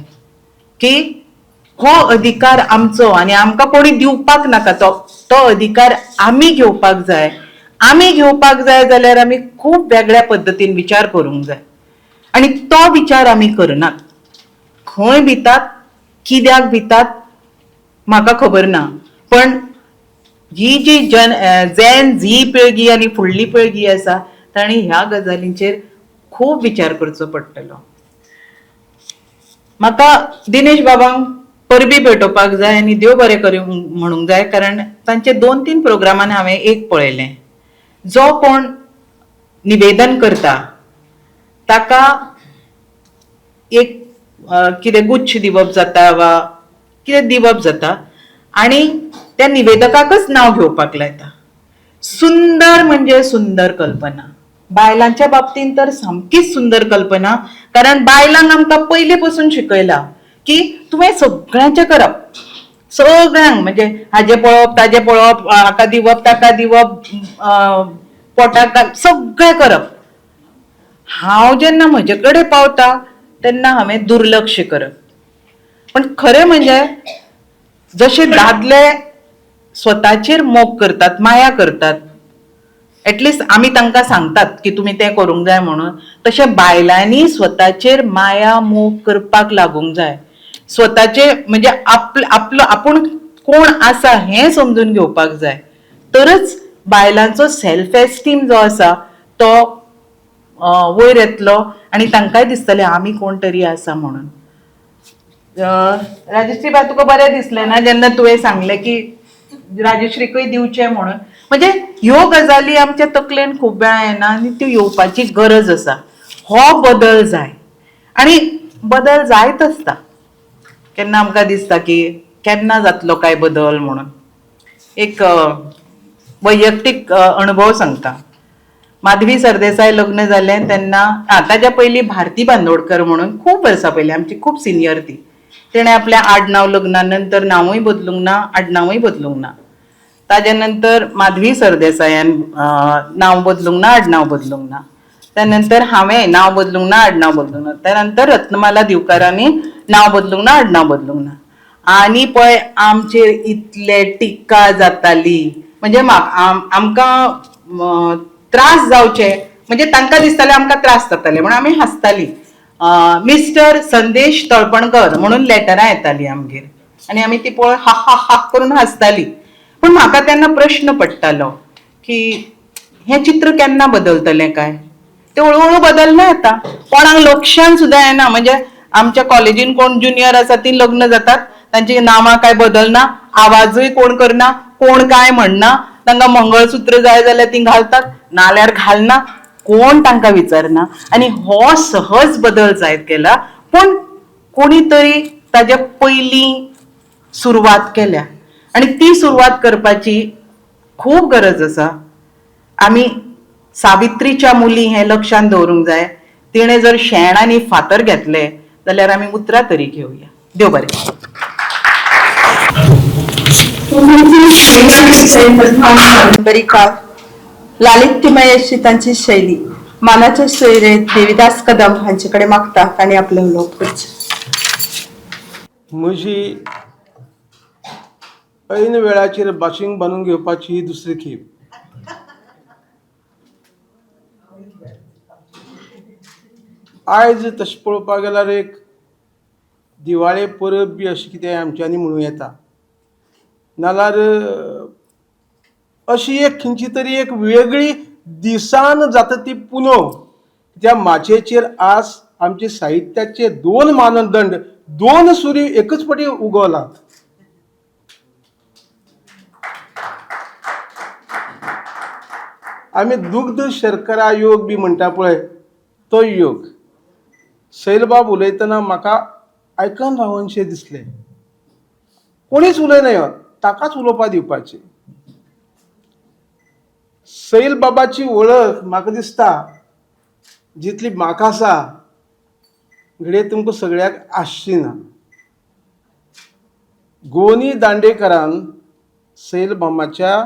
D: की हो अधिकार आमचो आनी आमकां कोणी दिवपाक नाका. तो अधिकार आमी घेवपाक जाय. आमी घेवपाक जाय जाल्यार आमी खूब वेगळ्या पद्दतीन विचार करूंक जाय. आनी तो विचार आमी करनात. खंय भितात, कित्याक भितात म्हाका खबर ना. पण जी झेन झी पिळगी आनी फुडली पिळगी आसा तांणी ह्या गजालींचेर खूब विचार करचो पडटलो. म्हाका दिनेश बाबांक परबी भेटोवपाक जाय आनी देव बरें करूं म्हणूंक जाय. कारण तांचे 2-3 प्रोग्रामान हांवें एक पळयलें. जो कोण निवेदन करता ताका एक कितें गुच्छ दिवप जाता वा कितें दिवप जाता आनी त्या निवेदकाकच नांव घेवपाक लायता. सुंदर म्हणजे सुंदर कल्पना. बायलांच्या बाबतीन तर सामकीच सुंदर कल्पना. कारण बायलांक आमकां पयले पासून शिकयला की तुवें सगळ्यांचें करप, सगळ्यांक. म्हणजे हाजे पळोवप, ताजे पळोवप, हाका दिवप, ताका दिवप, पोटाक सगळें करप. हांव जेन्ना म्हजे कडेन पावता तेन्ना हांवें दुर्लक्ष करप. पण खरें म्हणजे जशे दादले स्वताचेर मोग करतात, माया करतात, एटलिस्ट आमी तांकां सांगतात की तुमी तें करूंक जाय म्हणून, तशे बायलांनी स्वताचेर माया मोग करपाक लागूंक जाय. स्वताचे म्हणजे आपूण कोण आसा हें समजून घेवपाक जाय. तरच बायलांचो सेल्फ एस्टीम जो आसा तो वयर येतलो आनी तांकांय दिसतलें आमी कोण तरी आसा म्हणून. राजश्री बा, तुका बरें दिसलें ना जेन्ना तुवें सांगलें की राजश्रीकय दिवचें म्हणून. म्हणजे ह्यो गजाली आमच्या तकलेन खूब वेळा येना आनी त्यो येवपाची गरज आसा. हो बदल जाय आनी बदल जायत आसता. केन्ना आमकां दिसता की केन्ना जातलो काय बदल म्हणून. एक वैयक्तीक अणभव सांगता. माधवी सरदेसाय लग्न जालें तेन्ना ताच्या पयलीं भारती बांदोडकर म्हणून खूब वर्सां पयलीं आमची खूब सिनियर ती. तिणें आपलें आडनांव लग्ना नंतर नांवूय बदलूंक ना, आडनांवूय बदलूंक ना. ताज्या नंतर माधवी सरदेसायान नांव बदलूंक ना, आडनांव बदलूंक ना. त्यानंतर हांवें नांव बदलूंक ना, आडनांव बदलूंक ना. त्यानंतर रत्नमाला दिवकारांनी नांव बदलूंक ना, आडनांव बदलूंक ना. आनी पळय आमचेर इतले टिका जाताली. म्हणजे आमकां त्रास जावचे म्हणजे तांकां दिसताले आमकां त्रास जाताले म्हणून आमी हांसताली. मिस्टर संदेश तळपणकर म्हणून लेटरां येताली आमगेर आनी आमी ती पळय हा हा हा करून हांसताली. पूण म्हाका तेन्ना प्रश्न पडटालो की हें चित्र केन्ना बदलतलें काय. ते हळूहळू बदलना येता. कोणाक लक्षान सुद्दां येना. म्हणजे आमच्या कॉलेजीन कोण ज्युनियर आसा ती लग्न जातात तांची नांवां काय बदलना, आवाजूय कोण करना, कोण काय म्हणना, तांकां मंगळसूत्र जाय जाल्यार ती घालतात नाल्यार घालना, कोण तांकां विचारना. आनी हो सहज बदल जायत गेला. पूण कोणी तरी ताच्या पयलीं सुरवात केल्या आनी ती सुरवात करपाची खूब गरज आसा. आमी सावित्रीच्या मुली हें लक्षान दवरूंक जाय. तिणें जर शेण आनी फातर घेतले जाल्यार आमी उतरां तरी घेवया. देव बरें.
A: कादंबरी काळ लालित्यमय अशी तांची शैली. मानाचे सोयरे देविदास कदम हांचे कडेन मागतात आनी आपले उलोवप करचे.
E: म्हजी ऐन वेळाचेर भाशींक बांदून घेवपाची ही दुसरी खेप. आयज तशें पळोवपाक गेल्यार एक दिवाळे परब बी अशें कितें आमच्यांनी म्हणूं येता. नाल्यार अशी एक खंयची तरी एक वेगळी दिसान जाता ती पुनव. त्या माचयेचेर आज आमचे साहित्याचे 2 मानदंड 2 सुरी एकच फावटी उगवलात. आमी दुग्ध शर्करा योग बी म्हणटा पळय तो योग. सैलबाब उलयतना म्हाका आयकन रावनशें दिसलें. कोणीच उलयना ताकाच उलोवपाक दिवपाचें. सैल बाबाची वळख म्हाका दिसता जितली म्हाका आसा घडये तुमकां सगळ्याक आसची ना. गोनी दांडेकरान सैल मामाच्या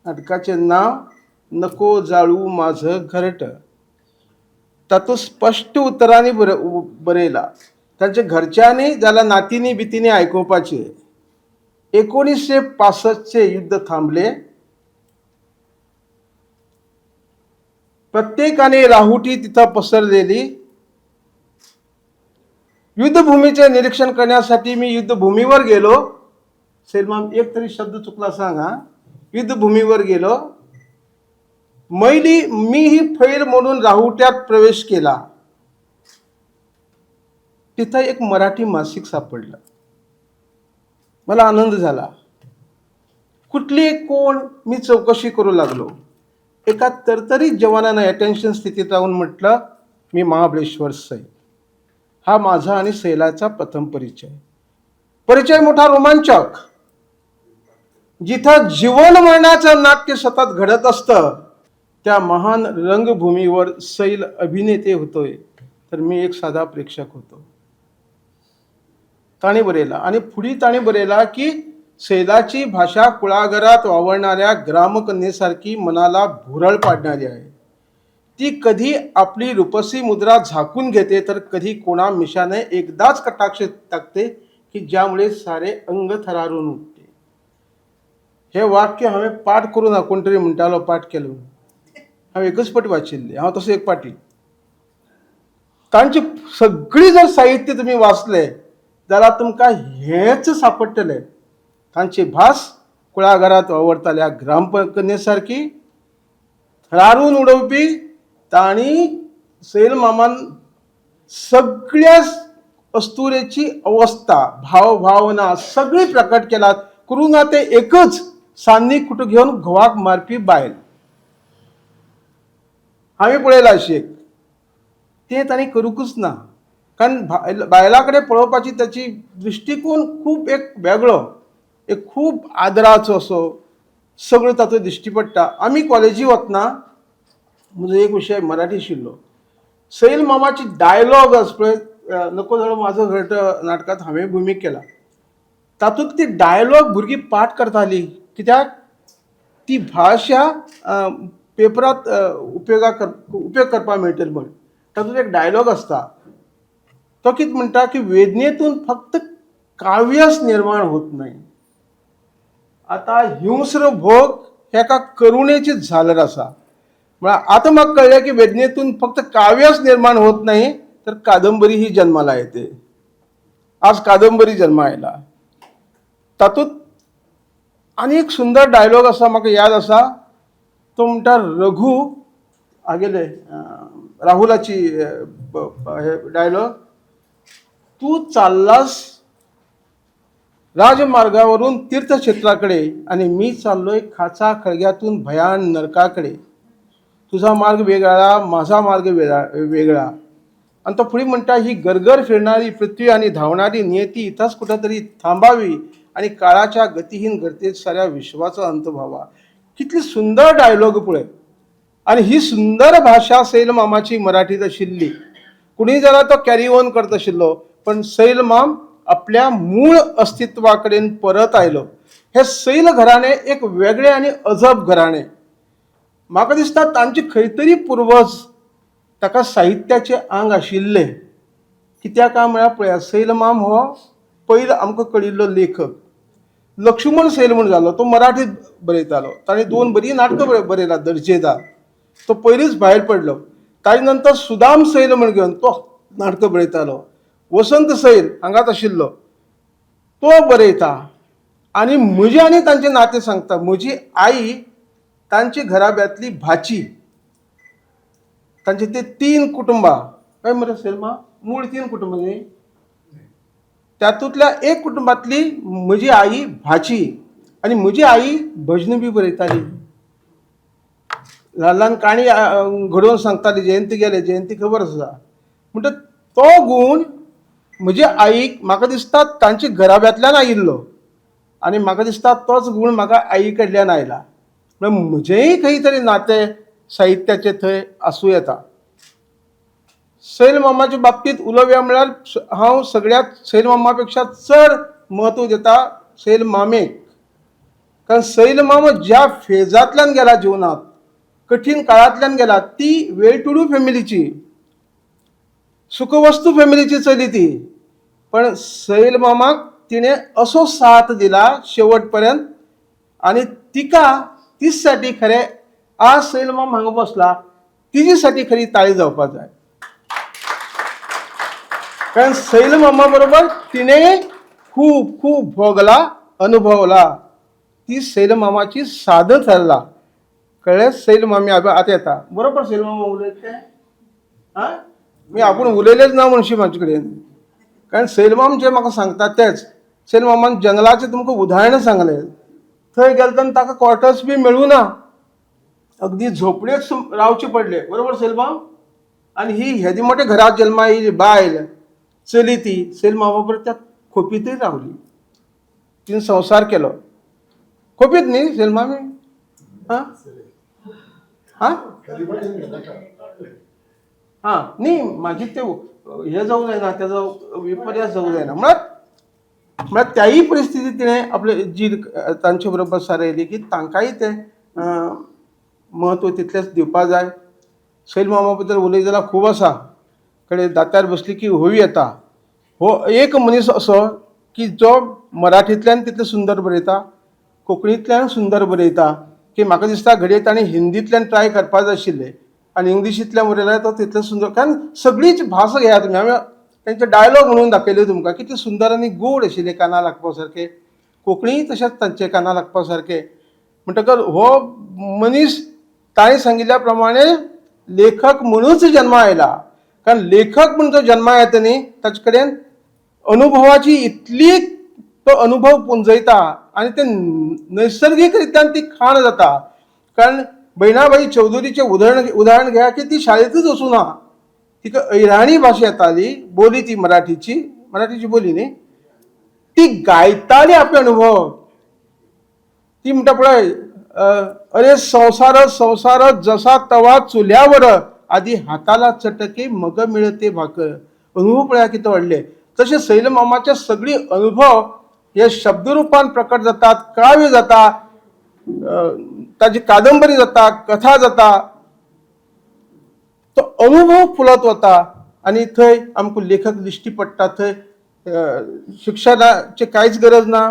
E: नाटकाचें नांव नको जाळू माझं घरट. तातूंत स्पश्ट उतरांनी बरयला. तांच्या घरच्यांनी जाल्यार नातींनी बितींनी आयकुपाचें. 1965 युद्ध थांबले. प्रत्येकाने राहुटी तिथं पसरलेली. युद्धभूमीचे निरीक्षण करण्यासाठी मी युद्धभूमीवर गेलो. सैलमाम एक तरी शब्द चुकला सांगा. युद्धभूमीवर गेलो. मी ही फैर म्हणून राहुट्यात प्रवेश केला. तिथं एक मराठी मासिक सापडलं. मला आनंद झाला. कुठली कोण मी चौकशी करू लागलो. एका तरतरीत जवानानं अटेन्शन स्थितीत राहून म्हटलं मी महाबळेश्वर सैल. हा माझा आणि सैलाचा प्रथम परिचय मोठा रोमांचक. जिथं जीवन मरणाचं नाट्य सतत घडत असतं त्या महान रंगभूमीवर सैल अभिनेते होतोय तर मी एक साधा प्रेक्षक होतो. ताणी बरयला आणि पुढे ताणी बरयला की सैलाची भाषा कुळागरात वावरणाऱ्या ग्रामकन्येसारखी मनाला भुरळ पाडणारी आहे. ती कधी आपली रूपसी मुद्रा झाकून घेते तर कधी कोणा मिशाने एकदाच कटाक्ष टाकते की ज्यामुळे सारे अंग थरारून उठते. हे वाक्य हांवें पाठ करून ना कोणतरी म्हणटालो पाठ केलो. हांवें एकच फावटी वाचिल्लें. हांव तसो एक फावटी. तांची सगळी जर साहित्य तुम्ही वाचले जाल्यार तुमकां हेच सापडटलें. तांची भास कुळागरात वावरताल्या ग्रामकन्येसारकी थरारून उडोवपी. ताणी सैल मामान सगळ्या अस्तुरेची अवस्था भावना सगळी प्रकट केलात. करून ते एकच सान्नी कुटू घेवन घोवाक मारपी बायल. हांवें पळयलां अशी एक. ते ताणी करूंकच ना. कारण बायला कडेन पळोवपाची त्याची दृश्टिकोन खूब एक वेगळो. एक खूब आदराचो असो सगळो तातूंत दिश्टी पडटा. आमी कॉलेजी वतना म्हजो एक विशय मराठी आशिल्लो. सैल मामाची डायलॉग आसा पळय नको जाळो म्हाजो घरट नाटकांत हांवें भुमीक केला. तातूंत ती डायलॉग भुरगीं पाठ करतालीं. कित्याक ती भाशा पेपरांत उपयोग करपाक मेळटली म्हण. तातूंत एक डायलॉग आसता. तो कितें म्हणटा की वेदनेतून फक्त काव्यच निर्माण होत नाही. आता हिंस्र भोग हे एका करुणेची झालर आसा. म्हळ्यार आतां म्हाका कळ्ळें की वेदनेतून फक्त काव्यच निर्माण होत नाही तर कादंबरी ही जन्माला येते. आज कादंबरी जन्मा आयला. तातूंत आनी एक सुंदर डायलॉग आसा म्हाका याद आसा. तो म्हणटा रघु आगेले राहुलाची हे डायलॉग, तू चाललास राजमार्गावरून तीर्थक्षेत्राकडे आणि मी चाललोय खाचा खळग्यातून भयान नरकाकडे. तुझा मार्ग वेगळा, माझा मार्ग वेगळा. आणि तो पुढे म्हणता, ही गरगर फिरणारी पृथ्वी आणि धावणारी नियती इथंच कुठंतरी थांबावी आणि काळाच्या गतिहीन गर्तेत साऱ्या विश्वाचा अंत व्हावा. कितली सुंदर डायलॉग पळय. आणि ही सुंदर भाषा सैल मामाची मराठीत आशिल्ली. कुणी जरा तो कॅरी ऑन करत आशिल्लो, पण सैल माम आपल्या मूळ अस्तित्वाकडे परत आयलो. हे सैल घराणे एक वेगळे आणि अजब घराणे. म्हाका दिसता तांचे खंय तरी पुर्वज ताका साहित्याचे आंग आशिल्ले. कित्याक काय म्हळ्यार पळया, सैल माम हो पयलो आमकां कळिल्लो लेखक. लक्ष्मण सैल म्हूण जालो, तो मराठीत बरयतालो. ताणें 2 बरीं नाटकां बरयलां दर्जेदार. तो पयलींच भायर पडलो. ताजे नंतर सुदाम सैल म्हूण घेवन तो नाटकां बरयतालो. वसंत सैल हांगाच आशिल्लो, तो बरयता. आनी म्हजें आनी तांचें नातें सांगता. म्हजी आई तांची घराब्यांतली भाची. तांचे ते 3 कुटुंबां काय मरे सैलमा, मूळ 3 कुटुंबां न्ही. तातूंतल्या एक कुटुंबांतली म्हजी आई भाची. आनी म्हजी आई भजनां बी बरयताली. ल्हान ल्हान काणी घडोवन सांगताली. जयंती गेले, जयंती खबर आसा. म्हणटा तो गूण म्हजे आईक म्हाका दिसता तांच्या घराब्यांतल्यान आयिल्लो. आनी म्हाका दिसता तोच गूण म्हाका आई कडल्यान आयला. म्हजेंय खंय तरी नातें साहित्याचें थंय आसूं येता. सैल मामाच्या बाबतींत उलोवया म्हळ्यार हांव सगळ्यात सैल मामा पेक्षा चड महत्व दिता सैल मामेक. कारण सैल मामा ज्या फेजांतल्यान गेला जिवनांत, कठीण काळांतल्यान गेला, ती वेल टू डू फॅमिलीची, सुखवस्तू फॅमिलीची चली ती. पण सैल मामाक तिणें असो साथ दिला शेवट पर्यंत. आनी तिका तीच साठी खरें आज सैल माम हांगा बसला, तिची साठी खरी ताळी जावपाक जाय. कारण सैल मामा बरोबर तिणें खूब खूब भोगला, अनुभवला. ती सैल मामाची साधन ठरला. कळ्ळें. सैल मामी आतां येता बरोबर. सैल मामा उलयता तें मी आपूण उलयलेंच ना म्हणशी म्हाजे कडेन. कारण सैल माम जे म्हाका सांगता तेच. सैल मामान जंगलाचें तुमकां उदाहरण सांगलें. थंय गेले तेन्ना ताका क्वॉर्टर्स बी मेळूं ना. अगदी झोपडेच रावचे पडले. बरोबर सैल माम. आनी ही हेदी मोठे घरांत जल्मा येयली बायल चली ती सैल मामा बरोबर त्या खोपीतय रावली. तिने संसार केलो. खोपीत न्ही सैल मामी. हां हां हां न्ही म्हाजी ते हे जावं जायना, तेजो विपर्यास जावं जायना. म्हळ्यार त्याही परिस्थितीत तिणें आपले जी तांचे बरोबर सारयली की तांकांय तें महत्व तितलेंच दिवपा जाय. सैल मामा बद्दल उलयत जाल्यार खूब आसा. कडेन दात्यार बसली की होवी येता. हो एक मनीस असो की जो मराठींतल्यान तितलें सुंदर बरयता, कोंकणींतल्यान सुंदर बरयता, की म्हाका दिसता घडये ताणें हिंदींतल्यान ट्राय करपा जाय आशिल्लें आनी इंग्लिशींतल्यान बरयल्यार तो तितलें सुंदर. कारण सगळीच भास घेयात तुमी. हांवें तांचे डायलॉग म्हणून दाखयले तुमकां. कितले सुंदर आनी गोड आशिल्ले काना लागपा सारके. कोंकणीय तशेंच तांचे काना लागपा सारके. म्हणटकर हो मनीस ताणें सांगिल्ल्या प्रमाणे लेखक म्हणूच जन्मा आयला. कारण लेखक म्हणून तो जन्मा येता न्ही, ताचे कडेन अनुभवाची इतली तो अनुभव पुंजयता आनी ते नैसर्गीक रित्यान ती खाण जाता. कारण बहिणाबाई चौधरीचें उदाहरण घेया की ती शाळेंतूच वचूं ना. तिका अहिराणी भाशा येताली, बोली ती मराठीची बोली न्ही. ती गायताली आपले अनुभव. ती म्हणटा पळय, अरे संसार संसार जसा तवा चुल्यावर, आधी हाताला चटके मग मिळते भाकर. अनुभव पळया किती वाडले. तसे सैल मामाचे सगळी अनुभव हे शब्दरूपान प्रकट जातात, काव्य जाता, ताजी कादंबरी जाता, कथा जाता. तो अनुभव फुलत वता आनी थंय आमकां लेखक दिश्टी पडटा. थंय शिक्षणाची कांयच गरज ना,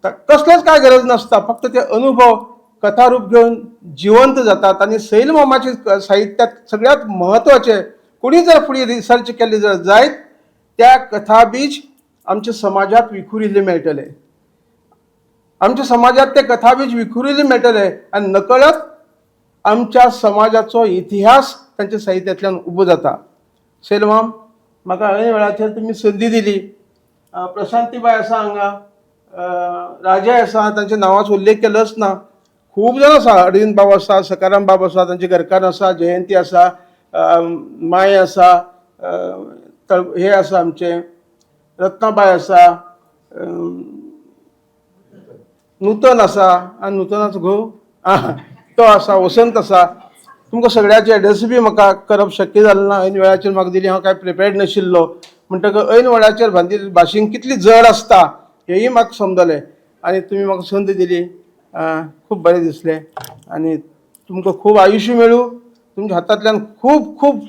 E: कसलेच कांय गरज नासता. फक्त ते अनुभव कथा रूप घेऊन जिवंत जातात आणि सैल मामाचे साहित्यात सगळ्यात महत्त्वाचे कोणी जर पुढे रिसर्च केले जर जायत त्या कथा बीज आमच्या समाजात विखुरिल्ले मेळटले. आमच्या समाजात ते कथा बीज विखुरिल्ले मेळटले आणि नकळत आमच्या समाजाचो इतिहास त्यांच्या साहित्यातल्यान उबो जाता. सैल माम म्हाका ऐन वेळाचेर तुमी संदी दिली. प्रशांतीबाई आसा हांगा, राजा आसा, तांच्या नांवाचो उल्लेख केलोच ना. खूब जाण आसा, अरविंद बाब आसा, सकाराम बाब आसा, तांचे घरकार आसा, जयंती आसा, माय आसा, हे आसा आमचे रत्नाबाई आसा, नूतन आसा, आनी नूतनाचो घोव तो आसा, वसंत आसा. तुमकां सगळ्याचे एड्रेस बी म्हाका करप शक्य जालें ना. ऐन वेळाचेर म्हाका दिली, हांव काय प्रिपेर्ड नाशिल्लो. म्हणटकच ऐन वेळाचेर भाशेन कितली जड आसता हेंय म्हाका समजलें आनी तुमी म्हाका संद दिली. खूब बरें दिसलें आनी तुमकां खूब आयुश्य मेळूं. तुमच्या हातांतल्यान खूब खूब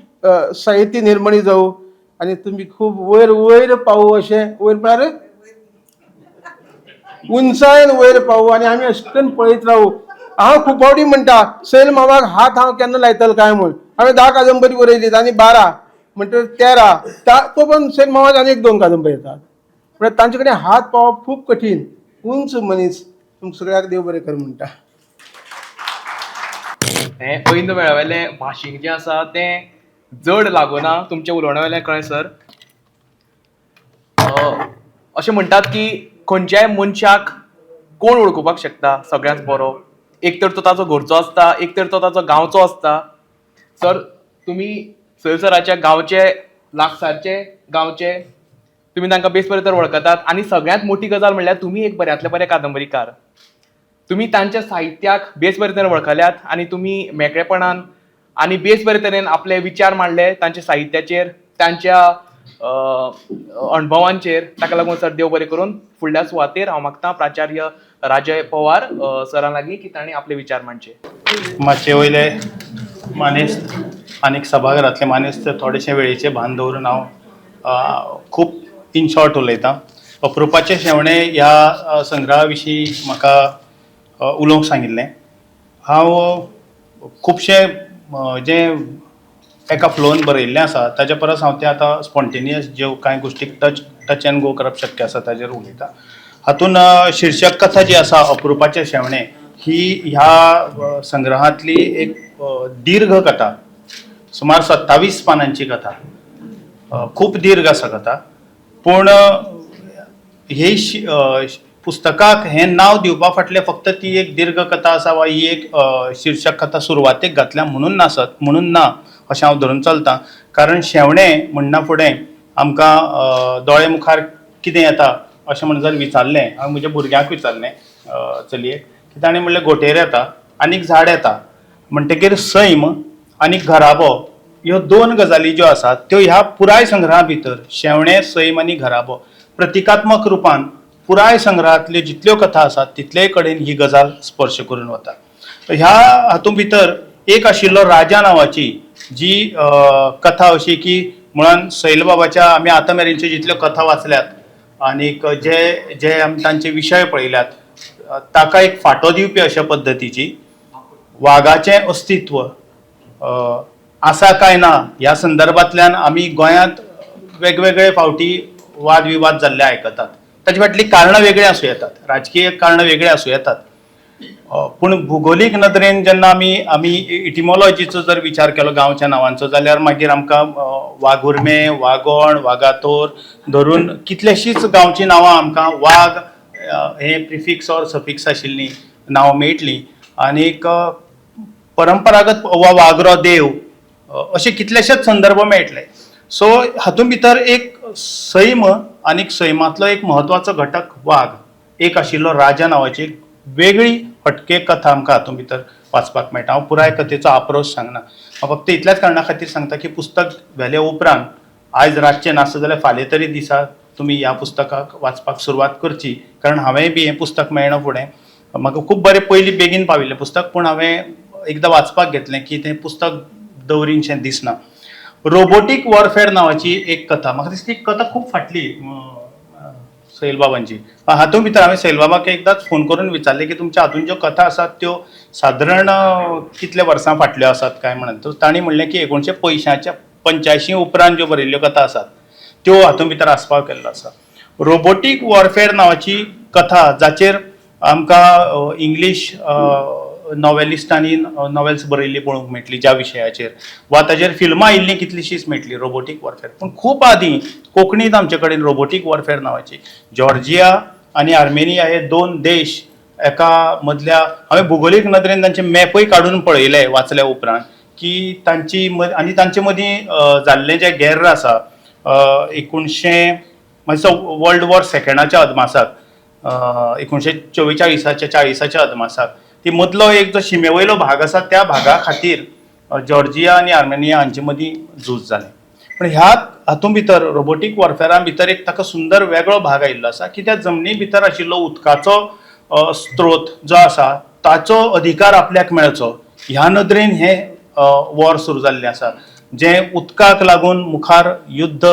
E: साहित्य निर्मणी जावं आनी तुमी खूब वयर वयर पावूं. अशें वयर म्हळ्यार उंचायेन वयर पावूं आनी आमी अशें पळयत रावूं. हांव खूब फावटी म्हणटा सैल मामाक हात हांव केन्ना लायतलो काय म्हूण. हांवें 10 कादंबरी बरयलीत आनी 12 म्हणटकीर 13 तो पण सैल मामाक आनी 1-2 कादंबरी येतात. म्हळ्यार तांचे कडेन हात पावप खूब कठीण. उंच मनीस. तुमकां सगळ्याक देव बरें कर म्हणटा.
F: हें ऐन वेळावेलें भाशीक जें आसा तें जड लागना तुमच्या उलोवण्या वेल्यान कळ्ळें सर. अशें म्हणटात की खंयच्याय मनशाक कोण वळखुपाक शकता सगळ्यांत बरो. एक तर तो ताचो घरचो आसता, एक तर तो ताचो गांवचो आसता. सर तुमी सैल सराच्या गांवचे लागसारचे गांवचे तुमी तांकां बेस बरें तर वळखतात आनी सगळ्यांत मोठी गजाल म्हणल्यार तुमी एक बऱ्यांतले बरे कादंबरीकार. तुमी तांच्या साहित्याक बेस बरे तरेन वळखल्यात आनी तुमी मेकळेपणान आनी बेस बरे तरेन आपले विचार मांडले तांच्या साहित्याचेर, तांच्या अणभवांचेर. ताका लागून सर देव बरें करून फुडल्या सुवातेर हांव मागतां प्राचार्य राजय पवार सरां लागीं की तांणी आपले विचार मांडचे.
G: मातशे वयले मानेस्त आनीक सभाघरांतले मानेस्त थोडेशे वेळेचे भान दवरून हांव खूब इन शॉर्ट उलयतां. अप्रुपाचे शेवणे ह्या संग्रहा विशीं म्हाका उलोवंक सांगिल्लें. हांव खुबशे जें एका फ्लोन बरयल्लें आसा ताचे परस हांव तें आतां स्पॉन्टेनियस ज्यो कांय गोश्टीक टच एंड गो करप शक्य आसा ताचेर उलयतां. हातून शीर्षक कथा जी आसा अप्रुपाचे शेवणे ही ह्या संग्रहांतली एक दीर्घ कथा, सुमार 27 पानांची कथा. खूब दीर्घ आसा कथा. पूण हे पुस्तकाक हें नांव दिवपा फाटलें फक्त ती एक दीर्घ कथा आसा वा ही एक शीर्षक कथा सुरवातेक घातल्या म्हणून ना अशें हांव धरून चलतां. कारण शेवणे म्हणना फुडें आमकां दोळे मुखार कितें येता अशें म्हणून जर विचारलें, हांवें म्हज्या भुरग्याक विचारलें चलयेक, की ताणें म्हणलें घोटेर येता आनीक झाड येता. म्हणटकीर सैम आनी घराबो ह्यो 2 गजाली ज्यो आसात त्यो ह्या पुराय संग्रहा भितर शेवणे, सैम आनी घराबो प्रतिकात्मक रुपान पुराय संग्रहांतल्यो जितल्यो कथा आसात तितलेय कडेन ही गजाल स्पर्श करून वता. ह्या हातूंत भितर एक आशिल्लो राजा नांवाची जी कथा अशी की मुळान सैल बाबाच्या आमी आतां मेरेनच्यो जितल्यो कथा वाचल्यात आनीक जे आमी तांचे विशय पळयल्यात ताका एक फांटो दिवपी अशा पद्दतीची वागाचें अस्तित्व आसा काय ना ह्या संदर्भांतल्यान आमी गोंयांत वेगवेगळे फावटी वाद विवाद जाल्ले आयकतात. ताचे फाटलीं कारणां वेगळीं आसूं येतात, राजकीय कारणां वेगळीं आसूं येतात. पूण भुगोलीक नदरेन जेन्ना आमी इटिमॉलॉजीचो जर विचार केलो गांवच्या नांवांचो जाल्यार मागीर आमकां वाघुर्मे, वागोण, वागातोर धरून कितलेशींच गांवची नांवां आमकां वाघ हे प्रिफिक्स ऑर सफिक्स आशिल्लीं नांवां मेळटलीं. आनीक परंपरागत वा वागरो देव अशे कितलेशेच संदर्भ मेळटले. सो हातूंत भितर एक सैम आनीक सैमांतलो एक म्हत्वाचो घटक वाघ, एक आशिल्लो राजा नांवाची एक वेगळी हटके कथा आमकां हातूंत भितर वाचपाक मेळटा. हांव पुराय कथेचो आप्रोच सांगना, हांव फक्त इतल्याच कारणां खातीर सांगता की पुस्तक व्हेले उपरांत आयज रातचें नासत जाल्यार फाल्यां तरी दिसा तुमी ह्या पुस्तकाक वाचपाक सुरवात करची. कारण हांवेंय बी हें पुस्तक मेळना फुडें म्हाका खूब बरें पयलीं बेगीन पाविल्लें पुस्तक, पूण हांवें एकदां वाचपाक घेतलें की तें पुस्तक दवरिनशें दिसना. रोबोटीक वॉरफेअर नांवाची एक कथा, म्हाका दिसता ती कथा खूब फाटली, सैल बाबांची हातूंत भितर हांवें सैल बाबाक एकदांच फोन करून विचारलें की तुमच्या हातूंत ज्यो कथा आसात त्यो सादारण कितल्या वर्सां फाटल्यो आसात काय म्हणून तर तांणी म्हणलें की 1985 उपरांत ज्यो बरयल्ल्यो कथा आसात त्यो हातूंत भितर आस्पाव केल्लो आसा. रोबोटीक वॉरफेअर नांवाची कथा जाचेर आमकां इंग्लीश नॉवेलिस्टांनी नॉवेल्स बरयल्ली पळोवंक मेळटली ज्या विशयाचेर वा ताचेर फिल्मां आयिल्लीं कितलींशींच मेळटली रोबोटीक वॉरफेअर. पूण खूब आदीं कोंकणींत आमचे कडेन रोबोटीक वॉरफेअर नांवाची जॉर्जिया आनी आर्मेनिया हे दोन देश एका मदल्या हांवें भुगोलीक नदरेन तांचे मॅपय काडून पळयले वाचल्या उपरांत की तांचे मदीं जाल्लें जें गॅर आसा 19 वर्ल्ड वॉर सेकंडाच्या अदमासाक 1944-40च्या अदमासाक ती मदलो एक जो शिमेवयलो भाग आसा त्या भागा खातीर जॉर्जिया आनी आर्मेनिया हांचे मदीं झूज जालें. पण ह्या हातूंत भितर रोबोटीक वॉरफेअरा भितर एक ताका सुंदर वेगळो भाग आयिल्लो आसा की त्या जमनी भितर आशिल्लो उदकाचो स्त्रोत जो आसा ताचो अधिकार आपल्याक मेळचो ह्या नदरेन हें वॉर सुरू जाल्लें आसा जें उदकाक लागून मुखार युद्ध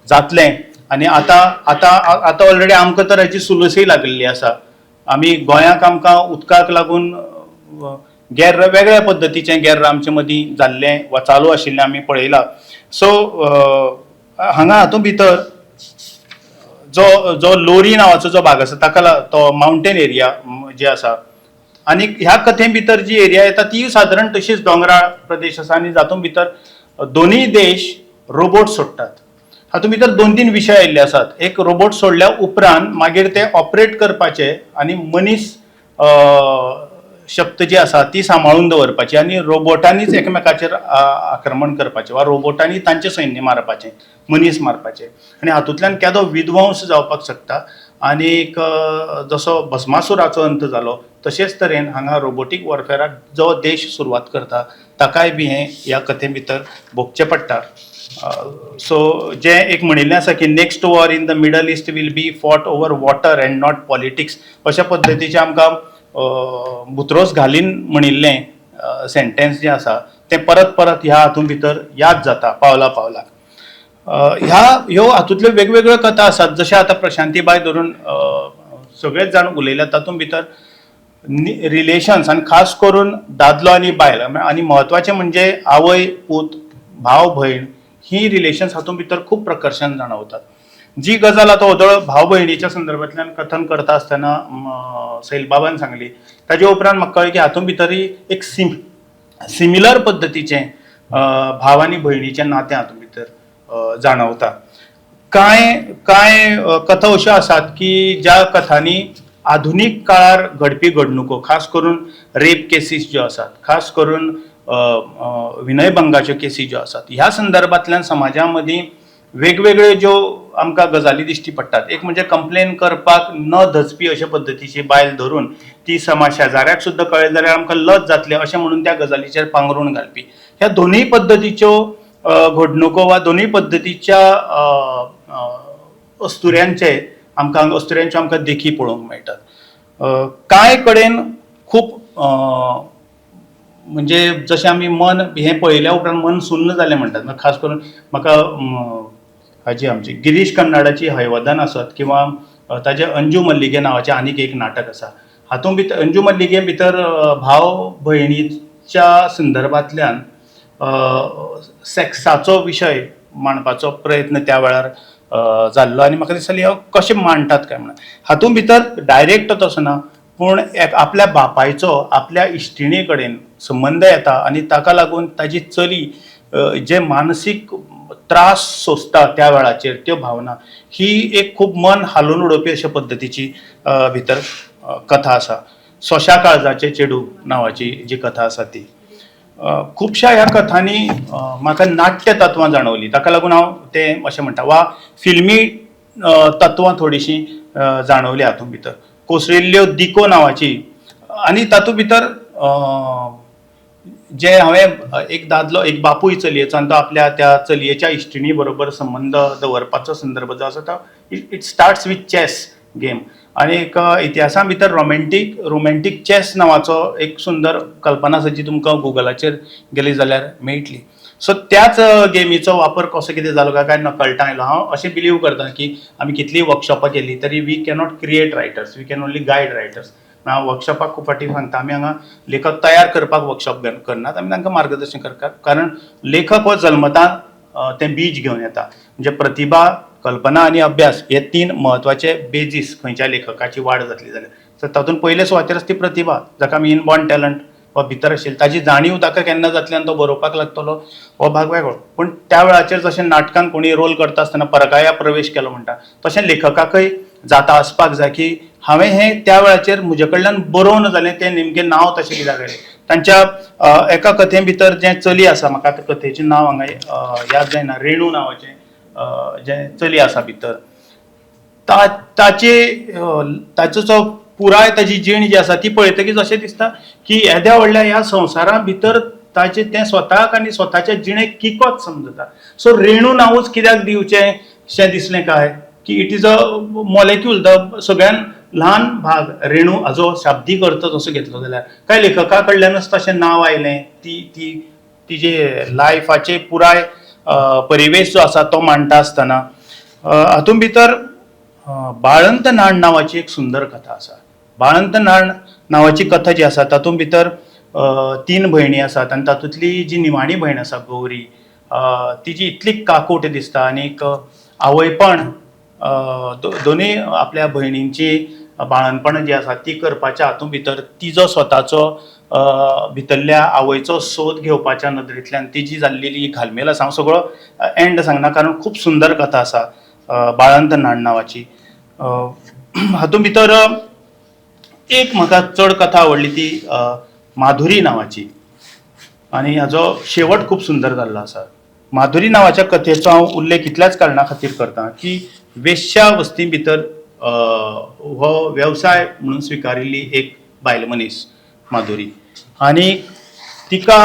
G: जातलें. आनी आतां ऑलरेडी आमकां तर हाची सुलूसय लागिल्ली आसा. आमी गोंयाक आमकां उदकाक लागून गैर वेगळ्या पद्दतीचें गैर आमचे मदीं जाल्लें वा चालू आशिल्लें आमी पळयलां. सो हांगा हातूंत भितर जो लोरी नांवाचो जो भाग आसा ताका तो मावंटेन एरिया जे आसा आनी ह्या कथे भितर जी एरिया येता ती सादारण तशीच दोंगराळ प्रदेश आसा आनी जातूंत भितर दोनूय देश रोबोट सोडटात. हातूंत भितर 2-3 विशय आयिल्ले आसात. एक रोबोट सोडल्या उपरांत मागीर ते ऑपरेट करपाचे आनी मनीस शक्त जी आसा ती सांबाळून दवरपाची आनी रोबोटांनीच एकामेकाचेर आक्रमण करपाचें वा रोबोटांनी तांचें सैन्य मारपाचें मनीस मारपाचे आनी हातूंतल्यान केदो विध्वंस जावपाक शकता. आनीक जसो भस्मासुराचो अंत जालो तशेंच तरेन हांगा रोबोटीक वॉरफेअराक जो देश सुरवात करता ताकाय बी हें ह्या कथे भितर भोगचें पडटा. सो जें एक म्हणिल्लें आसा की next war in the Middle East will be fought over water and not politics अशा पद्दतीचें आमकां बुत्रोस घालीन म्हणिल्लें सेंटेन्स जें आसा तें परत परत ह्या हातूंत भितर याद जाता पावला पावलाक. ह्यो हातूंतल्यो वेगवेगळ्यो कथा आसात जशें आतां प्रशांतीबाय धरून सगळेच जाण उलयल्यात तातूंत भितर रिलेशन्स आनी खास करून दादलो आनी बायल आनी म्हत्वाचें म्हणजे आवय पूत भाव भयण ही रिलेशन्स हातूंत भितर खूब प्रकर्शन जाणवतात. जी गजाल आतां ओदळ भाव भयणीच्या संदर्भांतल्यान कथन करता आसतना सैल बाबान सांगली ताजे उपरांत म्हाका कळ्ळें की हातूंत भितरय एक सिमिलर पद्दतीचें भाव आनी भयणीचें नातें हातूंत भितर जाणवता. कांय कथा अश्यो आसात की ज्या कथांनी आधुनीक काळार घडपी घडणुको खास करून रेप केसीस ज्यो आसात खास करून विनयभंगाच्यो केसी ज्यो आसात ह्या संदर्भांतल्यान समाजा मदीं वेगवेगळ्यो ज्यो आमकां गजाली दिश्टी पडटात. एक म्हणजे कंप्लेन करपाक न धजपी अशे पद्दतीची बायल धरून ती समाज शेजाऱ्याक सुद्दां कळ्ळें जाल्यार आमकां लज जातलें अशें म्हणून त्या गजालीचेर पांगरून घालपी ह्या दोनूय पद्दतीच्यो घडणुको वा दोनूय पद्दतीच्या अस्तुऱ्यांच्यो आमकां देखी पळोवंक मेळटात. कांय कडेन खूब म्हणजे जशें आमी मन हें पळयल्या उपरांत मन सुन्न जालें म्हणटात. खास करून म्हाका हाजी आमची गिरीश कर्नाडाची हैवदन आसत किंवा ताजे अंजू मल्लिगे नांवाचें आनीक एक नाटक आसा. हातूंत भितर अंजू मल्लिगे भितर भाव भयणीच्या संदर्भांतल्यान सेक्साचो विशय मांडपाचो प्रयत्न त्या वेळार जाल्लो आनी म्हाका दिसताली हांव कशें मांडटात काय म्हणून. हातूंत भितर डायरेक्ट तसो ना पूण आपल्या बापायचो आपल्या इश्टिणी कडेन संबंद येता आनी ताका लागून ताजी चली जे मानसीक त्रास सोंसता त्या वेळाचेर त्यो भावना ही एक खूब मन हालोवन उडोवपी अशा पद्दतीची भितर कथा आसा. सोश्या काळजाचे चेडू नांवाची जी कथा आसा ती खुबश्या ह्या कथांनी म्हाका नाट्य तत्वां जाणवली ताका लागून हांव तें अशें म्हणटा वा फिल्मी तत्वां थोडीशीं जाणवली हातूंत भितर. कोसळिल्ल्यो दिको नांवाची आनी तातूंत भितर जे हांवें एक दादलो एक बापूय चलयेचो आनी तो आपल्या त्या चलयेच्या इश्टिणी बरोबर संबंध दवरपाचो संदर्भ जो आसा तो it starts with chess game आनी एक इतिहासा भितर रोमॅन्टीक चॅस नांवाचो एक सुंदर कल्पना आसा जी तुमकां गुगलाचेर गेली जाल्यार मेळटली. सो त्याच गेमीचो वापर कसो कितें जालो काय नकळटां आयलो. हांव अशें बिलीव करता की आमी कितलीय वर्कशॉपां केली तरी we cannot create writers, we can only guide writers. हांव वर्कशॉपाक खूब फावटी सांगता, आमी हांगा लेखक तयार करपाक वर्कशॉप करनात, आमी तांकां मार्गदर्शन करतात. कारण लेखक हो जल्मतान तें बीज घेवन येता. म्हणजे प्रतिभा, कल्पना आनी अभ्यास हे 3 म्हत्वाचे बेजीस खंयच्या लेखकाची वाड जातली जाल्यार. सो तातूंत पयले सुवातेर आसा ती प्रतिभा, जाका आमी इनबॉर्न टॅलंट वा भितर आशिल्ली ताची जाणीव ताका केन्ना जातली आनी तो बरोवपाक लागतलो हो भाग वेगळो. पूण त्या वेळाचेर जशें नाटकान कोणी रोल करता आसतना परकाया प्रवेश केलो म्हणटा तशें लेखकाकय जाता आसपाक जाय की हांवें हें त्या वेळाचेर म्हजे कडल्यान बरोवन जालें तें नेमकें नांव तशें कित्याक घडलें. तांच्या एका कथे भितर जें चली आसा, म्हाका आतां कथेचें नांव हांगा याद जायना, रेणू नांवाचें जें चली आसा भितर, ताचो जो पुराय ताची जीण जी आसा ती पळयतकीच अशें दिसता की येद्या व्हडल्या ह्या संवसारा भितर ताचें तें स्वताक आनी स्वताच्या जिणेक किकोच समजता. सो रेणू नांवूच कित्याक दिवचें शें दिसलें काय की इट इज अ मॉलेक्यूल, द सगळ्यान ल्हान भाग रेणू हाजो शाब्दीक अर्थ जसो घेतलो जाल्यार काय लेखका कडल्यानच तशें नांव आयलें. तिजे लायफाचे पुराय परिवेश जो आसा तो मांडटा आसतना हातूंत भितर बाळंत नाण नांवाची एक सुंदर कथा आसा. बाळंत नाण नांवाची कथा जी आसा तातूंत भितर 3 भयणी आसात आनी तातूंतली जी निमाणी भयण आसा गौरी, तिची इतली काकूट दिसता आनीक आवयपण दोनूय आपल्या भयणींची बाळणपण जी आसा ती करपाच्या हातूंत भितर तिजो स्वताचो भितरल्या आवयचो सोद घेवपाच्या नदरेंतल्यान तिजी जाल्लेली घालमेल आसा. हांव सगळो एंड सांगना कारण खूब सुंदर कथा आसा बाळंत नाण नांवाची. हातूंत भितर एक म्हाका चड कथा आवडली ती माधुरी नांवाची आनी हाजो शेवट खूब सुंदर जाल्लो आसा. माधुरी नांवाच्या कथेचो हांव उल्लेख इतल्याच कारणा खातीर करता की वेश्या वस्ती भितर हो वेवसाय म्हणून स्विकारिल्ली एक बायल मनीस माधुरी, आनी तिका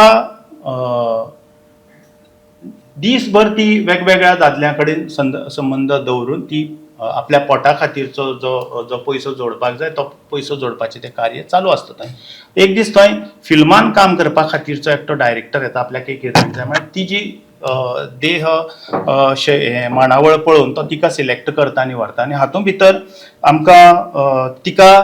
G: दीसभर ती वेगवेगळ्या दादल्या कडेन संबंध दवरून ती आपल्या पोटा खातीरचो जो पयसो जोडपाक जाय तो पयसो जोडपाचें तें कार्य चालू आसता थंय. एक दीस थंय फिल्मान काम करपा खातीरचो एकटो डायरेक्टर येता, आपल्याक एक हिरोईन जाय म्हळ्यार तिजी देह मांडावळ पळोवन तो तिका सिलेक्ट करता आनी व्हरता आनी हातूंत भितर आमकां तिका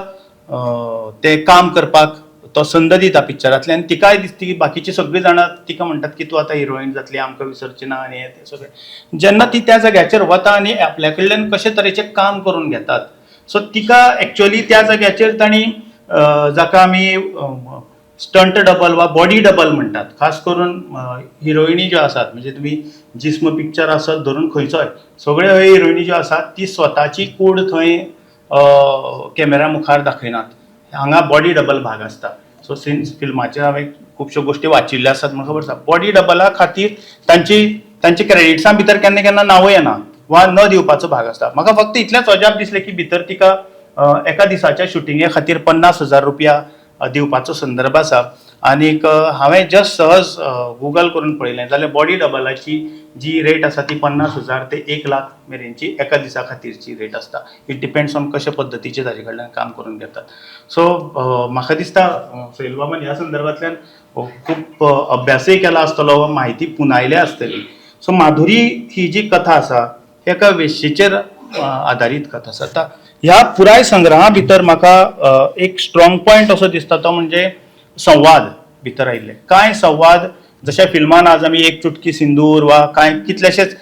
G: तें काम करपाक तो संद दिता पिक्चरांतल्यान. तिकाय दिसता की बाकीची सगळीं जाणां तिका म्हणटात की तूं आतां हिरोईन जातली, आमकां विसरची ना आनी हें तें सगळें. जेन्ना ती त्या जाग्याचेर वता आनी आपल्या कडल्यान कशे तरेचें काम करून घेतात, सो तिका एक्चुअली त्या जाग्याचेर तांणी जाका आमी स्टंट डबल वा बॉडी डबल म्हणटात, खास करून हिरोईनी ज्यो आसात, म्हणजे तुमी जिस्म पिक्चर आसत धरून खंयचोय, सगळ्यो ह्यो हिरोईनी ज्यो आसात ती स्वताची कूड थंय कॅमेरा मुखार दाखयनात. हांगा बॉडी डबल भाग आसता. सो सिन्स फिल्माचेर हांवें खुबश्यो गोश्टी वाचिल्ल्यो आसात म्हाका खबर आसा. बॉडी डबला खातीर तांची क्रेडिट्सां भितर केन्ना केन्ना नांवूय येना वा न दिवपाचो भाग आसता. म्हाका फक्त इतलेंच अजाप दिसलें की भितर तिका एका दिसाच्या शुटिंगे खातीर 50,000 रुपया दिवपाचो संदर्भ आसा. आनीक हांवें जस्ट सहज गुगल करून पळयलें जाल्यार बॉडी डबलाची जी रेट आसा ती 50,000 ते 1,00,000 मेरेनची एका दिसा खातीरची रेट आसता. इट डिपेंड्स ऑन कशे पद्दतीचे ताजे कडल्यान काम करून घेतात. सो म्हाका दिसता सैल बाबान ह्या संदर्भांतल्यान खूब अभ्यासय केला आसतलो वा म्हायती पुनायल्या आसतली. सो माधुरी ही जी कथा आसा एका वेश्येचेर आदारीत कथा आसा. आतां ह्या पुराय संग्रहा भितर म्हाका एक स्ट्रॉंग पॉयंट असो दिसता तो म्हणजे संवाद भितर आयिल्ले. कांय संवाद जशा फिल्मान आज आमी एक चुटकी सिंदूर वा कांय कितलेशेच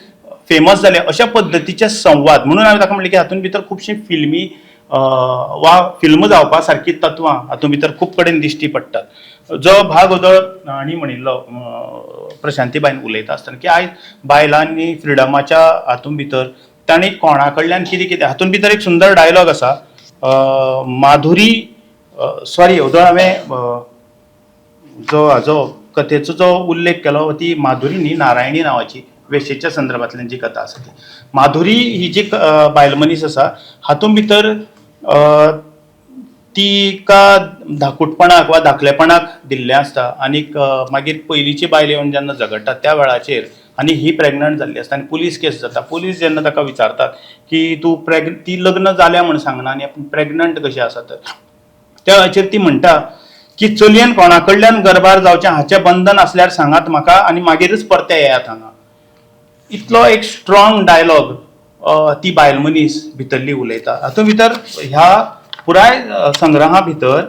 G: फेमस जाले अशा पद्दतीचे संवाद, म्हणून हांवें ताका म्हणलें की हातूंत भितर खुबशी फिल्मी वा फिल्म जावपा सारकी तत्वां हातूंत भितर खूब कडेन दिश्टी पडटात. जो भाग उदळ हांणी म्हणिल्लो प्रशांतीबाईन उलयता आसतना की आयज बायलांनी फ्रिडमाच्या हातूंत भितर तांणी कोणा कडल्यान कितें कितें, हातूंत भितर एक सुंदर डायलॉग आसा माधुरी सॉरी उदळ हांवें जो हाजो कथेचो जो उल्लेख केलो ती माधुरी न्ही, नारायणी नांवाची वेश्येच्या संदर्भांतल्यान जी कथा आसा ती. माधुरी ही जी बायल मनीस आसा हातूंत भितर तिका धाकूटपणाक वा धाकलेपणाक दिल्लें आसता आनीक मागीर पयलींची बायल येवन जेन्ना झगडटा त्या वेळाचेर आनी ही प्रेग्नंट जाल्ली आसता आनी पुलीस केस जाता. पुलीस जेन्ना ताका विचारतात की तूं ती लग्न जाल्या म्हण सांगना आनी प्रेग्नंट कशी आसा तर त्या वेळाचेर ती म्हणटा की चलयेन कोणा कडल्यान गरबार जावचें हाचें बंधन असल्यार सांगात म्हाका आनी मागीरच परते येयात हांगा. इतलो एक स्ट्रॉंग डायलॉग ती बायल मनीस भितरली उलयता. हातूंत भितर ह्या पुराय संग्रहा भितर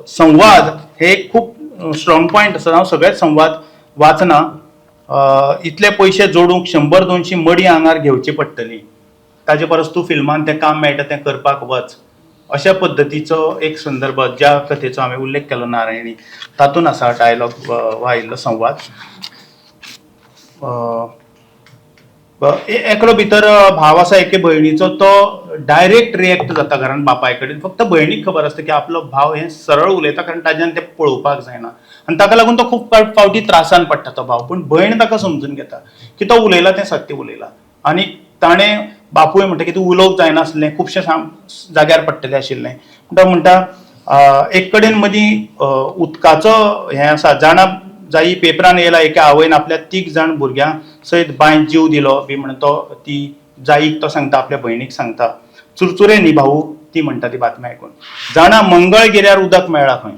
G: संवाद हे एक खूब स्ट्रॉंग पॉयंट आसा. हांव सगळेच संवाद वाचना. इतले पयशे जोडूंक 100-200 मडी आंगार घेवची पडटली, ताजे परस तूं फिल्मान तें काम मेळटा तें करपाक वच, अशा पद्दतीचो एक संदर्भ ज्या कथेचो हांवें उल्लेख केलो नारायणी तातूंत आसा डायलॉग वा आयिल्लो संवाद. एकलो भितर भाव आसा एके भयणीचो, तो डायरेक्ट रिएक्ट जाता घरान बापाय कडेन. फक्त भयणीक खबर आसता की आपलो भाव हें सरळ उलयता कारण ताज्यान तें पळोवपाक जायना आनी ताका लागून तो खूब फावटी त्रासान पडटा तो भाव. पूण भयण ताका समजून घेता की तो उलयला तें सत्य उलयला. आनी ताणें बापूय म्हणटा की तूं उलोवंक जायनासलें, खुबशे जाग्यार पडटलें आशिल्लें. तो म्हणटा एक कडेन मदीं उदकाचो हें आसा, जाणा जायी पेपरान येयला एका आवयन आपल्या 3 जाण भुरग्यां सयत बांयत जीव दिलो बी म्हणून तो ती जायीक तो सांगता, आपल्या भयणीक सांगता. चुरचुरे न्ही भाऊ, ती म्हणटा ती बातमी आयकून. जाणा मंगळगिऱ्यार उदक मेळ्ळा खंय,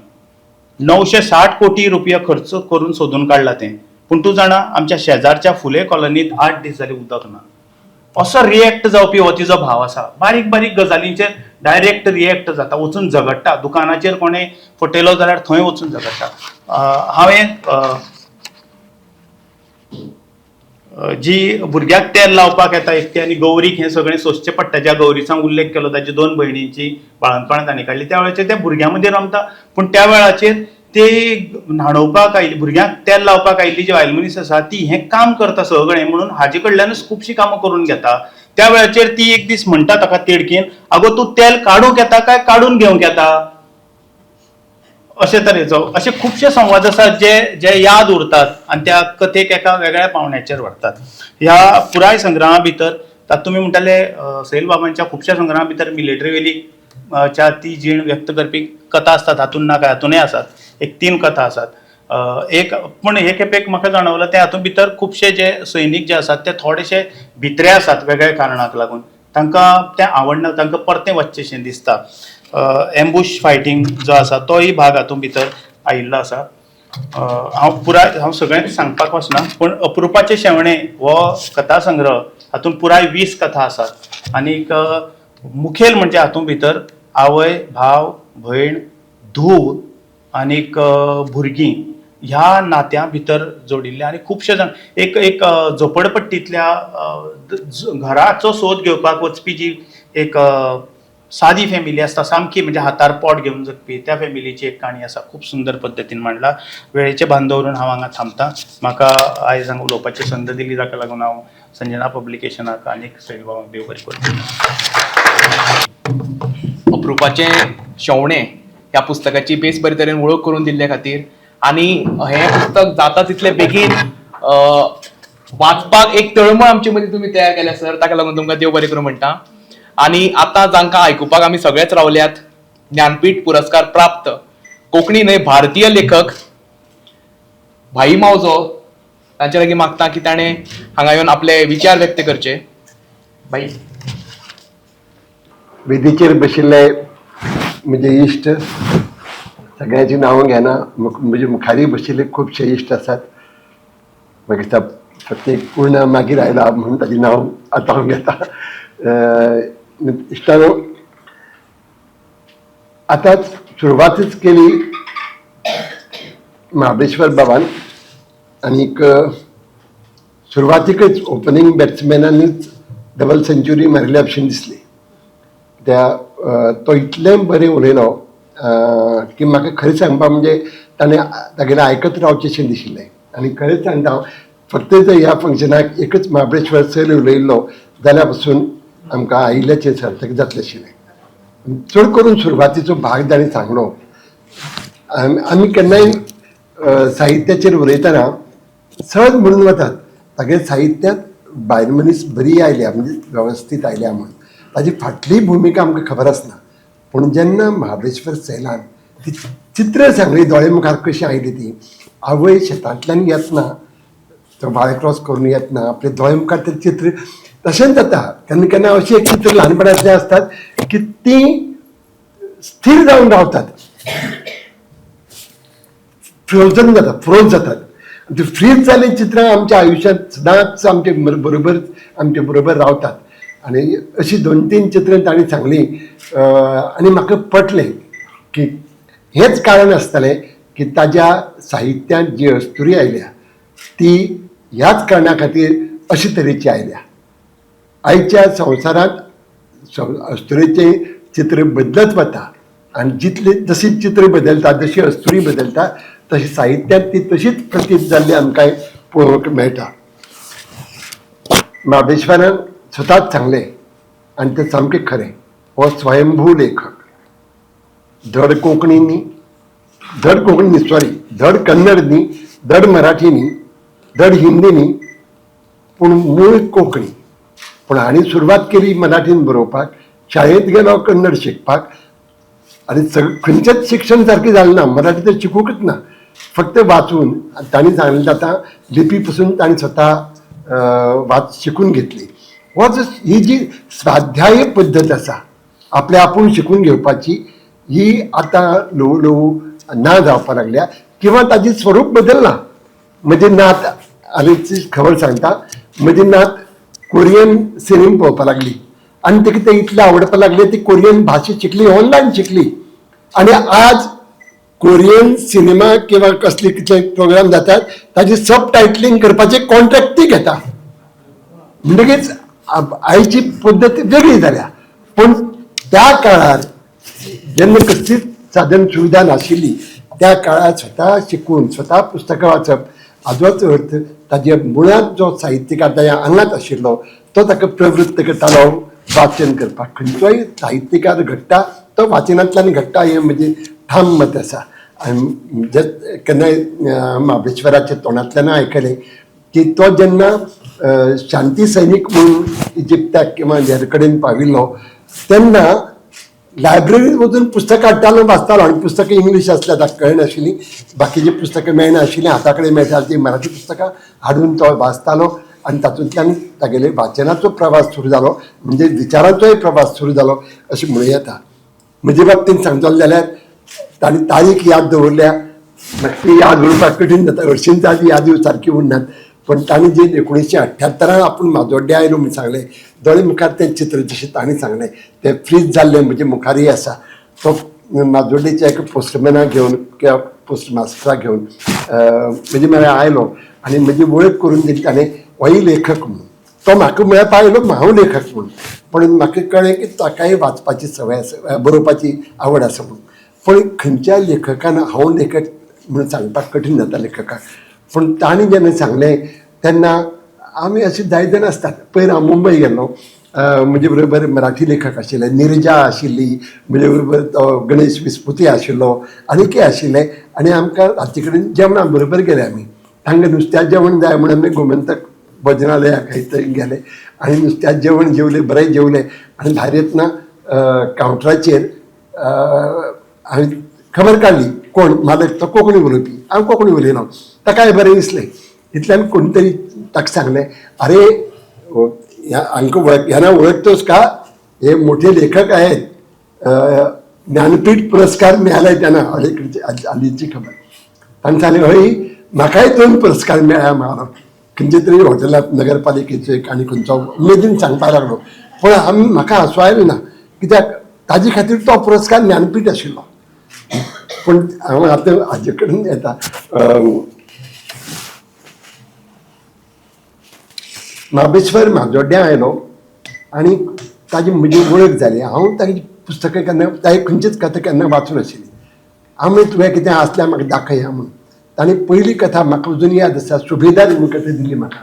G: 960 कोटी रुपया खर्च करून सोदून काडला तें. पूण तूं जाणा आमच्या शेजारच्या फुले कॉलनीत 8 दीस जाले उदक ना. असो रिएक्ट जावपी हो तिजो भाव आसा. बारीक बारीक गजालींचेर डायरेक्ट रिएक्ट जाता, वचून झगडटा. दुकानाचेर कोणें फटयलो जाल्यार थंय वचून झगडटा. हांवें जी भुरग्याक तेल लावपाक येता एकटी आनी गौरीक हें सगळें सोंसचें पडटा, ज्या गौरीचा उल्लेख केलो ताची 2 भयणींची बाळंतपणां तांणी काडली, त्या वेळाचेर त्या भुरग्यां मदीं रमता. पूण त्या वेळाचेर ते न्हाणोवपाक आयिल्ली, भुरग्यांक तेल लावपाक आयिल्ली जी बायल मनीस आसा ती हें काम करता सगळें म्हणून हाजे कडल्यानूच खुबशीं कामां करून घेता. त्या वेळाचेर ती एक दीस म्हणटा ताका तिडकीन, आगो तूं तेल काडूंक येता काय काडून घेवंक येता, अशे तरेचो. अशे खुबशे संवाद आसात जे याद उरतात आनी त्या कथेक एका वेगळ्या पावंड्याचेर व्हरतात. ह्या पुराय संग्रहा भितर तातूंत तुमी म्हणटाले सैल बाबांच्या खुबश्या संग्रहा भितर मिलिटरी वेलीच्या ती जीण व्यक्त करपी कथा आसतात, हातूंत नाका हातूंतय आसात. एक 3 कथा आसात. पूण हे खेपेक म्हाका जाणवलं ते हातूंत भितर खुबशे जे सैनीक जे आसात ते थोडेशे भित्रे आसात वेगळ्या कारणाक लागून. तांकां तें आवडना, तांकां परतें वचचेशें दिसता. एम्बुश फायटींग जो आसा तोय भाग हातूंत भितर आयिल्लो आसा. हांव सगळें सांगपाक वचना, पूण अप्रुपाचे शेवणे हो कथा संग्रह हातूंत पुराय 20 कथा आसात. आनीक मुखेल म्हणजे हातूंत भितर आवय, भाव, भयण, धूव आनीक भुरगीं ह्या नात्या भितर जोडिल्ले. आनी खुबशे जाण एक झोपडपट्टींतल्या घराचो सोद घेवपाक वचपी जी एक सादी फॅमिली आसता, सामकी म्हणजे हातार पोट घेवन जगपी, त्या फॅमिलीची एक काणी आसा. खूब सुंदर पद्दतीन मांडला. वेळेचे भान दवरून हांव हांगा थांबतां. म्हाका आयज हांगा उलोवपाची संद दिली ताका लागून हांव संजना पब्लिकेशनाक आनीक सैल बाबाक देव बरें करूं.
F: अप्रुपाचे शेवणे ह्या पुस्तकाची बेस बरे तरेन वळख करून दिल्ले खातीर आनी हें पुस्तक जाता तितले बेगीन वाचपाक एक तळमळ आमचे मदीं तुमी तयार केल्या सर, ताका लागून तुमकां देव बरें करूं म्हणटा. आनी आतां जांकां आयकुपाक आमी सगळेच रावल्यात, ज्ञानपीठ पुरस्कार प्राप्त कोंकणी न्हय भारतीय लेखक भाई मावजो तांचे लागीं मागता की ताणें हांगा येवन आपले विचार व्यक्त करचे. भाई.
H: वेदीचेर बशिल्ले म्हजे इश्ट, सगळ्यांची नांवां घेना, म्हजे मुखारी बशिल्ले खुबशे इश्ट आसात. म्हाका दिसता प्रत्येक पूर्ण मागीर आयला म्हणून ताचें नांव आतां हांव घेता. इश्टानो, आतांच सुरवातच केली महाबळेश्वर बाबान आनीक सुरवातीकच ओपनिंग बॅट्समॅनांनीच डबल सेंच्युरी मारिल्ल्या भशेन दिसली. तो इतलें बरें उलयलो की म्हाका खरें सांगपाक म्हणजे ताणें तागेलें आयकत रावचेशें दिशिल्लें. आनी खरेंच सांगता हांव, फक्त जर ह्या फंक्शनाक एकच महाबळेश्वर सैल उलयल्लो जाल्यार पासून आमकां आयिल्ल्याचें सार्थक जातलें आशिल्लें. चड करून सुरवातीचो भाग ताणें सांगलो. आमी केन्नाय साहित्याचेर उलयतना सहज म्हणून वतात तागे साहित्यांत बायल मनीस बरी आयल्या म्हणजे वेवस्थीत आयल्या म्हणून, ताजी फाटली भुमिका आमकां खबर आसना. पूण जेन्ना महाबळेश्वर सैलान ती चित्र सांगली दोळे मुखार कशी आयली, ती आवय शेतांतल्यान येतना तो बाळे क्रॉस करून येतना आपले दोळे मुखार तें चित्र तशेंच जाता. केन्ना केन्ना अशी एक चित्र ल्हानपणांतली आसतात की ती स्थिर जावन रावतात. फ्रोझन जातात, फ्रोज जातात. ती फ्रीज जाल्ली चित्रां आमच्या आयुश्यांत सदांच आमचे बरोबर रावतात. आनी अशीं 2-3 चित्रां तांणी सांगलीं आनी म्हाका पटलें की हेच कारण आसतलें की ताज्या साहित्यांत जी अस्तुरी आयल्या ती ह्याच कारणा खातीर अशे तरेची आयल्या. आयच्या संवसारांत अस्तुरेचें चित्र बदलत वता आनी जशी चित्र बदलता, जशी अस्तुरी बदलता, तशी साहित्यांत ती तशीच प्रतीत जाल्ली आमकां पळोवंक मेळटा. महाबळेश्वरान स्वताच सांगलें आनी तें सामकें खरें, हो स्वयंभू लेखक. धड कोंकणी न्ही, धड कन्नड न्ही, धड मराठी न्ही, धड हिंदी न्ही, पूण मूळ कोंकणी. पूण हांणी सुरवात केली मराठीन बरोवपाक, शाळेंत गेलो कन्नड शिकपाक आनी खंयचेंच शिक्षण सारकें जालें ना. मराठी तर शिकूंकच ना, फक्त वाचून. तांणी सांगलें जाता लिपी पसून तांणी स्वता शिकून घेतली. ही जी स्वाध्याय पद्दत आसा आपल्या आपूण शिकून घेवपाची, ही आतां ल्हवू ल्हवू ना जावपाक लागल्या किंवा ताजी स्वरूप बदलना. म्हजें नात हालींची खबर सांगता, म्हजी नात कोरियन सिनेमा पळोवपाक लागली आनी तिका तें इतलें आवडपाक लागलें, ती कोरियन भाशा शिकली, ऑनलायन शिकली. आनी आज कोरियन सिनेमा किंवा कसले कितले प्रोग्राम जातात ताजी सब टायटलींग करपाचें कॉन्ट्रॅक्ट ती घेता. म्हणटकीच आयची पद्दत वेगळी जाल्या. पूण त्या काळार जेन्ना कसलीच साधन सुविधा नाशिल्ली, त्या काळार स्वता शिकून स्वता पुस्तकां वाचप हाजोच अर्थ ताजे मुळांत जो साहित्यकार ताच्या आंगांत आशिल्लो तो ताका प्रवृत्त करतालो वाचन करपाक. खंयचोय साहित्यकार घडटा तो वाचनांतल्यान घडटा, हें म्हजें ठाम मत आसा. आनी केन्नाय महाबळेश्वराच्या तोंडांतल्यान आयकलें की तो जेन्ना शांती सैनीक म्हणून इजिप्ताक किंवा ह्या कडेन पाविल्लो तेन्ना लायब्ररींत वचून पुस्तकां हाडटालो, वाचतालो. आनी पुस्तकां इंग्लीश आसल्या ताका कळनाशिल्लीं, बाकीचीं पुस्तकां मेळनाशिल्लीं, हाता कडेन मेळटालीं ती मराठी पुस्तकां हाडून तो वाचतालो. आनी तातूंतल्यान तागेले वाचनाचो प्रवास सुरू जालो, म्हणजे विचारांचोय प्रवास सुरू जालो अशें म्हणूं येता. म्हजे बाबतींत सांगतलो जाल्यार तांणी तारीख याद दवरल्या, म्हाका ती याद उरपाक कठीण जाता, हरशींच आदी यादी सारकी उरनात. पण तांणी जे 1978 आपूण म्हाजोड्ड्या आयलो म्हूण सांगलें, दोळे मुखार तें चित्र जशें तांणी सांगलें तें फ्रीज जाल्लें म्हजे मुखारय आसा. तो म्हाजोड्डेच्या एका पोस्टमॅनाक घेवन किंवा पोस्ट मास्टराक घेवन म्हजे म्हळ्यार आयलो आनी म्हजी वळख करून दिली ताणें, होय लेखक म्हणून. तो म्हाका म्हळ्यार पावलो हांव लेखक म्हणून, पण म्हाका कळ्ळें की ताकाय वाचपाची संवय आसा, बरोवपाची आवड आसा म्हणून. पण खंयच्या लेखकान हांव लेखक म्हणून सांगपाक कठीण जाता लेखकाक. पूण तांणी जेन्ना सांगलें तेन्ना आमी अशे जाय जाण आसतात. पयर हांव मुंबय गेल्लो, म्हजे बरोबर मराठी लेखक आशिल्ले, निरजा आशिल्ली, म्हजे बरोबर तो गणेश विस्पुती आशिल्लो, आनीकय आशिल्ले. आनी आमकां राती कडेन जेवणां बरोबर गेले आमी. तांकां नुस्त्या जेवण जाय म्हणून आमी गोमंतक भोजनालयाक खंय गेले आनी नुस्त्या जेवण जेवले, बरें जेवले. आनी भायर येतना कावंटराचेर हांवें खबर काडली कोण मालक, तो कोंकणी उलोवपी. हांव कोंकणी उलयलो, ताकाय बरें दिसलें. इतल्यान कोण तरी ताका सांगलें, अरे हांकां ह्यांना वळखतोस का, हे मोठे लेखक आहेत, ज्ञानपीठ पुरस्कार मेळ्ळाय त्यांना हालींची खबर. ताणें सांगलें हय म्हाकाय 2 पुरस्कार मेळ्ळ्या म्हणालो, खंयचे तरी हॉटेलांत नगरपालिकेचो एक आनी खंयचो उमेदीन सांगपाक लागलो. पूण म्हाका हांसू आयलें ना, कित्याक ताजे खातीर तो पुरस्कार ज्ञानपीठ आशिल्लो. पूण हांव आतां हाजे कडेन येता. महाबळेश्वर म्हाजोड्ड्या आयलो आनी ताजी म्हजी वळख जाली. हांव ताची पुस्तकां केन्ना, ताची खंयचीच कथा केन्ना वाचूं नाशिल्ली. हांव तुवें कितें आसल्यार म्हाका दाखया म्हणून. ताणें पयली कथा म्हाका अजून याद आसा, सुभेदार म्हणून कथा दिल्ली म्हाका.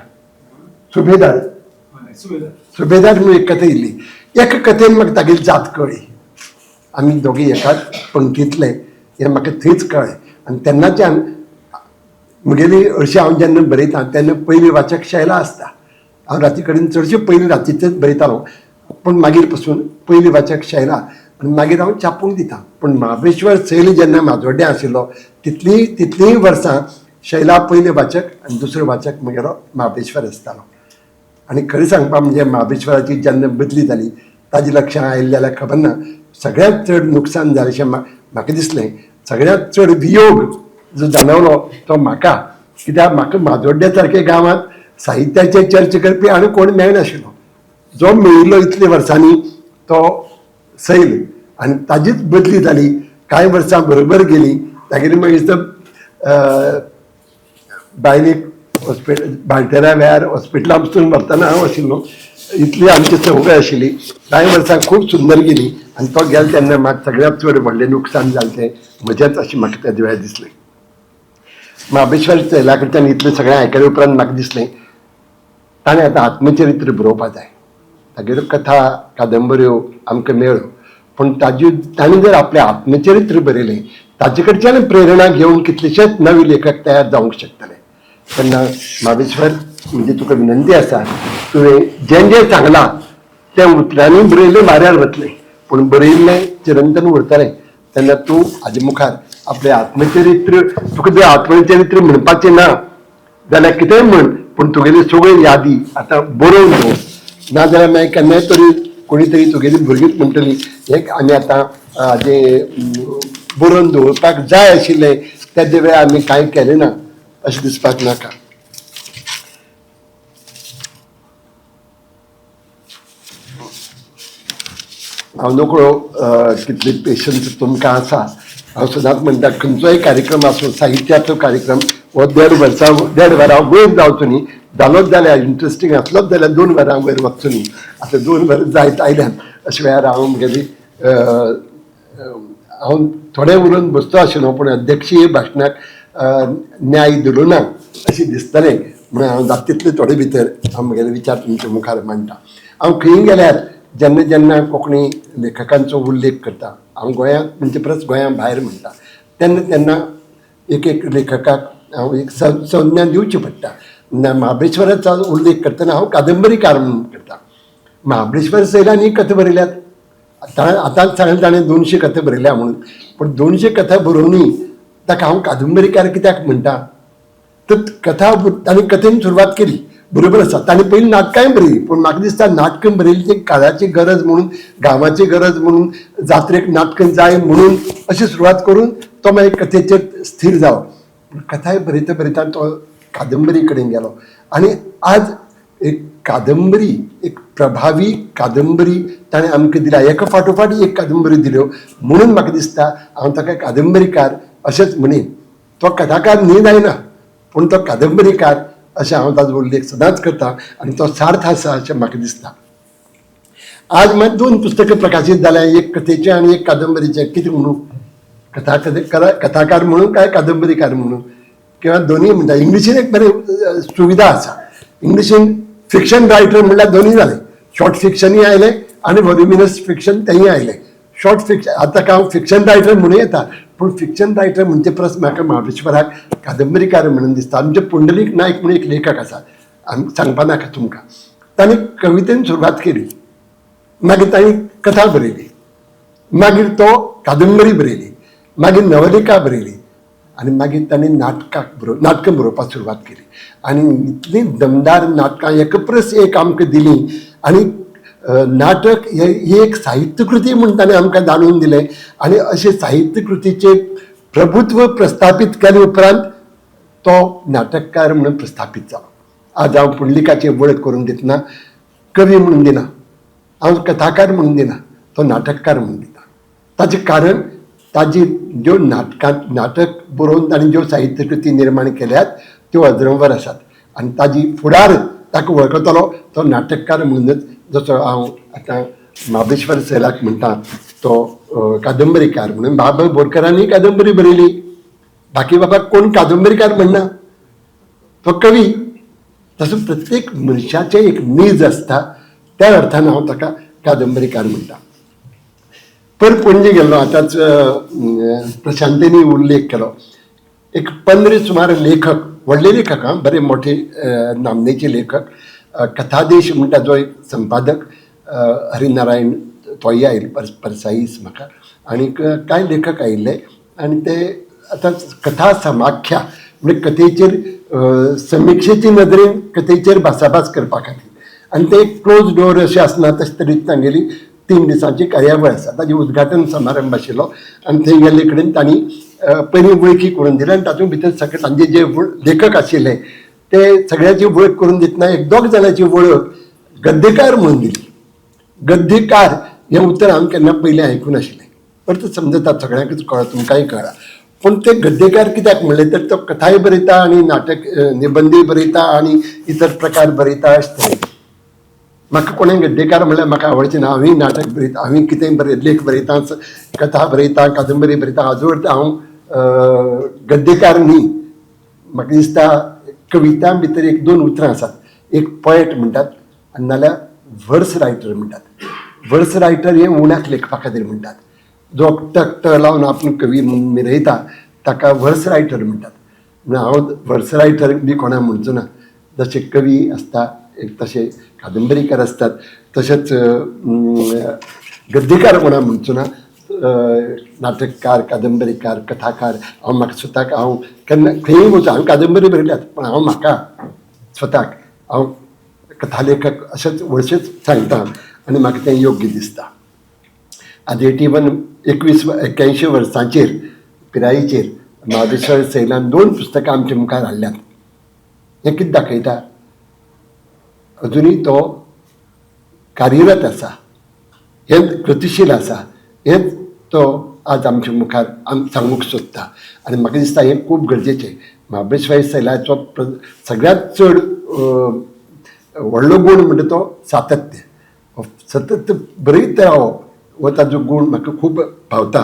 H: सुभेदार म्हणून एक कथा दिल्ली. एका कथेन म्हाका तागेली जात कळ्ळी. आमी दोगी एकाच पंक्तींतले हें म्हाका थंयच कळ्ळें. आनी तेन्नाच्यान म्हगेली हरशीं हांव जेन्ना बरयतां तेन्ना पयली वाचक शैला आसता. हांव राती कडेन चडशें पयलीं रातीचेच बरयतालो, पूण मागीर पसून पयली वाचक शैला आनी मागीर हांव छापूंक दितां. पूण महाबळेश्वर सैल जेन्ना म्हाजोड्ड्या आशिल्लो तितलीं वर्सां शैला पयले वाचक आनी दुसरो वाचक म्हगेलो महाबळेश्वर आसतालो. आनी खरें सांगपाक म्हणजे महाबळेश्वराची जेन्ना बदली जाली ताजी लक्षां आयली जाल्यार खबर ना. सगळ्यांत चड नुकसान जालेशें म्हाका दिसलें, सगळ्यांत चड वियोग जो जाणवलो तो म्हाका, कित्याक म्हाका माजोड्ड्या सारख्या गांवांत साहित्याचे चर्चा करपी आनी कोण मेळनाशिल्लो. जो मेळिल्लो इतल्या वर्सांनी तो सैल, आनी ताजीच बदली जाली. कांय वर्सां बरोबर गेली. तागेली मागीर बायलेक भायटेरा वेळार हॉस्पिटलां पसून व्हरतना हांव आशिल्लो. इतली आमची संवय आशिल्ली. कांय वर्सां खूब सुंदर गेली आनी तो गेलो तेन्ना म्हाका सगळ्यांत चड व्हडलें लुकसाण जालें तें म्हजेंच अशें म्हाका त्या वेळार दिसलें. महाबळेश्वर सैला कडच्यान इतलें सगळें आयकल्या उपरांत म्हाका दिसलें ताणें आतां आत्मचरित्र बरोवपाक जाय. तागेल्यो कथा कादंबऱ्यो आमकां मेळ्ळ्यो, पूण ताणें जर आपलें आत्मचरित्र बरयलें ताचे कडच्यान प्रेरणा घेवन कितलेशेच नवे लेखक तयार जावंक शकतले. तेन्ना महाबळेश्वर म्हणजे तुका विनंती आसा, तुवें जें जें सांगलां तें उतरांनी बरयलें वाऱ्यार वतलें, पूण बरयल्लें चिरंतन उरतलें. तेन्ना तूं हाजे मुखार आपलें आत्मचरित्र, तुका जर आत्मचरित्र म्हणपाचें ना जाल्यार कितेंय म्हण, पूण तुगेली सगळ्यो यादी आतां बरोवन दवर. नाजाल्यार मागीर केन्नाय तरी कोणी तरी तुगेली भुरगींच म्हणटली हें आमी आतां हाजें बरोवन दवरपाक जाय आशिल्लें, तेदे वेळार आमी कांय केलें ना अशें दिसपाक नाका. हांव नकळो कितले पेशन्स तुमकां आसा. हांव सदांच म्हणटा खंयचोय कार्यक्रम आसूं, साहित्याचो कार्यक्रम हो 1.5 वरां वयर जावचो न्ही. जालोच जाल्यार इंट्रस्टींग आसलोच जाल्यार 2 वरां वयर वचचो न्ही. आतां 2 वरां जायत आयल्यात. अशे वेळार हांव म्हगेली हांव थोडें उलोवन बसतो आशिल्लो, पूण अध्यक्षीय भाशणाक न्याय दिलो ना अशें दिसतलें म्हणून हांव जाता तितले थोडे भितर हांव म्हगेले विचार तुमच्या मुखार मांडटा. हांव खंय गेल्यार जेन्ना जेन्ना कोंकणी लेखकांचो उल्लेख करता, हांव गोंयांत म्हणजे परस गोंया भायर म्हणटा, तेन्ना तेन्ना एक लेखकाक हांव एक संज्ञा दिवची पडटा. महाबळेश्वराचो उल्लेख करतना हांव कादंबरीकार म्हणून करता. महाबळेश्वर सैलांनी कथा बरयल्यात. आतांच सांगलें ताणें 200 कथा बरयल्या म्हणून, पूण 200 कथा बरोवनय ताका हांव कादंबरीकार कित्याक म्हणटा, तर कथा ताणें कथेन सुरवात केली बरोबर आसा. ताणें पयलीं नाटकांय बरयलीं, पूण म्हाका दिसता नाटकां बरयलीं ती काळाची गरज म्हणून, गांवाची गरज म्हणून, जात्रेक नाटकां जाय म्हणून अशी सुरवात करून तो मागीर कथेचेर स्थिर जालो. कथाय बरयता बरयता तो कादंबरी कडेन गेलो आनी आज एक कादंबरी, एक प्रभावी कादंबरी ताणें आमकां दिल्या. एका फाटोफाट एक कादंबरी दिल्यो म्हणून म्हाका दिसता हांव ताका कादंबरीकार अशेंच म्हणीन. तो कथाकार न्ही जायना, पूण तो कादंबरीकार अशें हांव ताजो उल्लेख सदांच करता आनी तो सार्थ आसा अशें म्हाका दिसता. आज मात 2 पुस्तकां प्रकाशीत जाल्या, एक कथेचें आनी एक कादंबरीचें. कितें म्हणूं, कथाकार म्हणून काय कादंबरीकार म्हणून, किंवा दोनूय म्हणटा. इंग्लिशीन एक बरें सुविधा आसा. इंग्लिशीन फिक्शन रायटर म्हणल्यार दोनूय जालें. शॉर्ट फिक्शनूय आयलें आनी वॉल्युमिनस फिक्शन तेंय आयलें. शॉर्ट फिक्शन आतां हांव फिक्शन रायटर म्हणून येता, पूण फिक्शन रायटर म्हणजे परस म्हाका महाबळेश्वराक कादंबरीकार म्हणून दिसता. आमचे पुंडलीक नायक म्हणून एक लेखक आसा, आमी सांगपा नाका तुमकां. ताणें कवितेन सुरवात केली, मागीर ताणें कथा बरयली, मागीर तो कादंबरी बरयली, मागीर नवलिका बरयली आनी मागीर ताणें नाटकां बरोवपाक सुरवात केली. आनी इतलीं दमदार नाटकां एक परस एक आमकां दिलीं. आनी नाटक ही एक साहित्य कृती म्हणून ताणें आमकां जाणून दिलें. आनी अशें साहित्य कृतीचें प्रभुत्व प्रस्थापीत केले उपरांत तो नाटककार म्हणून प्रस्थापीत जालो. आज हांव पुंडलिकाची वळख करून दितना कवी म्हणून दिना, हांव कथाकार म्हणून दिना, तो नाटककार म्हणून दिता. ताचें कारण ताजी ज्यो नाटक बरोवन ताणें ज्यो साहित्य कृती निर्माण केल्यात त्यो अजरंवर आसात. आनी ताजी फुडार ताका वळखतलो तो नाटककार म्हणूनच. जसो हांव आतां महाबळेश्वर सैलाक म्हणटा तो कादंबरीकार म्हणून. बाबा बोरकरांनी कादंबरी बरयली, बाकी बाबा कोण कादंबरीकार म्हणना, तो कवी. तसो प्रत्येक मनशाचें एक नीज आसता, त्या अर्थान हांव ताका कादंबरीकार म्हणटा. पर पणजे गेल्लो, आतांच प्रशांतेनी उल्लेख केलो, एक 15 सुमार लेखक, व्हडले लेखक, बरे मोठे नामनेचे लेखक. कथादेश म्हणटा जो एक संपादक हरिनारायण तोय आयिल्ले, परसाईस म्हाका, आनी कांय लेखक आयिल्ले. आनी ते आतां कथा समाख्या म्हणजे कथेचेर समिक्षेची नदरेन कथेचेर भासाभास करपा खातीर. आनी ते एक क्लोज डोर अशें आसना, तशे तरेन तांगेली 3 दिसांची कार्यावळ आसा. ताजें उद्घाटन समारंभ आशिल्लो आनी थंय गेल्ले कडेन तांणी पयलीं वळखी करून दिल्या आनी तातूंत भितर सगळे तांचे जे लेखक आशिल्ले ते सगळ्याची वळख करून दितना एक दोग जाणांची वळख गद्यकार म्हणून दिली. गद्यकार हें उतर हांवें केन्ना पयलीं आयकूं नाशिल्लें. परत समजता सगळ्यांकच कळ्ळा, तुमकांय कळ्ळा. पूण ते गद्यकार कित्याक म्हणलें तर तो कथाय बरयता आनी नाटक निबंदूय बरयता आनी इतर प्रकार बरयता अशें तरेन. म्हाका कोणें गद्यकार म्हणल्यार म्हाका आवडचें ना. हांवें नाटक बरयता, हांवें कितेंय लेख बरयता, कथा बरयता, कादंबरी बरयता. हाजो अर्थ हांव गद्यकार न्ही. म्हाका दिसता कविता भितर एक दोन उतरां आसात. एक पोएट म्हणटात आनी नाल्यार वर्स रायटर म्हणटात. वर्स रायटर हें उण्याक लेखपा खातीर म्हणटात. जो तख्त लावन आपूण कवी म्हणून मिरयता ताका वर्स रायटर म्हणटात. म्हणून हांव वर्स रायटर बी कोणा म्हणचो ना. जशे कवी आसता एक तशे कादंबरीकार आसतात तशेंच गद्यकार कोणा म्हणचो ना. नाटककार, कादंबरीकार, कथाकार. हांव म्हाका स्वताक हांव केन्ना खंयी वचूं, हांवें कादंबरी बरयल्यात पूण हांव म्हाका स्वताक हांव कथालेखक अशेंच व्हडशेंच सांगता आनी म्हाका तें योग्य दिसता. आतां 81 वर्सांचेर पिरायेचेर महाबळेश्वर सैलान 2 पुस्तकां आमच्या मुखार हाडल्यात. हें कितें दाखयता? अजुनूय तो कार्यरत आसा, हें गतीशील आसा, हें तो आज आमच्या मुखार सांगूंक सोदता. आनी म्हाका दिसता हें खूब गरजेचें. महाबळेश्वर सैलाचो सगळ्यांत चड व्हडलो गूण म्हणटा तो सातत्य. सतत बरयत रावप हो ताजो गूण म्हाका खूब भावता.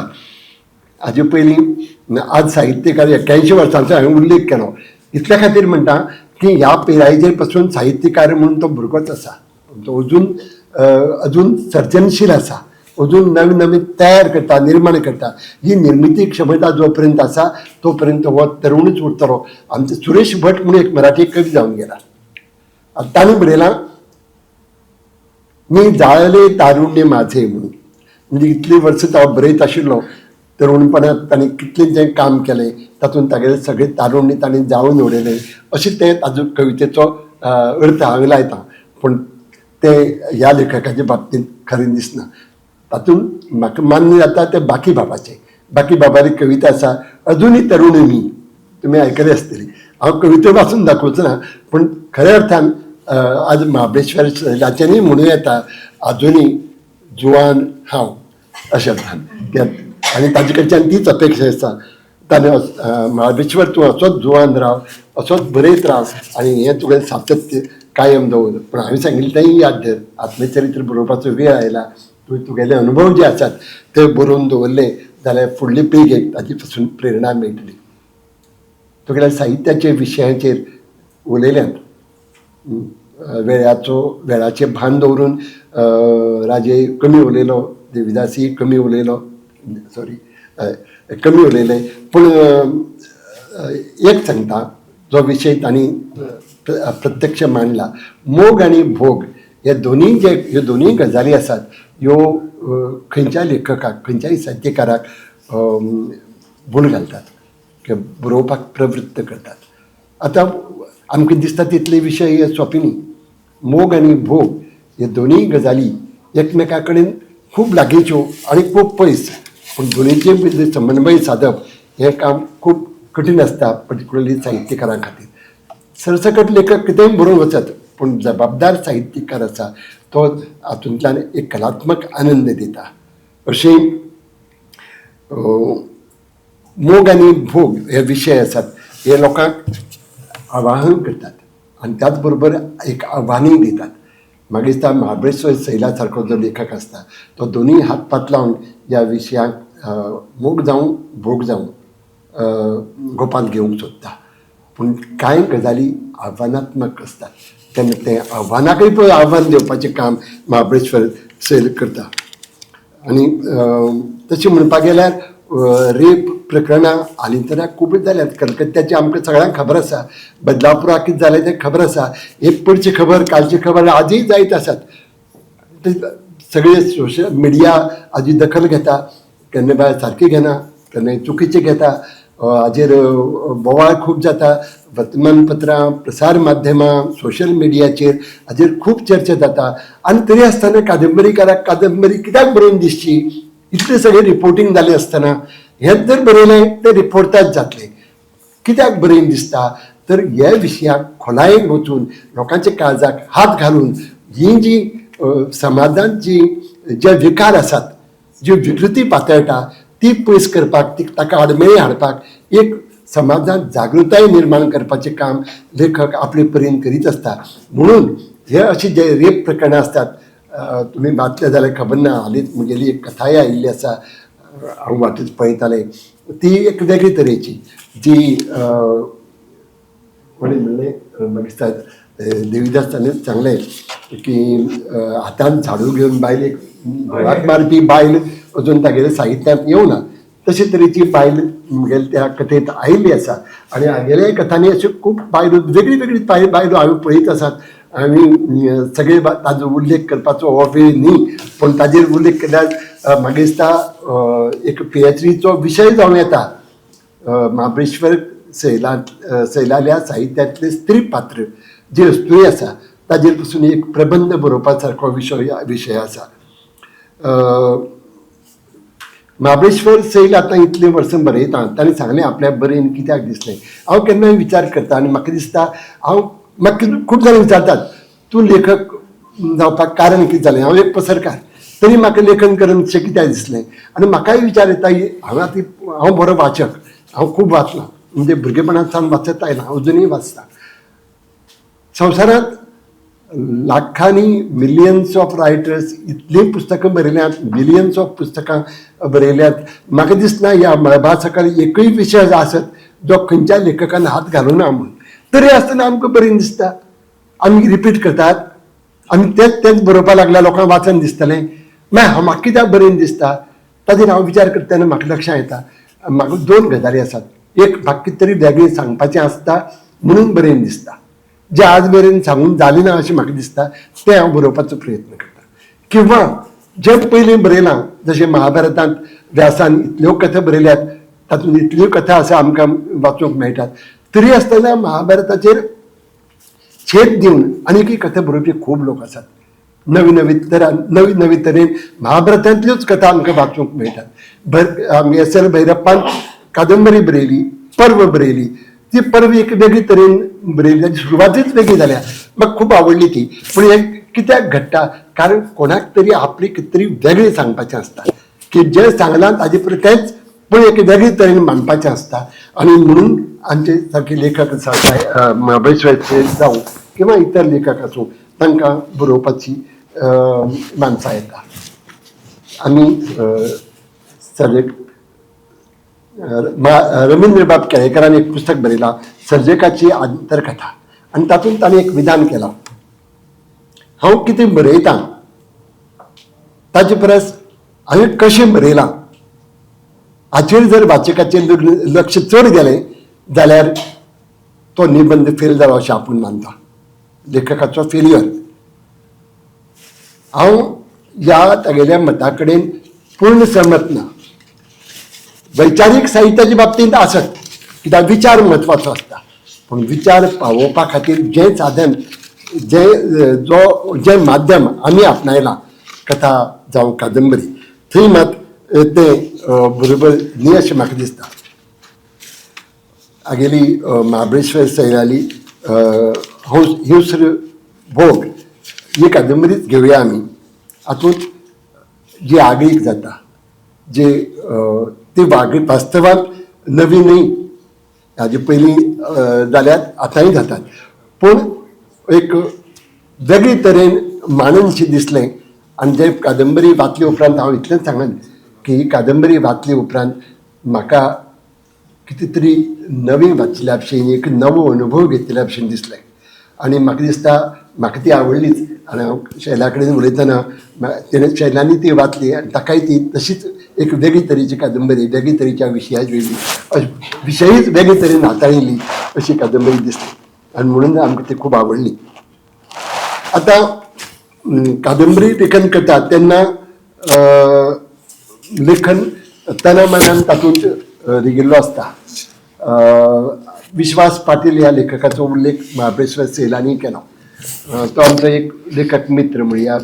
H: हाजे पयलीं आज साहित्यकार 81 वर्सांचो हांवें उल्लेख केलो इतल्या खातीर म्हणटा की ह्या पिरायेचेर पासून साहित्यकार म्हणून तो भुरगोच आसा. तो अजून सर्जनशील आसा, अजून नवीन नवीन तयार करता, निर्माण करता. ही निर्मिती क्षमता जो पर्यंत आसा तो पर्यंत हो तरुणूच उरतलो. आमचे सुरेश भट म्हणून एक मराठी कवी जावन गेला. ताणें बरयलां मी जाळले तारुण्य माझे म्हणून. म्हणजे इतली वर्सां हांव बरयत आशिल्लो तरुणपणांत ताणें कितलें काम केलें तातूंत तागेलें सगळें तारुण्य ताणें जाळून उडयलें अशें तें ताजो कवितेचो अर्थ हांवें लायता. पूण तें ह्या लेखकाच्या बाबतींत खरें दिसना. तातूंत म्हाका मान्य जाता तें बाकी बाबाचें. बाकी बाबाची कविता आसा अजुनूय तरुण मी, तुमी आयकली आसतली. हांव कविता वाचून दाखोवचो ना पूण खऱ्या अर्थान आज महाबळेश्वर सैलाचेंय म्हणूं येता अजुनूय जुवान हांव अशें अर्थान. आनी ताजे कडच्यान तीच अपेक्षा आसा ताणें महाबळेश्वर तूं असोच जुवान राव, असोच बरयत राव आनी हें तुगेलें सातत्य कायम दवर. पूण हांवें सांगिल्लें तेंय याद धर. आत्मचरित्र बरोवपाचो वेळ आयला. तुगेले अनुभव जे आसात ते बरोवन दवरले जाल्यार फुडली पिळगेक ताजे पासून प्रेरणा मेळटली. तुगेल्या साहित्याच्या विशयाचेर उलयल्यात. वेळाचें भान दवरून राजे कमी उलयलो, देविदासी कमी उलयलो, कमी उलयलें. पूण एक सांगता जो विशय तांणी प्रत्यक्ष मांडला. मोग आनी भोग ह्यो दोनूय गजाली आसात ह्यो खंयच्याय लेखकाक, खंयच्याय साहित्यकाराक भूल घालतात किंवां बरोवपाक प्रवृत्त करतात. आतां आमकां दिसता तितले विशय हे सोंपे न्ही. मोग आनी भोग ह्यो दोनूय गजाली एकमेका कडेन खूब लागींच्यो आनी खूब पयस. पूण दोनूयचे भितर समन्वय सादप हें काम खूब कठीण आसता, पर्टिक्युलरली साहित्यकारां खातीर. सरसकट लेखक कितेंय बरोवन वचत पूण जबाबदार साहित्यकार आसा तो हातूंतल्यान एक कलात्मक आनंद दिता. अशें मोग आनी भोग हे विशय आसात हे लोकांक आवाहन करतात आनी त्याच बरोबर एक आव्हानूय दितात. म्हाका दिसता महाबळेश्वर सैला सारको जो लेखक आसता तो दोनूय हातपात लावन ह्या विशयांक मोग जावं भोग जावं गोपांत घेवंक सोदता. पूण कांय गजाली आव्हानात्मक आसतात तेन्ना तें आव्हानाकय पळय आव्हान दिवपाचें काम महाबळेश्वर सैल करता. आनी तशें म्हणपाक गेल्यार रेप प्रकरणां हालीं तराक खूबच जाल्यात. कलकत्त्याचें आमकां सगळ्यांक खबर आसा. बदलापुराक कितें जालें तें खबर आसा. एक पयरची खबर, कालची खबर आजूय जायत आसात. सगळे सोशल मिडिया हाजी दखल घेता. केन्ना बाय सारकी घेना, केन्ना चुकीचें घेता. हाजेर बोवाळ खूब जाता. वर्तमानपत्रां, प्रसार माध्यमां, सोशल मिडियाचेर हाजेर खूब चर्चा जाता. आनी तरी आसतना कादंबरीकाराक कादंबरी कित्याक बरोवन दिसची इतलें सगळें रिपोर्टींग जालें आसतना हेच जर बरयलें तर रिपोर्टाच जातलें. कित्याक बरयन दिसता तर ह्या विशयाक खोलायेन वचून लोकांच्या काळजाक हात घालून ही जी समाजांत जी जे विकार आसात, ज्यो विकृती पातळटा ती पयस करपाक, ताका आडमेळी हाडपाक एक समाजांत जागृताय निर्माण करपाचें काम लेखक आपले परीन करीत आसता. म्हणून हे अशी जे रेप प्रकरणां आसतात, तुमी वाचले जाल्यार खबर ना, हालींच म्हगेली एक कथाय आयिल्ली आसा, हांव वाटेच पळयतालें. ती एक वेगळी तरेची जी कोणी म्हणलें, म्हाका दिसता देविदास ताणेंच सांगलें की हातांत झाडू घेवन बायल, एक घोळाक मारपी बायल अजून तागेल्या साहित्यांत येवना, तशे तरेची बायल म्हगेल्या त्या कथेंत आयिल्ली आसा. आनी हागेल्या कथांनी अश्यो खूब बायलो, वेगळी वेगळी बायलो हांवें पळयत आसात. आमी सगळे ताजो उल्लेख करपाचो हो वेळ न्ही, पूण ताजेर उल्लेख केल्यार म्हाका दिसता एक PhDचो विशय जावं येता. महाबळेश्वर सैलाल्या साहित्यांतले स्त्री पात्र जे अस्तुरी आसा ताजेर पासून एक प्रबंध बरोवपा सारको विशय आसा. महाबळेश्वर सैल आतां इतले वर्सां बरयता, ताणें सांगलें आपल्याक बरयन कित्याक दिसलें. हांव केन्नाय विचार करता आनी म्हाका दिसता, म्हाका खूब जाणां विचारतात तूं लेखक जावपाक कारण कितें जालें. हांव एक पसरकार, तरी म्हाका लेखन करून अशें कित्याक दिसलें. आनी म्हाकाय विचार येता, हांव बरो वाचक, हांव खूब वाचलां, म्हणजे भुरगेपणांतसान वाचत आयलां, अजुनूय वाचता. संवसारांत लाखांनी मिलियन्स ऑफ रायटर्स इतलीं पुस्तकां बरयल्यांत, मिलियन्स ऑफ पुस्तकां बरयल्यांत. म्हाका दिसना ह्या मळबा सकयल एकूय विशय आसत जो खंयच्या लेखकान हात घालूना म्हणून. तरी आसतना आमकां बरें दिसता, आमी रिपीट करतात, आमी तेंच बरोवपा लागल्यार लोकांक वाचन दिसतलें. मागीर म्हाका कित्याक बरें दिसता ताजेर हांव विचार करता तेन्ना म्हाका लक्षांत येता, म्हाका 2 गजाली आसात. एक, म्हाका कितें तरी वेगळें सांगपाचें आसता म्हणून बरें दिसता. जें आज मेरेन सांगून जालें ना अशें म्हाका दिसता तें हांव बरोवपाचो प्रयत्न करता. किंवा जें पयलीं बरयलां, जशें महाभारतांत व्यासान इतल्यो कथा बरयल्यात, तातूंत इतल्यो कथा आसा आमकां वाचूंक मेळटात. तरी आसतना महाभारताचेर छेद दिवन आनीकय कथा बरोवपी खूब लोक आसात. नवी नवी तरेन महाभारतांतल्योच कथा आमकां वाचूंक मेळटात. S.L. भैरप्पान कादंबरी बरयली, पर्व बरयली. ती पर्व एक वेगळी तरेन बरयली, ताची सुरवातच वेगळी जाल्या. म्हाका खूब आवडली ती. पूण हें कित्याक घडटा, कारण कोणाक तरी आपली कितें तरी वेगळें सांगपाचें आसता, की जें सांगलां ताजे परस तेंच पूण एक वेगळी तरेन मांडपाचें आसता. आनी म्हणून आमचे सारके लेखक आसा, महाबळेश्वरचे जावं किंवा इतर लेखक आसूं, तांकां बरोवपाची मानसां येता. आमी रवींद्र बाब केळेकरान एक पुस्तक बरयलां, सर्जकाची आंतरकथा, आनी तातूंत ताणें एक विधान केलां, हांव कितें बरयतां ताचे परस हांवें कशें बरयलां हाचेर जर वाचकाचें लक्ष चड गेलें जाल्यार तो निबंध फेल जालो अशें आपूण मानता, लेखकाचो फेल्युअर. हांव ह्या तागेल्या मता कडेन पूर्ण सहमत ना. वैचारीक साहित्याच्या बाबतींत आसत, कित्याक विचार म्हत्वाचो आसता, पूण विचार पावोवपा खातीर जें साधन, जें माध्यम आमी आपणायलां, कथा जावं कादंबरी, थंय मात तें बरोबर न्ही अशें म्हाका दिसता. आगेली महाबळेश्वर सैलाली हिंस्र भोग ही कादंबरीच घेवया आमी. हातूंत जी आगळीक जाता, जे ती वास्तवांत नवी न्ही, हाजे पयलीं जाल्यात, आतांय जातात, पूण एक वेगळे तरेन मांडनशें दिसलें. आनी जे कादंबरी वाचले उपरांत हांव इतलेंच सांगन की ही कादंबरी वाचले उपरांत म्हाका कितें तरी नवीन वाचल्या भशेन, एक नवो अनुभव घेतल्या भशेन दिसलें. आनी म्हाका दिसता म्हाका ती आवडलीच. आनी हांव शैला कडेन उलयतना तेणें शैलांनी ती वाचली आनी ताकाय ती तशीच एक वेगळी तरेची कादंबरी, वेगळी तरेच्या विशयीच वेगळे तरेन हाताळिल्ली अशी कादंबरी दिसली, आनी म्हणून आमकां ती खूब आवडली. आतां कादंबरी लेखन करता तेन्ना लेखन तनामनान तातूंत रिगिल्लो आसता. विश्वास पाटील ह्या लेखकाचो उल्लेख महाबळेश्वर सैलानी केलो. तो आमचो एक लेखक मित्र म्हणया.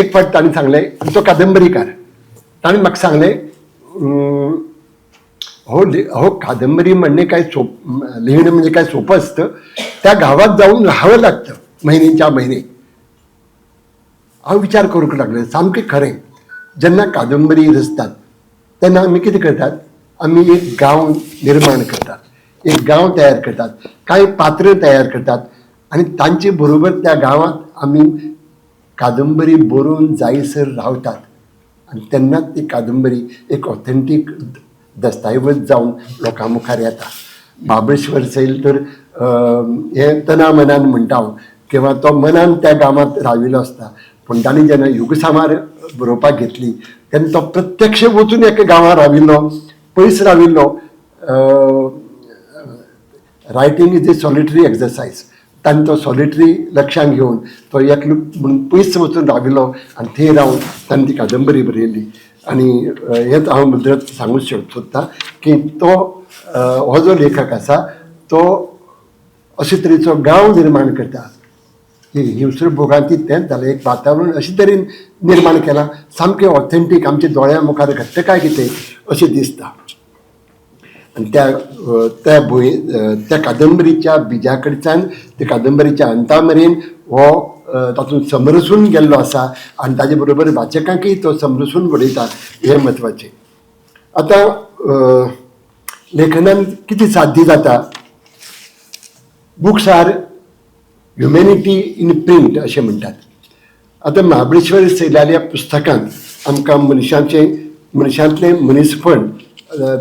H: एक फावट ताणें सांगलें, तो कादंबरीकार, ताणें म्हाका सांगलें हो कादंबरी म्हणणे काय लिहिणं म्हणजे काय सोपं असतं. त्या गावात जाऊन राहावं लागतं महिन्यांच्या महिने. हांव विचार करूंक लागले सामकें खरें. जेन्ना कादंबरी रचतात तेन्ना आमी कितें करतात, आमी एक गांव निर्माण करतात, एक गांव तयार करतात, कांय पात्र तयार करतात आनी तांचे बरोबर त्या गांवांत आमी कादंबरी बरोवन जायसर रावतात. आनी तेन्नाच ती कादंबरी एक ऑथेंटीक दस्तावेज जावन लोकां मुखार येता. महाबळेश्वर सैल तर हें तना मनान म्हणटा हांव, किंवा तो मनान त्या गांवांत राविल्लो आसता. पूण ताणें जेन्ना युगसामार बरोवपाक घेतली तेन्ना तो प्रत्यक्ष वचून एका गांवांत राविल्लो, पयस राविल्लो. Writing is a solitary exercise. ताणें तो सॉलिटरी लक्षांत घेवन तो एकलो म्हणून पयस वचून राविल्लो आनी थंय रावन ताणें ती कादंबरी बरयली. आनी हेंच हांव मुद्रत सांगूंक सोदतां की तो हो जो लेखक आसा तो अशे तरेचो गांव निर्माण करता. हिंसर भोगांती तेंच जालें, एक वातावरण अशे तरेन निर्माण केलां सामकें ऑथेंटीक, आमच्या दोळ्या मुखार घडटा काय कितें अशें दिसता. आनी त्या कादंबरीच्या बिजा कडच्यान ते कादंबरीच्या अंता मेरेन हो तातूंत समरसून गेल्लो आसा आनी ताजे बरोबर वाचकांकय तो समरसून उडयता, हें म्हत्वाचें. आतां लेखनान कितें साध्य जाता, books are humanity in print अशें म्हणटात. आतां महाबळेश्वर सैलाल्या पुस्तकांत आमकां मनशांतलें मनीसपण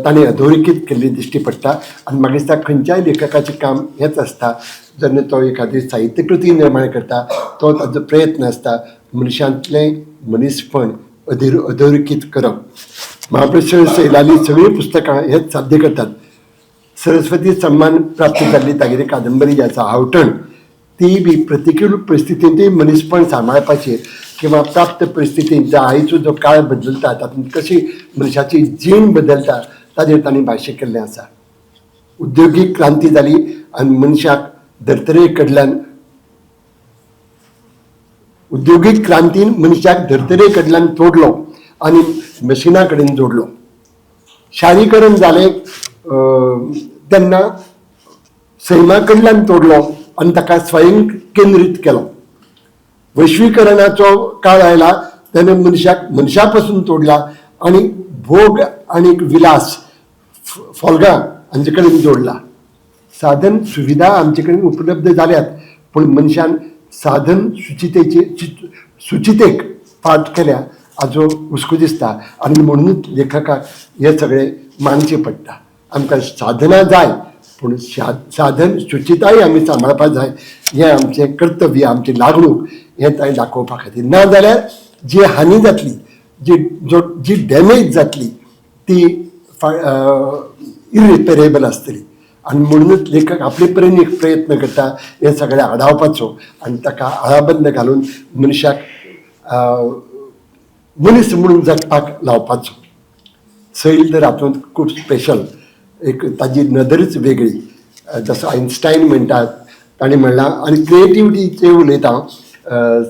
H: ताणें अधोरेखीत केल्ली दिश्टी पडटा. आनी म्हाका दिसता खंयच्याय लेखकाचें काम हेंच आसता. जेन्ना तो एखादी साहित्य कृती निर्माण करता तो ताजो प्रयत्न आसता मनशांतलें मनीसपण अधोरेखीत करप. महाबळेश्वर सैलाली सगळीं पुस्तकां हेंच साध्य करतात. सरस्वती सन्मान प्राप्त जाल्ली तागेली कादंबरी जी आसा हावटण, ती बी प्रतिकूल परिस्थितींतूय मनीसपण सांबाळपाचेर किंवा प्राप्त परिस्थितींत जो आयचो जो काळ बदलता तातूंत कशी मनशाची जीण बदलता ताजेर ताणें भाश्य केल्लें आसा. उद्योगीक क्रांती जाली आनी मनशाक धर्तरे कडल्यान उद्योगीक क्रांतीन मनशाक धर्तरे कडल्यान तोडलो आनी मशिना कडेन जोडलो. शारीकरण जालें तेन्ना सैमा कडल्यान तोडलो आनी ताका स्वयं केंद्रीत केलो. वैश्वीकरणाचो काळ आयला तेन्ना मनशा पासून तोडला आनी भोग आनी विलास फोलगां हांचे कडेन जोडला. साधन सुविधा आमचे कडेन उपलब्ध जाल्यात पूण मनशान साधन सुचितेक फाट केल्या हाजो हुस्को दिसता. आनी म्हणूनच लेखकाक हे सगळें मानचें पडटा. आमकां साधनां जाय पूण साधन सुचिताय आमी सांबाळपाक जाय. हें आमचें कर्तव्य, आमचें लागणूक हें ताणें दाखोवपा खातीर. ना जाल्यार जी हानी जातली, जी डॅमेज जातली ती इरिपेरेबल आसतली. आनी म्हणूनच लेखक आपले परीन एक प्रयत्न करता हें सगळें आडावपाचो आनी ताका आळाबंद घालून मनशाक मनीस म्हणून जगपाक लावपाचो. सैल तर हातूंत खूब स्पेशल, एक ताजी नदरच वेगळी. जसो आयन्स्टायन म्हणटात ताणें म्हणलां. आनी क्रिएटिविटीचेर उलयता,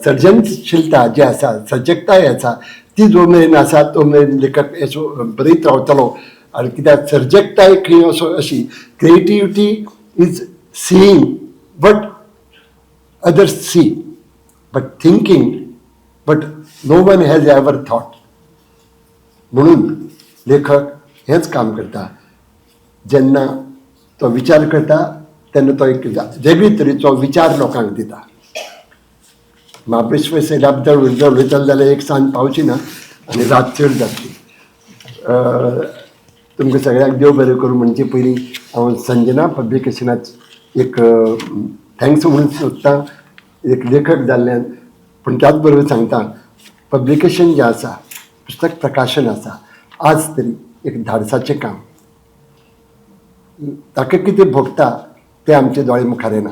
H: सर्जनशीलता जी आसा, सर्जकताय आसा ती जो मेरेन आसा तो मेरेन लेखक हेचो बरयत रावतलो. आनी कित्याक सर्जकताय खंय अशी, creativity is seeing but others see, but thinking but no one has ever thought. म्हणून लेखक हेंच काम करता. जेन्ना तो विचार करता तेन्ना तो एक वेगळे तरेचो विचार लोकांक दिता. महाबळेश्वर सैला बद्दल उलयतलो जाल्यार एक सांज पावची ना आनी रात चड जातली. तुमकां सगळ्यांक देव बरें करूं म्हणचे पयलीं हांव संजना पब्लिकेशनाक एक थँक्स म्हणून सोदतां एक लेखक जाल्ल्यान. पूण त्याच बरोबर सांगता पब्लिकेशन जें आसा, पुस्तक प्रकाशन आसा, आज तरी एक धाडसाचें काम. ताका कितें भोगता तें आमचे दोळे मुखार येना.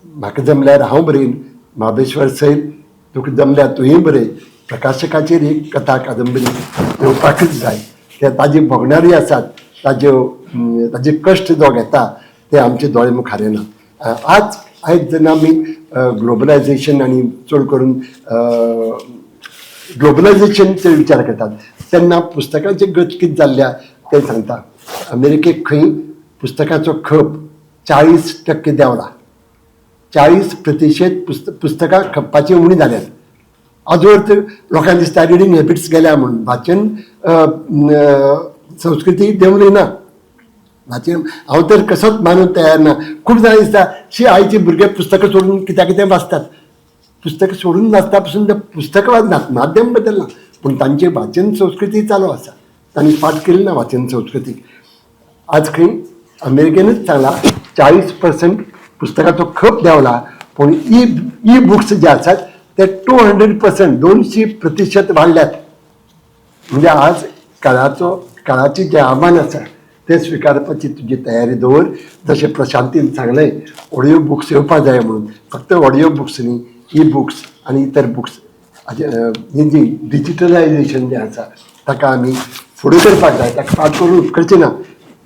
H: म्हाका जमल्यार हांव बरयन, महाबळेश्वर सैल तुका जमल्यार तुवें बरय. प्रकाशकाचेर एक कथा कादंबरी येवपाकच जाय. ते ताजे भोगणारी आसात, ताजे कश्ट जो घेता ते आमचे दोळे मुखार येना. आयज जेन्ना आमी ग्लोबलायजेशन आनी चड करून ग्लोबलायझेशनचे विचार करतात तेन्ना पुस्तकांची गत कितें जाल्ल्या ते सांगता. अमेरिकेक खंय पुस्तकाचो खप 40% देंवला. 40% पुस्तकां खपपाची उणी जाल्यात. आजवर तर लोकांक दिसता रिडींग हॅबिट्स गेल्या म्हणून वाचन संस्कृती देंवली ना. वाचन हांव तर कसोच मानूंक तयार ना. खूब जाणां दिसता शी आयची भुरगे पुस्तकां सोडून कित्याक कितें वाचतात. पुस्तकां सोडून वाचता पासून ते पुस्तकां वाचनात, माध्यम बदलना, पूण तांची वाचन संस्कृती चालू आसा. तांणी फाट केली ना वाचन संस्कृतीक. आज खंय अमेरिकेनूच सांगला 40% पुस्तकाचो खप देंवला, पूण ई बुक्स जे आसात ते 200% 200% वाडल्यात. म्हणजे आज काळाची जे आव्हान आसा ते स्विकारपाची तुजी तयारी दवर. जशें प्रशांतीन सांगलें ऑडियो बुक्स येवपा जाय म्हणून. फक्त ऑडियो बुक्स न्ही, ई बुक्स आनी इतर बुक्स ही जी डिजिटलायझेशन जें आसा ताका आमी फुडें करपाक जाय, ताका फाट करून उपकारचें ना.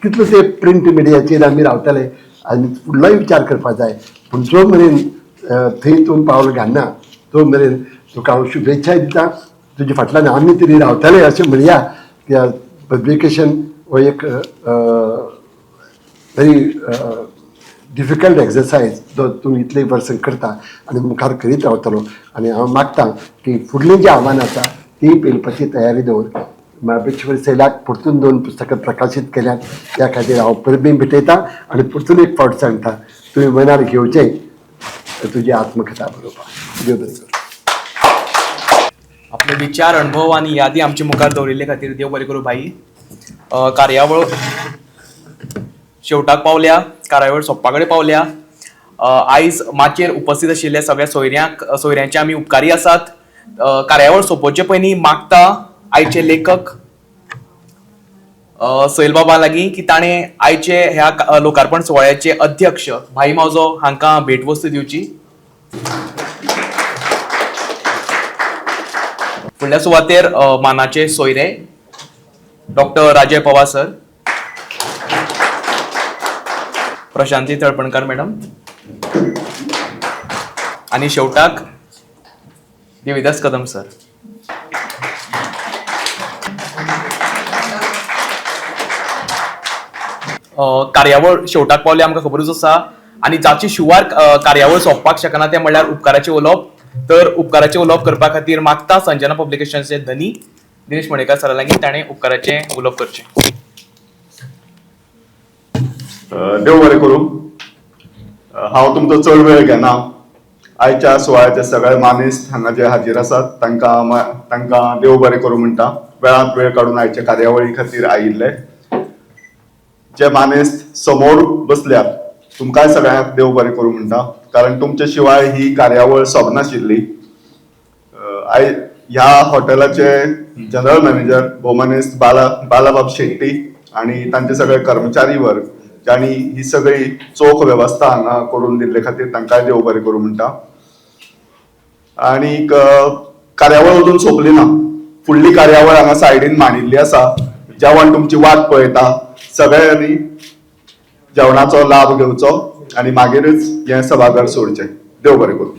H: कितलो ते प्रिंट मिडियाचेर आमी रावतले आनी फुडलोय विचार करपाक जाय. पूण जो मेरेन थंय तूं पावल घालना तो मेरेन तुका हांव शुभेच्छाय दिता. तुजे फाटल्यान आमी तरी रावतले अशें म्हणया. कित्याक पब्लिकेशन हो एक व्हेरी डिफिकल्ट एक्सरसायज जो तूं इतले वर्सां करता आनी मुखार करीत रावतलो. आनी हांव मागतां की फुडलीं जी आव्हानां आसा ती पेलपाची तयारी दवर. महाबळेश्वर सैलाक परतून 2 पुस्तकां प्रकाशीत केल्यात, त्या खातीर हांव परबीं भेटयतां आनी परतून एक फावट सांगता तुवें मनार घेवचें तुजी आत्मकथा बरोवपाक. देव बरें करूं.
F: आपले विचार, अनुभव आणि यादी आमच्या मुखार दवरिल्ले खातीर देव बरें करूं भाई. कार्यावळ शेवटाक पावल्या, कार्यावळ सोंपपा कडेन पावल्या. आयज माचयेर उपस्थित आशिल्ल्या सगळ्या सोयऱ्यांचे आमी उपकारी आसात. कार्यावळ सोंपोवचे पयलीं मागता आयचे लेखक सैल बाबा लागीं की ताणें आयचे ह्या लोकार्पण सुवाळ्याचे अध्यक्ष भाई मावजो हांकां भेटवस्तू दिवची. फुडल्या सुवातेर मानाचे सोयरे डॉक्टर राजय पवार सर, प्रशांती तळपणकार मॅडम आणि शेवटाक देविदास कदम सर. कार्यावळ शेवटाक पावले आमकां खबरूच आसा आनी जाची शिवार कार्यावळ सोंपपाक शकना ते म्हणल्यार उपकाराचे उलोवप. तर उपकाराचे उलोवप करपा खातीर मागता संजना पब्लिकेशन्सचे धनी दिनेश मणेकार सरा लागीं ताणें उपकाराचे उलोवप करचें.
B: देव बरें करूं. हांव तुमचो चड वेळ घेना. आयच्या सुवाळ्याचे सगळे मानेस्त हांगा जे हाजीर आसात तांकां देव बरें करूं म्हणटा. वेळांत वेळ काडून आयचे कार्यावळी खातीर आयिल्ले जे मानेस्त समोर बसल्यात तुमकांय सगळ्यांक देव बरें करूं म्हणटा. कारण तुमचे शिवाय ही कार्यावळ सोबनाशिल्ली. ह्या हॉटेलाचे जनरल मॅनेजर भोवमानेस्त बालाबाब शेट्टी आणि तांचे सगळे कर्मचारी वर्ग ज्यांनी ही सगळी चोख वेवस्था हांगा करून दिल्ले खातीर तांकांय देव बरें करूं म्हणटा. आनी कार्यावळ अजून सोंपली ना. फुडली कार्यावळ हांगा सायडीन मांडिल्ली आसा. जेवण तुमची वाट पळयता. सगळ्यांनी जेवणाचो लाभ घेवचो आनी मागीरच हें सभाघर सोडचें. देव बरें करूं.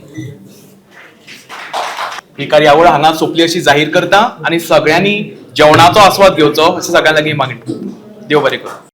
F: ही कार्यावळ हांगा सोंपली अशी जाहीर करता आनी सगळ्यांनी जेवणाचो आस्वाद घेवचो अशें सगळ्यां लागीं मागणी. देव बरें करूं.